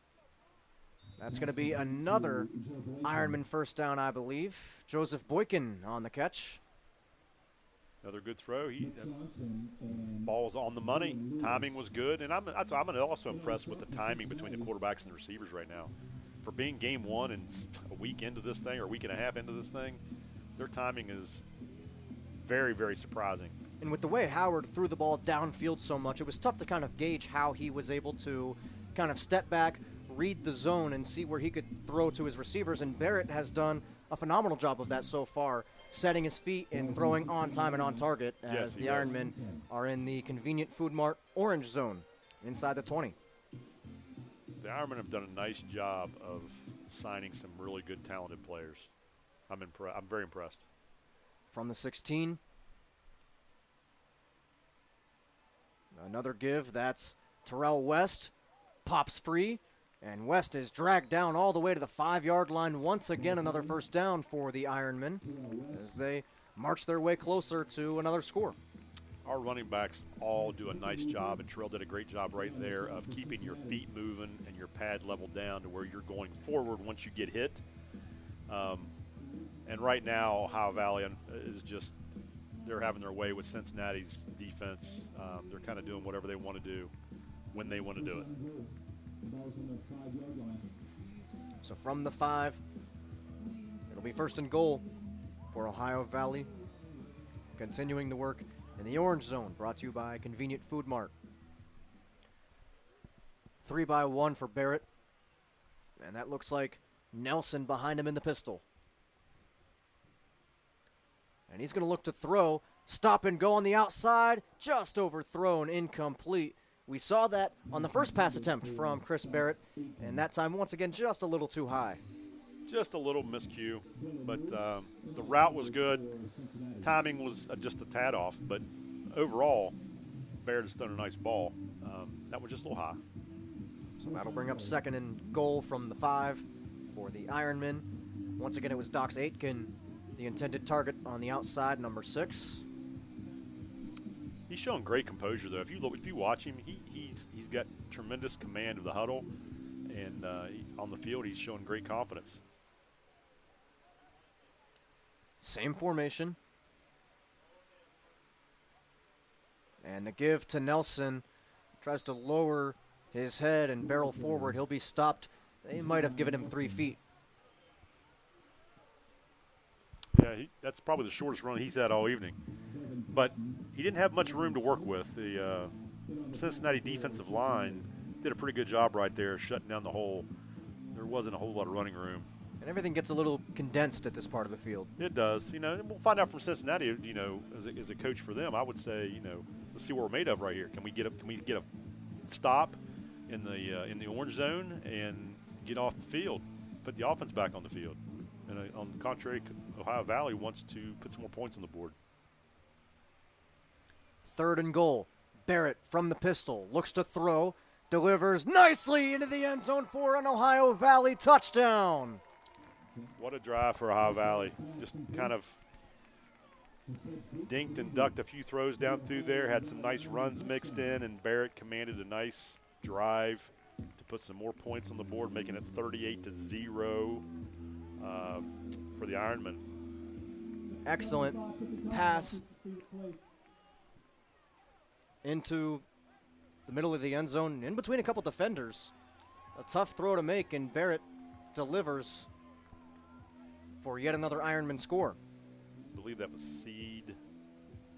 that's going to be another Ironman first down, I believe. Joseph Boykin on the catch. Another good throw. Ball's on the money. Timing was good. And I'm also impressed with the timing between the quarterbacks and the receivers right now. For being game one and a week into this thing or a week and a half into this thing, their timing is very, very surprising. And with the way Howard threw the ball downfield so much, it was tough to kind of gauge how he was able to kind of step back, read the zone, and see where he could throw to his receivers. And Barrett has done a phenomenal job of that so far, setting his feet and throwing on time and on target as the Ironmen are in the convenient Food Mart orange zone inside the 20. The Ironmen have done a nice job of signing some really good, talented players. I'm very impressed. From the 16, another give. That's Terrell West, pops free, and West is dragged down all the way to the 5-yard line. Once again, another first down for the Ironmen as they march their way closer to another score. Our running backs all do a nice job, and Terrell did a great job right there of keeping your feet moving and your pad leveled down to where you're going forward once you get hit. And right now, Ohio Valley is just, they're having their way with Cincinnati's defense. They're kind of doing whatever they want to do when they want to do it. So from the 5, it'll be first and goal for Ohio Valley. Continuing the work in the orange zone, brought to you by Convenient Food Mart. 3-by-1 for Barrett. And that looks like Nelson behind him in the pistol. And he's going to look to throw. Stop and go on the outside. Just overthrown, incomplete. We saw that on the first pass attempt from Chris Barrett. And that time, once again, just a little too high. Just a little miscue. But the route was good. Timing was just a tad off. But overall, Barrett has thrown a nice ball. That was just a little high. So that'll bring up second and goal from the 5 for the Ironmen. Once again, it was Dox Aitken, the intended target on the outside, number 6. He's showing great composure, though. If you watch him, he's got tremendous command of the huddle, and on the field, he's showing great confidence. Same formation. And the give to Nelson. Tries to lower his head and barrel forward. He'll be stopped. They might have given him 3 feet. Yeah, that's probably the shortest run he's had all evening. But he didn't have much room to work with. The Cincinnati defensive line did a pretty good job right there shutting down the hole. There wasn't a whole lot of running room. And everything gets a little condensed at this part of the field. It does. And we'll find out from Cincinnati, as a coach for them, I would say, let's see what we're made of right here. Can we get a stop in the orange zone and get off the field, put the offense back on the field? And on the contrary, Ohio Valley wants to put some more points on the board. Third and goal. Barrett from the pistol looks to throw, delivers nicely into the end zone for an Ohio Valley touchdown. What a drive for Ohio Valley. Just kind of dinked and ducked a few throws down through there, had some nice runs mixed in, and Barrett commanded a nice drive to put some more points on the board, making it 38-0 for the Ironmen. Excellent pass into the middle of the end zone, in between a couple defenders. A tough throw to make, and Barrett delivers for yet another Ironman score. I believe that was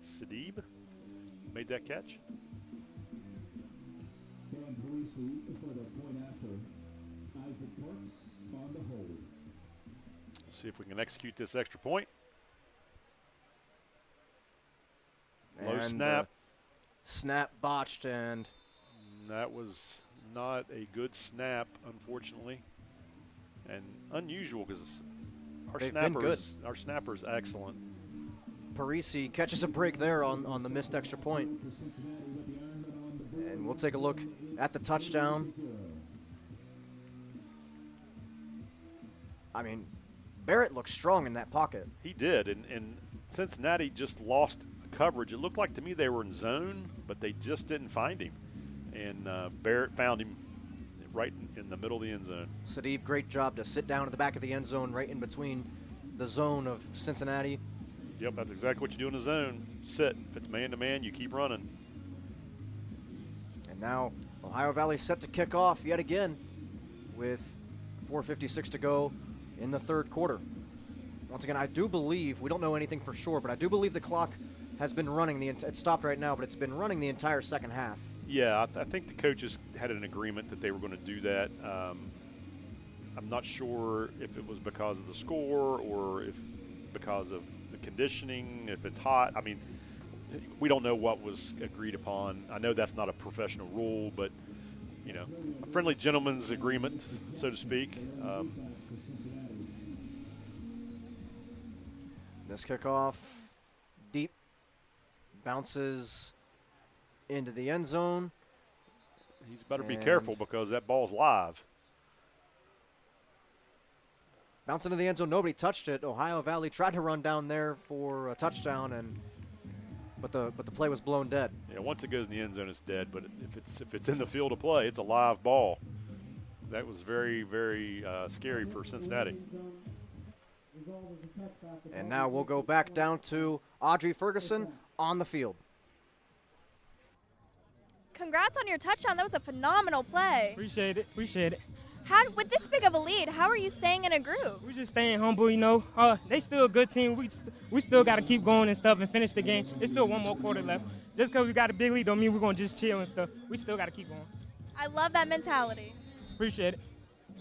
Sadib made that catch. Dan Parisi for the point after. Isaac Parks on the hold. See if we can execute this extra point. Low And, snap. Snap botched, and that was not a good snap, unfortunately, and unusual because They've been good. Our snapper is excellent. Parisi catches a break there on the missed extra point. And we'll take a look at the touchdown. I mean, Barrett looks strong in that pocket. He did, and Cincinnati just lost coverage. It looked like to me they were in zone, but they just didn't find him. And Barrett found him right in the middle of the end zone. Sadib, great job to sit down at the back of the end zone, right in between the zone of Cincinnati. Yep, that's exactly what you do in the zone. Sit. If it's man-to-man, you keep running. And now Ohio Valley set to kick off yet again with 4:56 to go in the third quarter. Once again, I do believe, we don't know anything for sure, but I do believe the clock has been running. It stopped right now, but it's been running the entire second half. Yeah, I think the coaches had an agreement that they were going to do that. I'm not sure if it was because of the score or if because of the conditioning, if it's hot. I mean, we don't know what was agreed upon. I know that's not a professional rule, but, you know, a friendly gentleman's agreement, so to speak. This kickoff, deep, bounces into the end zone. He's better be careful because that ball's live. Bounce into the end zone, nobody touched it. Ohio Valley tried to run down there for a touchdown, but the play was blown dead. Yeah, once it goes in the end zone, it's dead. But if it's in the field of play, it's a live ball. That was very, very scary for Cincinnati. And now we'll go back down to Audrey Ferguson on the field. Congrats on your touchdown. That was a phenomenal play. Appreciate it. With this big of a lead, how are you staying in a groove? We just staying humble, you know. They still a good team. We still got to keep going and stuff and finish the game. There's still one more quarter left. Just because we got a big lead don't mean we're going to just chill and stuff. We still got to keep going. I love that mentality. Appreciate it.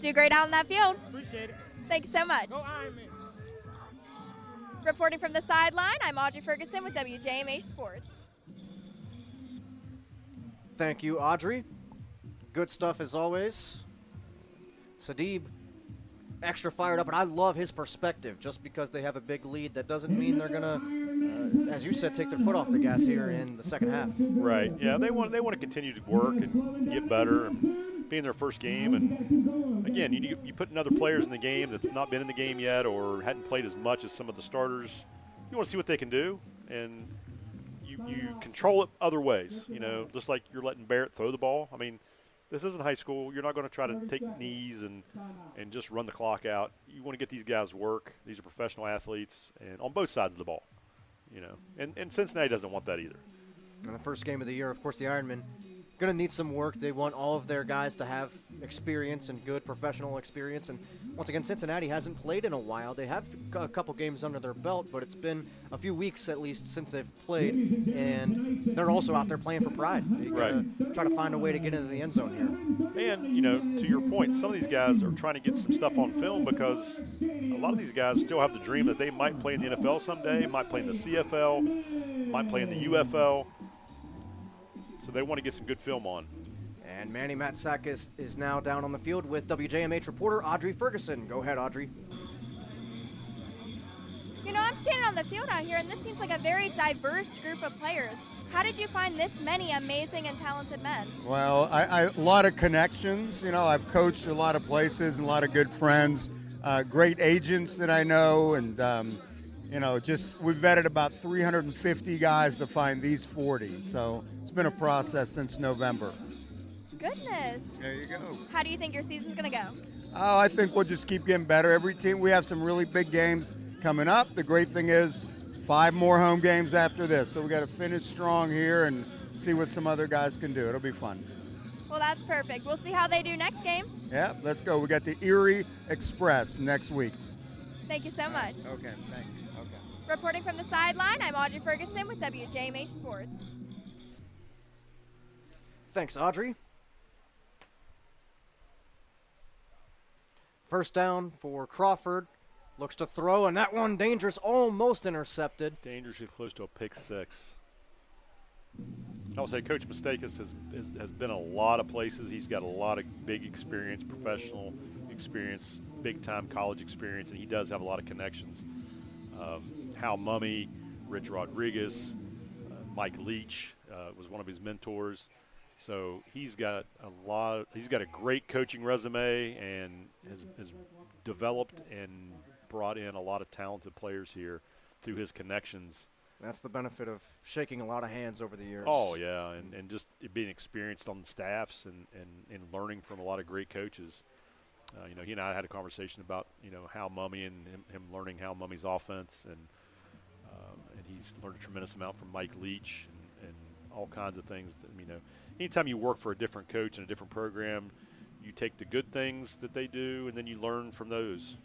Do great out on that field. Appreciate it. Thanks so much. Go Ironmen. Reporting from the sideline, I'm Audrey Ferguson with WJMH Sports. Thank you, Audrey. Good stuff as always. Sadib, extra fired up, and I love his perspective. Just because they have a big lead, that doesn't mean they're going to, as you said, take their foot off the gas here in the second half. Right, yeah, they want to continue to work and get better and be in their first game. And, again, you put in other players in the game that's not been in the game yet or hadn't played as much as some of the starters. You want to see what they can do, and you control it other ways, you know, just like you're letting Barrett throw the ball. I mean, this isn't high school. You're not going to try to take knees and just run the clock out. You want to get these guys work. These are professional athletes, and on both sides of the ball, you know. And Cincinnati doesn't want that either. In the first game of the year, of course, the Ironmen going to need some work. They want all of their guys to have experience and good professional experience. And once again, Cincinnati hasn't played in a while. They have a couple games under their belt, but it's been a few weeks at least since they've played. And they're also out there playing for pride. They gotta try to find a way to get into the end zone here. And, you know, to your point, some of these guys are trying to get some stuff on film because a lot of these guys still have the dream that they might play in the NFL someday, might play in the CFL, might play in the UFL. So they want to get some good film on. And Manny Matsakis is now down on the field with WJMH reporter Audrey Ferguson. Go ahead, Audrey. You know, I'm standing on the field out here, and this seems like a very diverse group of players. How did you find this many amazing and talented men? Well, a lot of connections. You know, I've coached a lot of places and a lot of good friends, great agents that I know, and you know, we've vetted about 350 guys to find these 40. So it's been a process since November. Goodness. There you go. How do you think your season's going to go? Oh, I think we'll just keep getting better. Every team, we have some really big games coming up. The great thing is 5 more home games after this. So we got to finish strong here and see what some other guys can do. It'll be fun. Well, that's perfect. We'll see how they do next game. Yeah, let's go. We got the Erie Express next week. Thank you so much. Okay, thank you. Okay. Reporting from the sideline, I'm Audrey Ferguson with WJMH Sports. Thanks, Audrey. First down for Crawford. Looks to throw, and that one dangerous, almost intercepted. Dangerously close to a pick six. I would say Coach Mistakis has been a lot of places. He's got a lot of big experience, professional experience, big-time college experience, and he does have a lot of connections. Hal Mummy, Rich Rodriguez, Mike Leach was one of his mentors. So he's got a great coaching resume and has developed and brought in a lot of talented players here through his connections. That's the benefit of shaking a lot of hands over the years. Oh, yeah, and just being experienced on the staffs and learning from a lot of great coaches. He and I had a conversation about, Hal Mummy and him learning Hal Mummy's offense, and he's learned a tremendous amount from Mike Leach and all kinds of things. Anytime you work for a different coach in a different program, you take the good things that they do, and then you learn from those.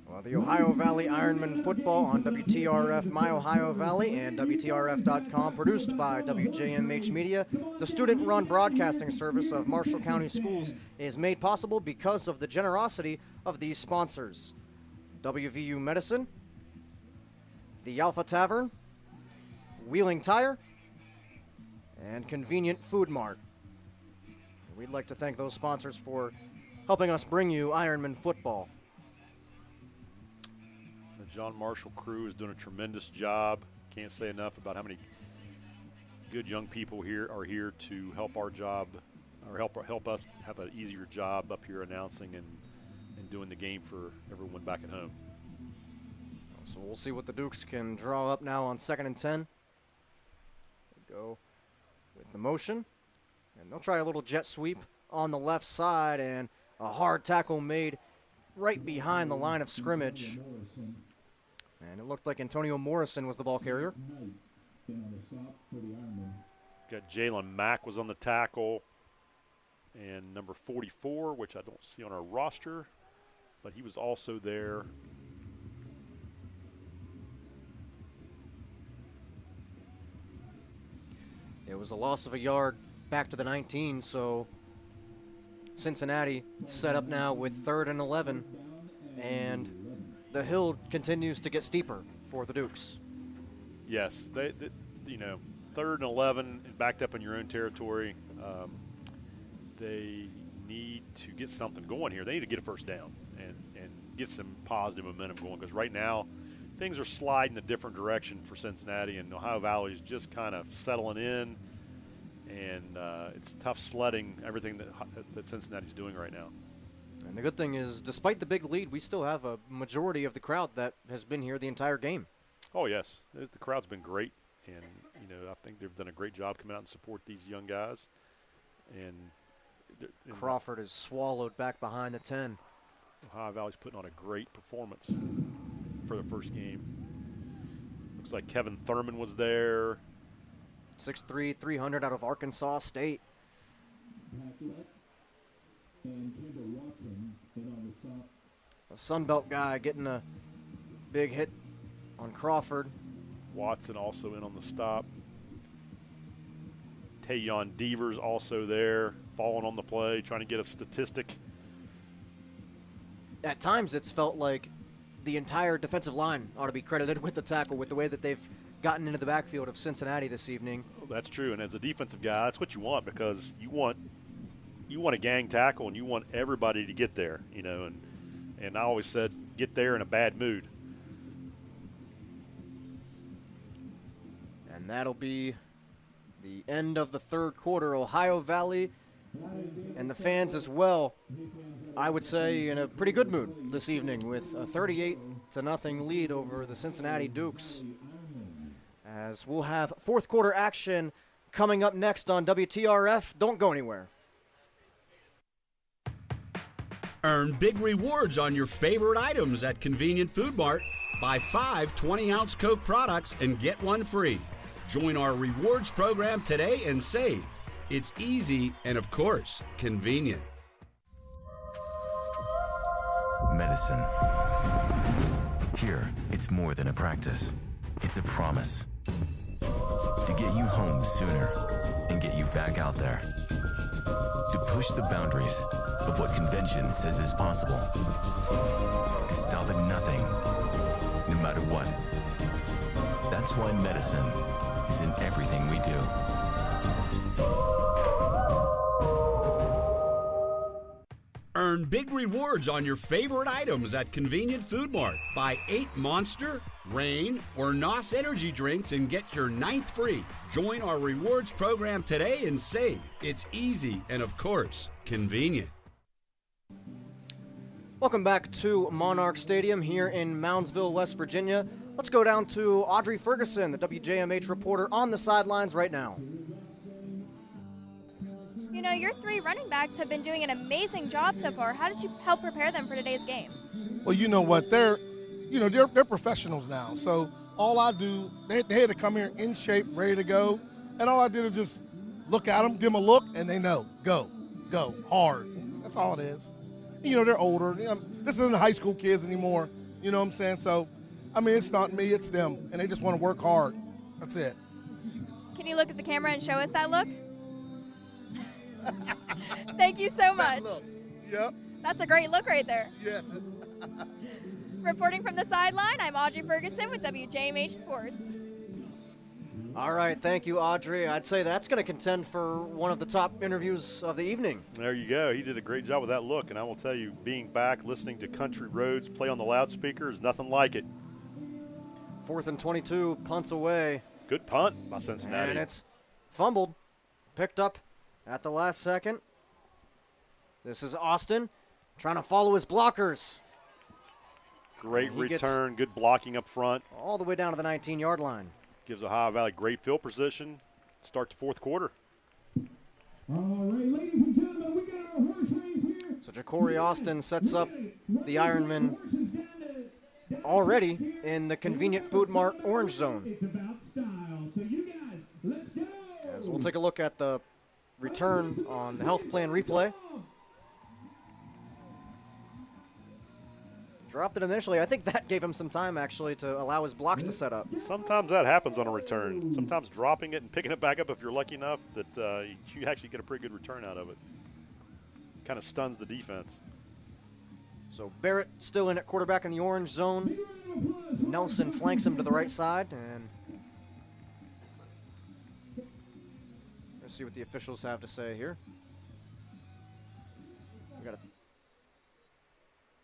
Well, the Ohio Valley Ironmen football on WTRF My Ohio Valley and WTRF.com, produced by WJMH Media. The student-run broadcasting service of Marshall County Schools is made possible because of the generosity of these sponsors: WVU Medicine, the Alpha Tavern, Wheeling Tire, and Convenient Food Mart. We'd like to thank those sponsors for helping us bring you Ironman football. The John Marshall crew is doing a tremendous job. Can't say enough about how many good young people here are here to help our job, or help us have an easier job up here announcing and doing the game for everyone back at home. So we'll see what the Dukes can draw up now on 2nd and 10. Go with the motion, and they'll try a little jet sweep on the left side, and a hard tackle made right behind the line of scrimmage. And it looked like Antonio Morrison was the ball carrier. Got Jalen Mack was on the tackle, and number 44, which I don't see on our roster, but he was also there. It was a loss of a yard back to the 19, so Cincinnati set up now with 3rd and 11, and the hill continues to get steeper for the Dukes. Yes, they 3rd and 11 and backed up in your own territory. They need to get something going here. They need to get a first down and get some positive momentum going, because right now things are sliding a different direction for Cincinnati, and Ohio Valley is just kind of settling in, and it's tough sledding everything that Cincinnati's doing right now. And the good thing is, despite the big lead, we still have a majority of the crowd that has been here the entire game. Oh, yes. The crowd's been great, and, I think they've done a great job coming out and support these young guys. And Crawford is swallowed back behind the 10. Ohio Valley's putting on a great performance for the first game. Looks like Kevin Thurman was there. 6'3", 300 out of Arkansas State. The Sunbelt guy getting a big hit on Crawford. Watson also in on the stop. Tayon Devers also there, falling on the play, trying to get a statistic. At times it's felt like the entire defensive line ought to be credited with the tackle, with the way that they've gotten into the backfield of Cincinnati this evening. Well, that's true, and as a defensive guy, that's what you want, because you want a gang tackle, and you want everybody to get there, and I always said, get there in a bad mood. And that'll be the end of the third quarter. Ohio Valley and the fans as well, I would say, in a pretty good mood this evening, with a 38-0 lead over the Cincinnati Dukes. As we'll have fourth quarter action coming up next on WTRF. Don't go anywhere. Earn big rewards on your favorite items at Convenient Food Mart. Buy 5 20-ounce Coke products and get one free. Join our rewards program today and save. It's easy and, of course, convenient. Medicine. Here, it's more than a practice. It's a promise. To get you home sooner and get you back out there. To push the boundaries of what convention says is possible. To stop at nothing, no matter what. That's why medicine is in everything we do. Earn big rewards on your favorite items at Convenient Food Mart. Buy 8 Monster, Reign, or NOS energy drinks and get your 9th free. Join our rewards program today and save. It's easy and, of course, convenient. Welcome back to Monarch Stadium here in Moundsville, West Virginia. Let's go down to Audrey Ferguson, the WJMH reporter, on the sidelines right now. You know, your 3 running backs have been doing an amazing job so far. How did you help prepare them for today's game? Well, you know what? They're professionals now. So all I do, they had to come here in shape, ready to go. And all I did is just look at them, give them a look, and they know, go, hard. That's all it is. You know, they're older. You know, this isn't high school kids anymore. You know what I'm saying? So, I mean, it's not me, it's them. And they just want to work hard. That's it. Can you look at the camera and show us that look? Thank you so much. Yep. That's a great look right there. Yeah. Reporting from the sideline, I'm Audrey Ferguson with WJMH Sports. All right, thank you, Audrey. I'd say that's going to contend for one of the top interviews of the evening. There you go. He did a great job with that look, and I will tell you, being back, listening to Country Roads play on the loudspeaker is nothing like it. 4th and 22, punts away. Good punt by Cincinnati. And it's fumbled, picked up at the last second. This is Austin trying to follow his blockers. Great return, good blocking up front. All the way down to the 19-yard line. Gives Ohio Valley great field position. Start the 4th quarter. All right, ladies and gentlemen, we got our horse race here. So Ja'Cory Austin sets up the Ironmen already in the Convenient Food Mart orange zone. It's about style. So you guys, let's go. As we'll take a look at the return on the health plan replay. Dropped it initially. I think that gave him some time, actually, to allow his blocks to set up. Sometimes that happens on a return. Sometimes dropping it and picking it back up, if you're lucky enough, that you actually get a pretty good return out of it. Kind of stuns the defense. So Barrett still in at quarterback in the orange zone. Nelson flanks him to the right side. And let's see what the officials have to say here. We got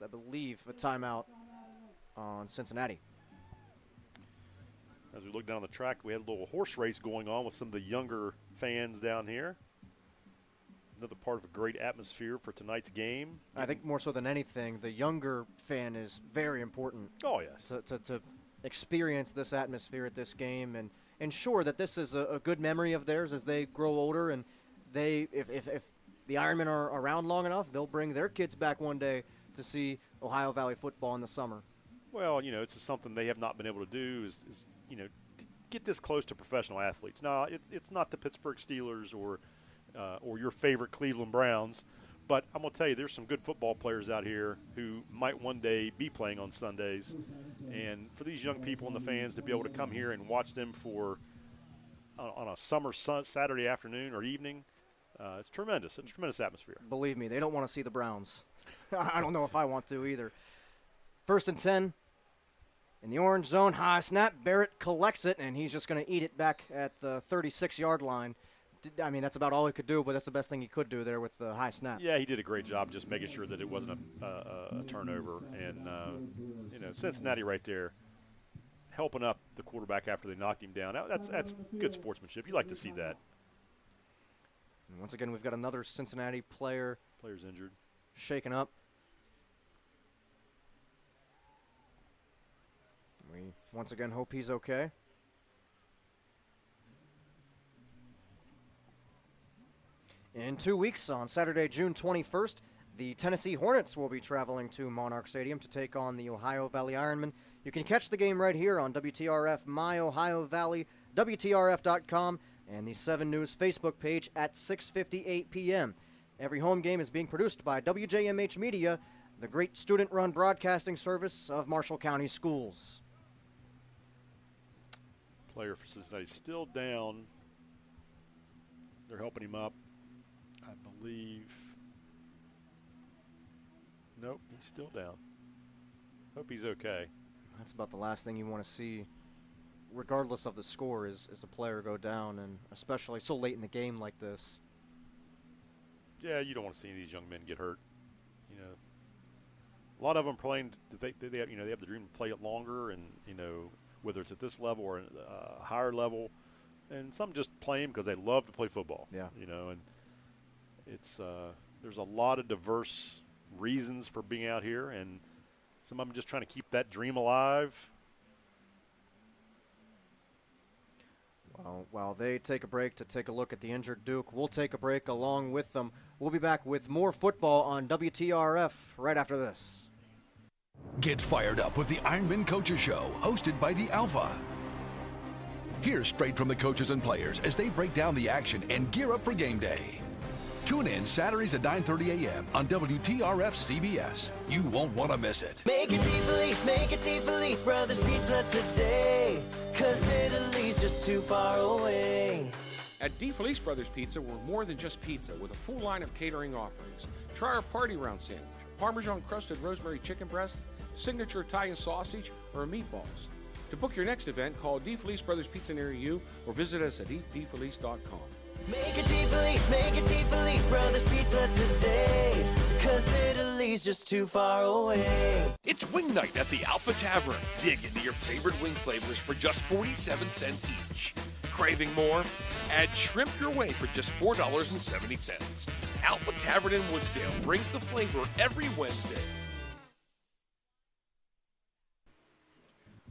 I believe, a timeout on Cincinnati. As we look down the track, we had a little horse race going on with some of the younger fans down here. Another part of a great atmosphere for tonight's game. I think more so than anything, the younger fan is very important. Oh, yes. To experience this atmosphere at this game and ensure that this is a good memory of theirs as they grow older. And they, if the Ironmen are around long enough, they'll bring their kids back one day to see Ohio Valley football in the summer. Well, you know, it's something they have not been able to do is you know, get this close to professional athletes. Now, it's not the Pittsburgh Steelers or your favorite Cleveland Browns, but I'm going to tell you, there's some good football players out here who might one day be playing on Sundays. And for these young people and the fans to be able to come here and watch them on a summer Saturday afternoon or evening, it's tremendous. It's a tremendous atmosphere. Believe me, they don't want to see the Browns. I don't know if I want to either. 1st and 10 in the orange zone. High snap. Barrett collects it, and he's just going to eat it back at the 36-yard line. I mean, that's about all he could do, but that's the best thing he could do there with the high snap. Yeah, he did a great job just making sure that it wasn't a turnover. And, you know, Cincinnati right there helping up the quarterback after they knocked him down. That's good sportsmanship. You like to see that. And once again, we've got another Cincinnati player. Player's injured. Shaken up. We once again hope he's okay. In 2 weeks, on Saturday, June 21st, the Tennessee Hornets will be traveling to Monarch Stadium to take on the Ohio Valley Ironmen. You can catch the game right here on WTRF, myohiovalley.com. WTRF.com, and the 7 News Facebook page at 6:58 p.m. Every home game is being produced by WJMH Media, the great student-run broadcasting service of Marshall County Schools. Player for Cincinnati still down. They're helping him up, I believe. Nope, he's still down. Hope he's okay. That's about the last thing you want to see, regardless of the score, is a player go down, and especially so late in the game like this. Yeah, you don't want to see these young men get hurt. You know, a lot of them playing. They have the dream to play it longer, and whether it's at this level or a higher level, and some just play them because they love to play football. Yeah. And it's there's a lot of diverse reasons for being out here, and some of them just trying to keep that dream alive. Well, while they take a break to take a look at the injured Duke, we'll take a break along with them. We'll be back with more football on WTRF right after this. Get fired up with the Ironmen Coaches Show, hosted by the Alpha. Hear straight from the coaches and players as they break down the action and gear up for game day. Tune in Saturdays at 9:30 a.m. on WTRF CBS. You won't want to miss it. Make it DeFelice Brothers Pizza today, 'cause Italy's just too far away. At DeFelice Brothers Pizza, we're more than just pizza with a full line of catering offerings. Try our party round sandwich, Parmesan crusted rosemary chicken breasts, signature Italian sausage, or meatballs. To book your next event, call DeFelice Brothers Pizza near you or visit us at eatdefelice.com. Make it DeFelice Brothers Pizza today, 'cause Italy's just too far away. It's wing night at the Alpha Tavern. Dig into your favorite wing flavors for just 47 cents each. Craving more? Add shrimp your way for just $4.70. Alpha Tavern in Woodsdale brings the flavor every Wednesday.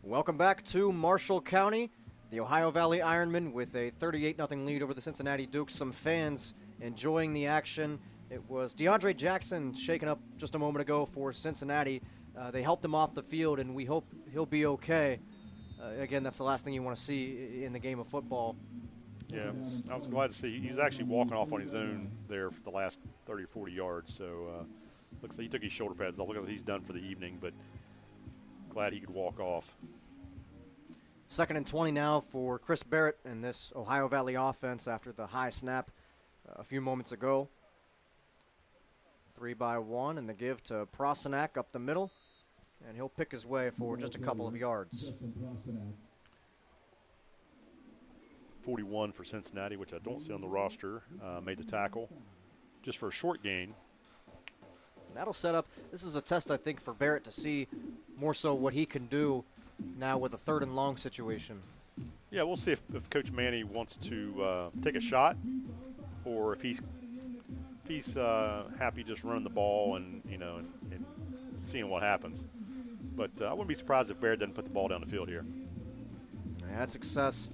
Welcome back to Marshall County. The Ohio Valley Ironmen with a 38-0 lead over the Cincinnati Dukes. Some fans enjoying the action. It was DeAndre Jackson shaken up just a moment ago for Cincinnati. They helped him off the field, and we hope he'll be okay. Again, that's the last thing you want to see in the game of football. Yeah, I was glad to see he was actually walking off on his own there for the last 30 or 40 yards. So looks like he took his shoulder pads off. Looks like he's done for the evening, but glad he could walk off. 2nd and 20 now for Chris Barrett and this Ohio Valley offense after the high snap a few moments ago. 3-by-1, and the give to Prosenak up the middle, and he'll pick his way for just a couple of yards. 41 for Cincinnati, which I don't see on the roster, made the tackle just for a short gain. That'll set up, this is a test, I think, for Barrett to see more so what he can do now with a 3rd and long situation. Yeah, we'll see if Coach Manny wants to take a shot, or if he's happy just running the ball and and seeing what happens. But I wouldn't be surprised if Barrett doesn't put the ball down the field here. They had success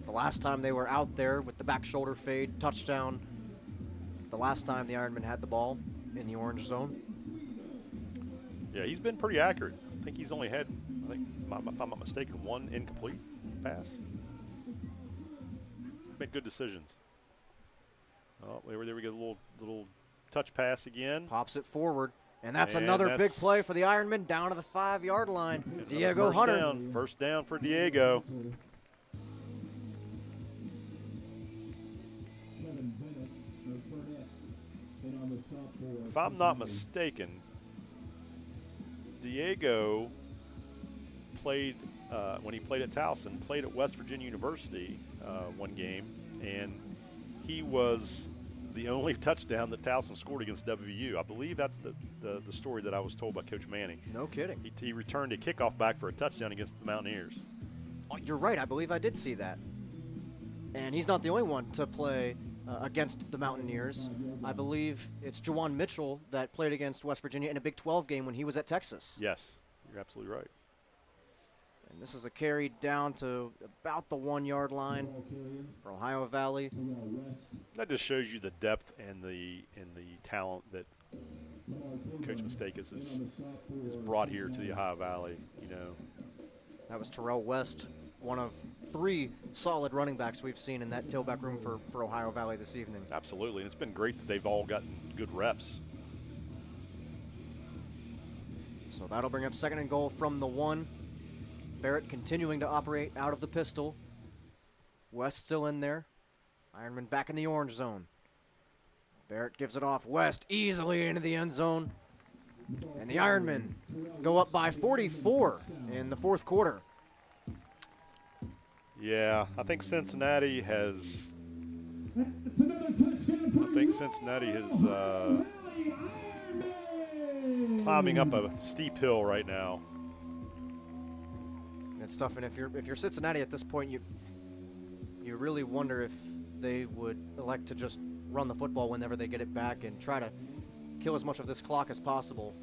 the last time they were out there with the back shoulder fade touchdown. The last time the Ironmen had the ball in the orange zone. Yeah, he's been pretty accurate. I think he's only had, if I'm not mistaken, 1 incomplete pass. Made good decisions. Oh, there we go, little touch pass again. Pops it forward, and that's another big play for the Ironmen down to the 5-yard line. Diego Hunter. First down for Diego. If I'm not mistaken, Diego played, when he played at Towson, played at West Virginia University one game, and he was the only touchdown that Towson scored against WVU. I believe that's the story that I was told by Coach Manning. No kidding. He returned a kickoff back for a touchdown against the Mountaineers. Oh, you're right. I believe I did see that. And he's not the only one to play against the Mountaineers. I believe it's Juwan Mitchell that played against West Virginia in a Big 12 game when he was at Texas. Yes, you're absolutely right. And this is a carry down to about the 1-yard line for Ohio Valley. That just shows you the depth and the talent that Coach Mistakis has brought here to the Ohio Valley. That was Terrell West one of 3 solid running backs we've seen in that tailback room for Ohio Valley this evening. Absolutely, and it's been great that they've all gotten good reps. So that'll bring up 2nd and goal from the 1. Barrett continuing to operate out of the pistol. West still in there. Ironman back in the orange zone. Barrett gives it off. West easily into the end zone. And the Ironmen go up by 44 in the 4th quarter. Yeah, I think Cincinnati has. Climbing up a steep hill right now. It's tough, and if you're Cincinnati at this point, you really wonder if they would elect to just run the football whenever they get it back and try to kill as much of this clock as possible.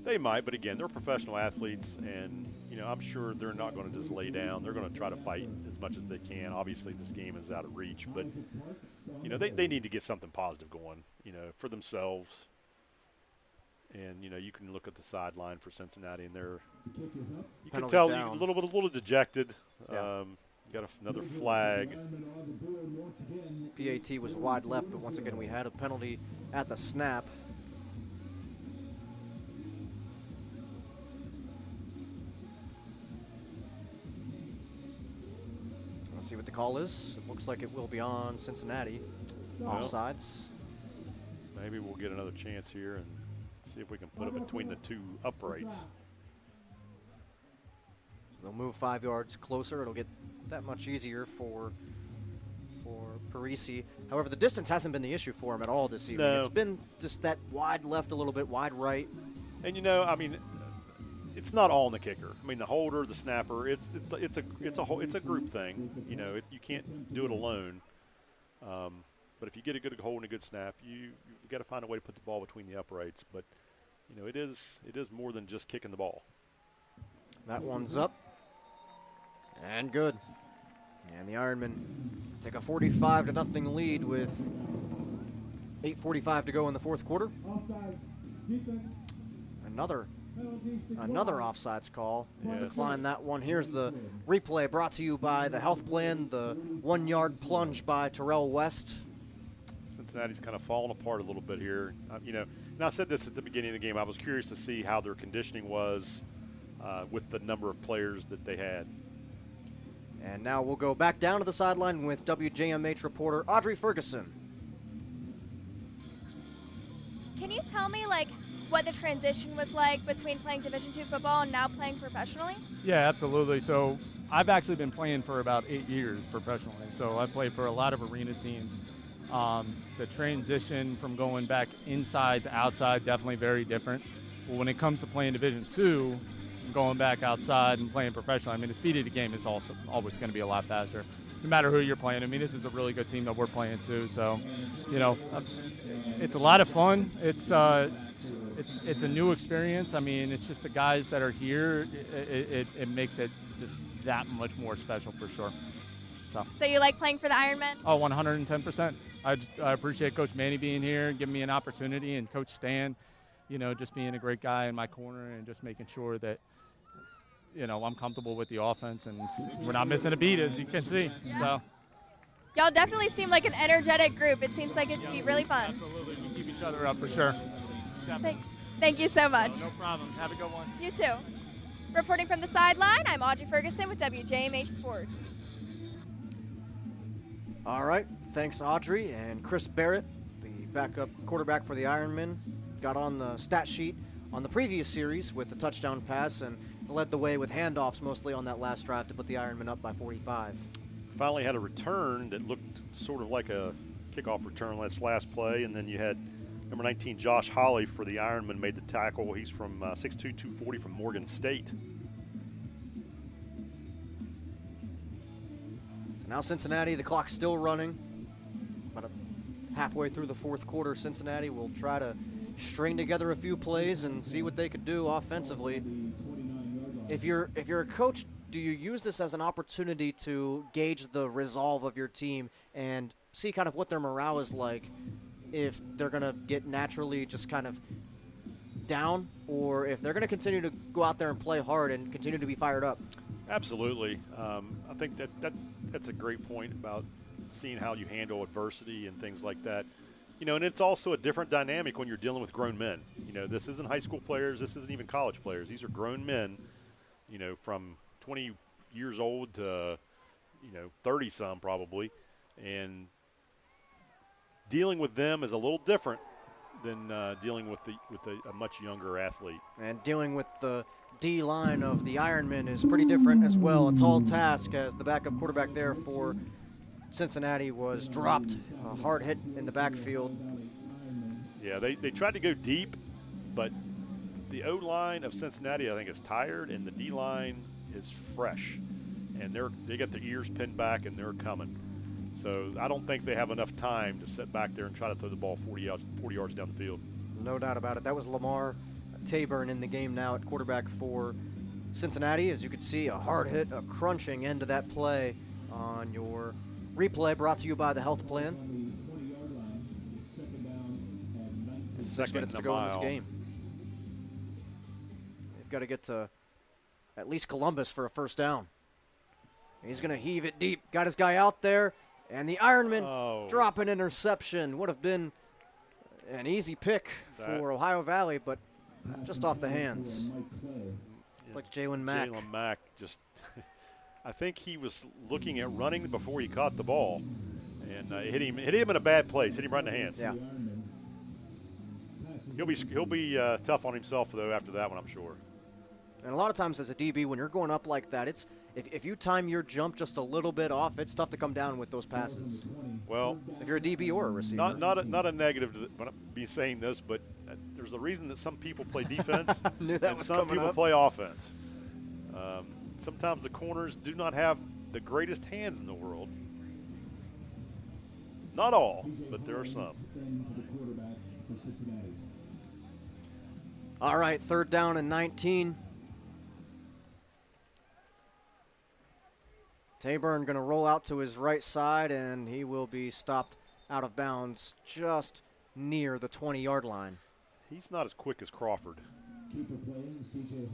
They might, but again, they're professional athletes, and I'm sure they're not going to just lay down. They're going to try to fight as much as they can. Obviously, this game is out of reach, but they need to get something positive going, for themselves. And you can look at the sideline for Cincinnati, and you can tell a little dejected. Yeah. Got another flag. PAT was wide left, but once again we had a penalty at the snap. Let's see what the call is. It looks like it will be on Cincinnati. Offsides. Maybe we'll get another chance here and see if we can put it between the 2 uprights. So they'll move 5 yards closer. It'll get that much easier for Parisi. However, the distance hasn't been the issue for him at all this evening. No. It's been just that wide left a little bit, wide right. And it's not all in the kicker. The holder, the snapper, it's a group thing. You can't do it alone. But if you get a good hold and a good snap, you got to find a way to put the ball between the uprights. But it is more than just kicking the ball. That one's up and good. And the Ironmen take a 45-0 lead with 8:45 to go in the 4th quarter. Another offsides call. We'll decline that one. Here's the replay brought to you by the Health Plan. The 1-yard plunge by Terrell West. Cincinnati's kind of fallen apart a little bit here. And I said this at the beginning of the game. I was curious to see how their conditioning was with the number of players that they had. And now we'll go back down to the sideline with WJMH reporter Audrey Ferguson. Can you tell me, what the transition was like between playing Division II football and now playing professionally? Yeah, absolutely. So I've actually been playing for about 8 years professionally. So I played for a lot of arena teams. The transition from going back inside to outside, definitely very different. But when it comes to playing Division II, going back outside and playing professionally, the speed of the game is also always going to be a lot faster, no matter who you're playing. This is a really good team that we're playing too. So, it's a lot of fun. It's a new experience. It's just the guys that are here. It makes it just that much more special for sure. So you like playing for the Ironmen? Oh, 110%. I appreciate Coach Manny being here, giving me an opportunity, and Coach Stan, just being a great guy in my corner and just making sure that, I'm comfortable with the offense and we're not missing a beat, as you can see. So. Y'all definitely seem like an energetic group. It seems like it'd be really fun. Absolutely. We keep each other up for sure. Thank you so much. No problem. Have a good one. You too. Reporting from the sideline, I'm Audrey Ferguson with WJMH Sports. All right. Thanks, Audrey. And Chris Barrett, the backup quarterback for the Ironmen, got on the stat sheet on the previous series with the touchdown pass and led the way with handoffs mostly on that last drive to put the Ironmen up by 45. Finally had a return that looked sort of like a kickoff return last play, and then you had number 19 Josh Holly for the Ironman made the tackle. He's from 6'2", 240 from Morgan State. Now Cincinnati, the clock's still running. About halfway through the 4th quarter, Cincinnati will try to string together a few plays and see what they could do offensively. If you're a coach, do you use this as an opportunity to gauge the resolve of your team and see kind of what their morale is like, if they're going to get naturally just kind of down, or if they're going to continue to go out there and play hard and continue to be fired up? Absolutely. I think that's a great point about seeing how you handle adversity and things like that. And it's also a different dynamic when you're dealing with grown men. This isn't high school players. This isn't even college players. These are grown men, from 20 years old to, 30-some probably. And dealing with them is a little different than dealing with a much younger athlete. And dealing with the D-line of the Ironmen is pretty different as well. A tall task, as the backup quarterback there for Cincinnati was dropped. A hard hit in the backfield. Yeah, they tried to go deep, but the O-line of Cincinnati, I think, is tired, and the D-line is fresh. And they got their ears pinned back, and they're coming. So I don't think they have enough time to sit back there and try to throw the ball 40 yards down the field. No doubt about it. That was Lamar Taburn in the game now at quarterback for Cincinnati. As you can see, a hard hit, a crunching end to that play on your replay, brought to you by the health plan. 6 minutes to go in this game. They've got to get to at least Columbus for a first down. He's going to heave it deep. Got his guy out there. And the Ironmen drop an interception. Would have been an easy pick for Ohio Valley, but just off the hands. Like Jalen Mack. Jalen Mack just, I think he was looking at running before he caught the ball. And hit him in a bad place. Hit him right in the hands. Yeah. He'll be tough on himself, though, after that one, I'm sure. And a lot of times as a DB, when you're going up like that, it's if you time your jump just a little bit off, it's tough to come down with those passes. Well, if you're a DB or a receiver. Not a negative to be saying this, but there's a reason that some people play defense and some people play offense. Sometimes the corners do not have the greatest hands in the world. Not all, but there are some. All right, 3rd down and 19. Taburn going to roll out to his right side, and he will be stopped out of bounds just near the 20-yard line. He's not as quick as Crawford.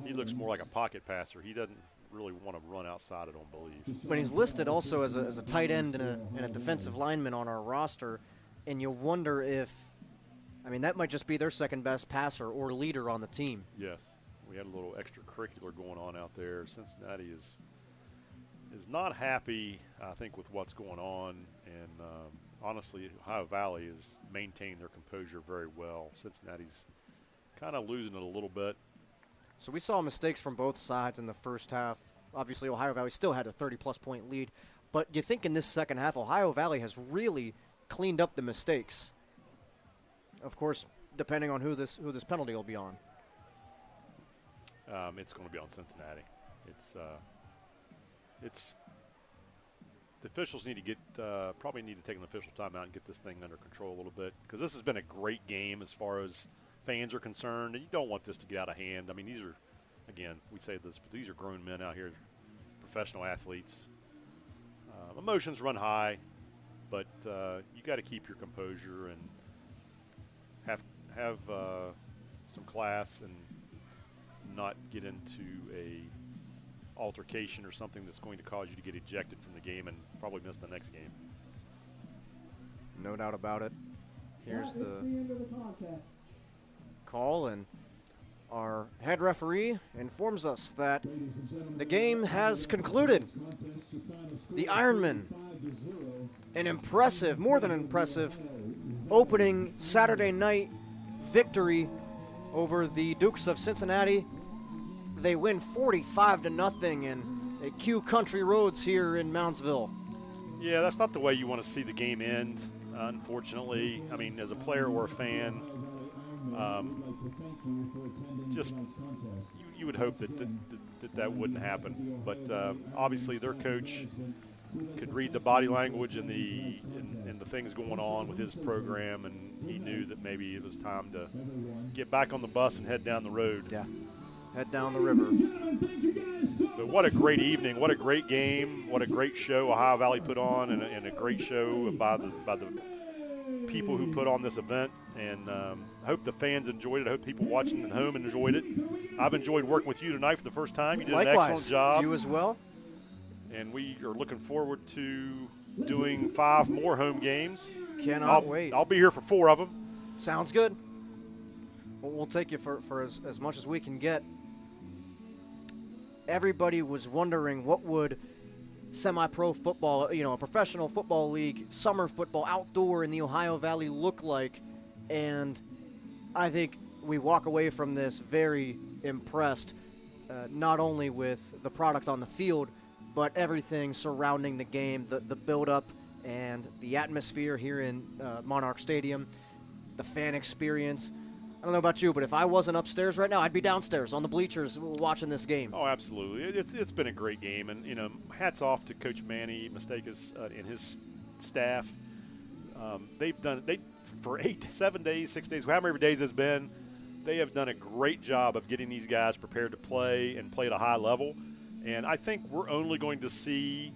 He looks more like a pocket passer. He doesn't really want to run outside, I don't believe. But he's listed also as a tight end and a defensive lineman on our roster, and you wonder if, that might just be their second best passer or leader on the team. Yes. We had a little extracurricular going on out there. Cincinnati is not happy, I think, with what's going on. And honestly, Ohio Valley has maintained their composure very well. Cincinnati's kind of losing it a little bit. So we saw mistakes from both sides in the first half. Obviously, Ohio Valley still had a 30-plus point lead. But you think in this second half, Ohio Valley has really cleaned up the mistakes. Of course, depending on who this penalty will be on. It's going to be on Cincinnati. It's the officials need to get probably need to take an official timeout and get this thing under control a little bit, because this has been a great game as far as fans are concerned, and you don't want this to get out of hand. These are, again, we say this, but these are grown men out here, professional athletes. Emotions run high, but you got to keep your composure and have some class and not get into a altercation or something that's going to cause you to get ejected from the game and probably miss the next game. No doubt about it. Here's the call, and our head referee informs us that the game has concluded. The Ironmen, an impressive, more than impressive, opening Saturday night victory over the Dukes of Cincinnati. They win 45-0 in at Q Country Roads here in Moundsville. Yeah, that's not the way you want to see the game end, unfortunately. As a player or a fan, just you would hope that wouldn't happen. But obviously their coach could read the body language and the things going on with his program, and he knew that maybe it was time to get back on the bus and head down the road. Yeah, head down the river. But what a great evening! What a great game! What a great show Ohio Valley put on, and a great show by the people who put on this event. And I hope the fans enjoyed it. I hope people watching at home enjoyed it. I've enjoyed working with you tonight for the first time. You did Likewise. an excellent job. You as well. And we are looking forward to doing 5 more home games. Cannot wait. I'll be here for 4 of them. Sounds good. Well, we'll take you for as much as we can get. Everybody was wondering what would semi-pro football, a professional football league, summer football, outdoor in the Ohio Valley look like. And I think we walk away from this very impressed, not only with the product on the field, but everything surrounding the game, the build-up and the atmosphere here in Monarch Stadium, the fan experience. I don't know about you, but if I wasn't upstairs right now, I'd be downstairs on the bleachers watching this game. Oh, absolutely. It's been a great game. And, hats off to Coach Manny Mistakas and his staff. They've done for 7 days, 6 days, however many days it's been, they have done a great job of getting these guys prepared to play and play at a high level. And I think we're only going to see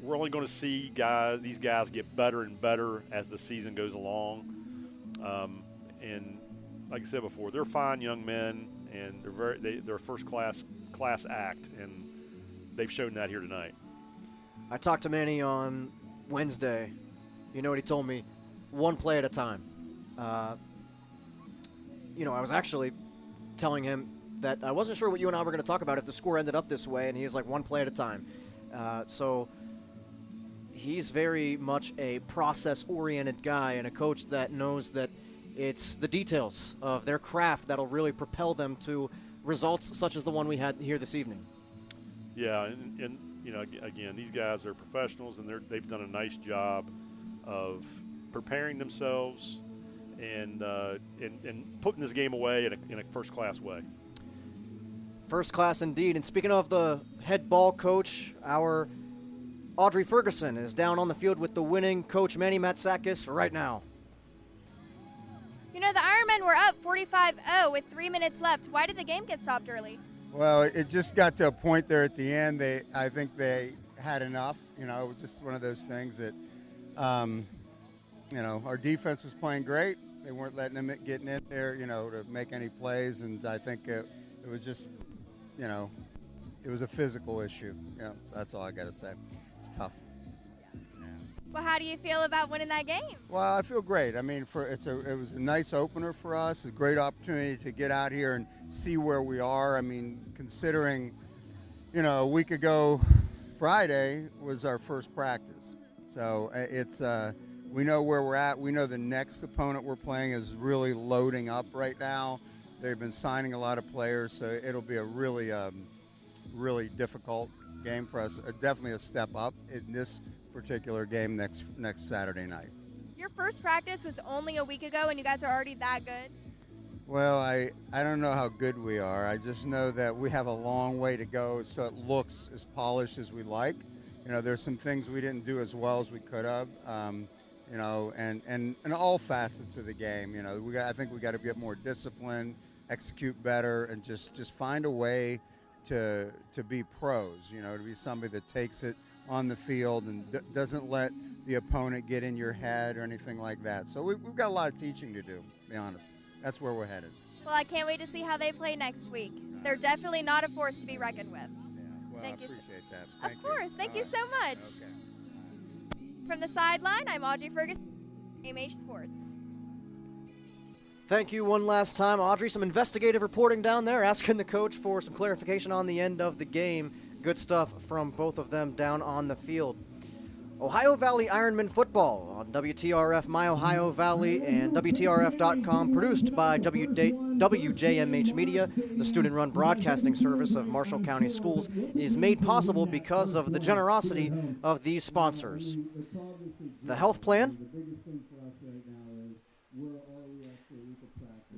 these guys get better and better as the season goes along. And like I said before, they're fine young men, and they're a first class act, and they've shown that here tonight. I talked to Manny on Wednesday. You know what he told me? One play at a time. I was actually telling him that I wasn't sure what you and I were going to talk about if the score ended up this way, and he was like, one play at a time. So he's very much a process-oriented guy and a coach that knows that it's the details of their craft that'll really propel them to results such as the one we had here this evening. Yeah, and again, these guys are professionals, and they've done a nice job of preparing themselves and putting this game away in a first-class way. First class indeed. And speaking of the head ball coach, our Audrey Ferguson is down on the field with the winning coach Manny Matsakis right now. The Ironmen were up 45-0 with 3 minutes left. Why did the game get stopped early? Well, it just got to a point there at the end. I think they had enough. It was just one of those things that, our defense was playing great. They weren't letting them getting in there, to make any plays. And I think it was just, it was a physical issue. So that's all I got to say. It's tough. Well, how do you feel about winning that game? Well, I feel great. I mean, it was a nice opener for us, a great opportunity to get out here and see where we are. I mean, considering, a week ago, Friday was our first practice. So it's we know where we're at. We know the next opponent we're playing is really loading up right now. They've been signing a lot of players, so it'll be a really, really difficult game for us. Definitely a step up in this particular game next Saturday night. Your first practice was only a week ago, and you guys are already that good? Well, I don't know how good we are. I just know that we have a long way to go, so it looks as polished as we like. There's some things we didn't do as well as we could have. And all facets of the game. I think we got to get more disciplined, execute better, and just find a way to be pros. To be somebody that takes it on the field and doesn't let the opponent get in your head or anything like that. So we've got a lot of teaching to do, to be honest. That's where we're headed. Well, I can't wait to see how they play next week. They're definitely not a force to be reckoned with. Well, Thank I you. appreciate that. Of course. Thank you so much. Okay. From the sideline, I'm Audrey Ferguson, AMH Sports. Thank you one last time, Audrey. Some investigative reporting down there, asking the coach for some clarification on the end of the game. Good stuff from both of them down on the field. Ohio Valley Ironmen football on WTRF My Ohio Valley and WTRF.com, produced by WJMH Media. The student-run broadcasting service of Marshall County Schools is made possible because of the generosity of these sponsors. The health plan,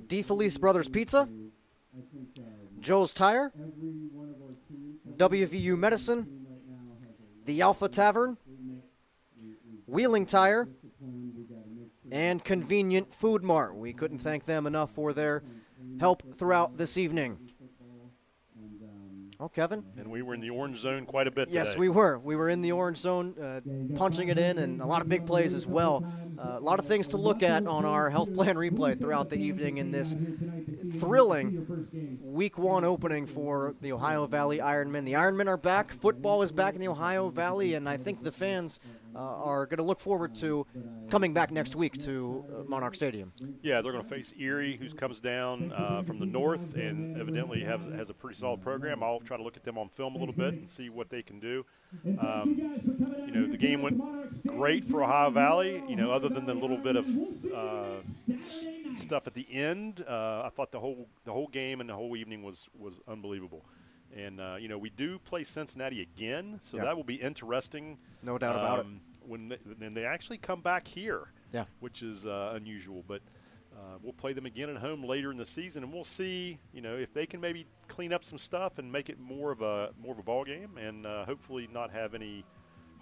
DeFelice Brothers Pizza, Joe's Tire, WVU Medicine, the Alpha Tavern, Wheeling Tire, and Convenient Food Mart. We couldn't thank them enough for their help throughout this evening. Oh, Kevin? And we were in the orange zone quite a bit today. Yes, we were. We were in the orange zone, punching it in, and a lot of big plays as well. A lot of things to look at on our health plan replay throughout the evening in this thrilling week 1 opening for the Ohio Valley Ironmen. The Ironmen are back. Football is back in the Ohio Valley, and I think the fans are going to look forward to coming back next week to Monarch Stadium. Yeah, they're going to face Erie, who comes down from the north and evidently has a pretty solid program. I'll try to look at them on film a little bit and see what they can do. The game went great for Ohio Valley, other than the little bit of stuff at the end. I thought the whole game and the whole evening was unbelievable. And, we do play Cincinnati again, so that will be interesting. No doubt about it. When they actually come back here, which is unusual. But we'll play them again at home later in the season, and we'll see, if they can maybe clean up some stuff and make it more of a ball game, and hopefully not have any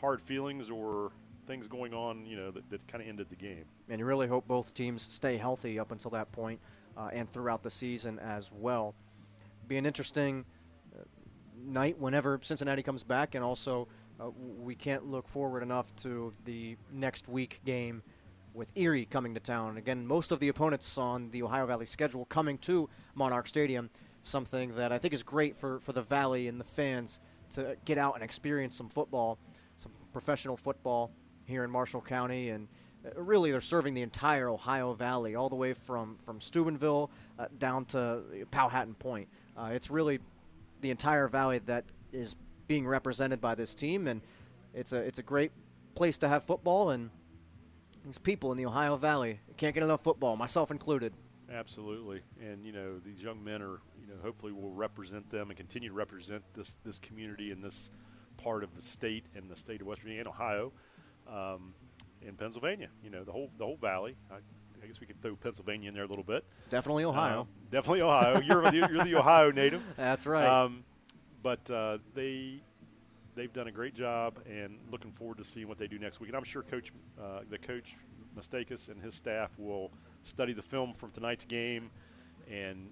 hard feelings or things going on, that kind of ended the game. And you really hope both teams stay healthy up until that point and throughout the season as well. Be an interesting night whenever Cincinnati comes back, and also we can't look forward enough to the next week game with Erie coming to town. Again, most of the opponents on the Ohio Valley schedule coming to Monarch Stadium, something that I think is great for the Valley and the fans to get out and experience some football, some professional football here in Marshall County. And really they're serving the entire Ohio Valley, all the way from Steubenville down to Powhatan Point. It's really the entire Valley that is being represented by this team, and it's a great place to have football, and these people in the Ohio Valley can't get enough football, myself included. Absolutely. And, these young men are, hopefully will represent them and continue to represent this community and this part of the state and the state of West Virginia and Ohio, and Pennsylvania, the whole valley. I guess we could throw Pennsylvania in there a little bit. Definitely Ohio. Definitely Ohio. You're the Ohio native. That's right. But they've done a great job, and looking forward to seeing what they do next week. And I'm sure the coach Mistakis and his staff will study the film from tonight's game, and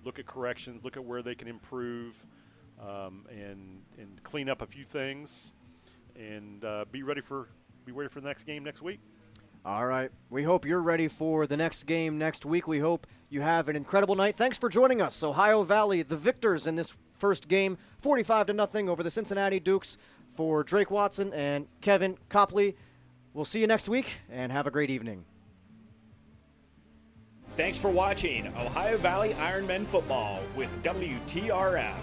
look at corrections, look at where they can improve, and clean up a few things, and be ready for the next game next week. All right. We hope you're ready for the next game next week. We hope you have an incredible night. Thanks for joining us. Ohio Valley, the victors in this first game, 45-0 over the Cincinnati Dukes. For Drake Watson and Kevin Copley, we'll see you next week, and have a great evening. Thanks for watching Ohio Valley Ironmen Football with WTRF.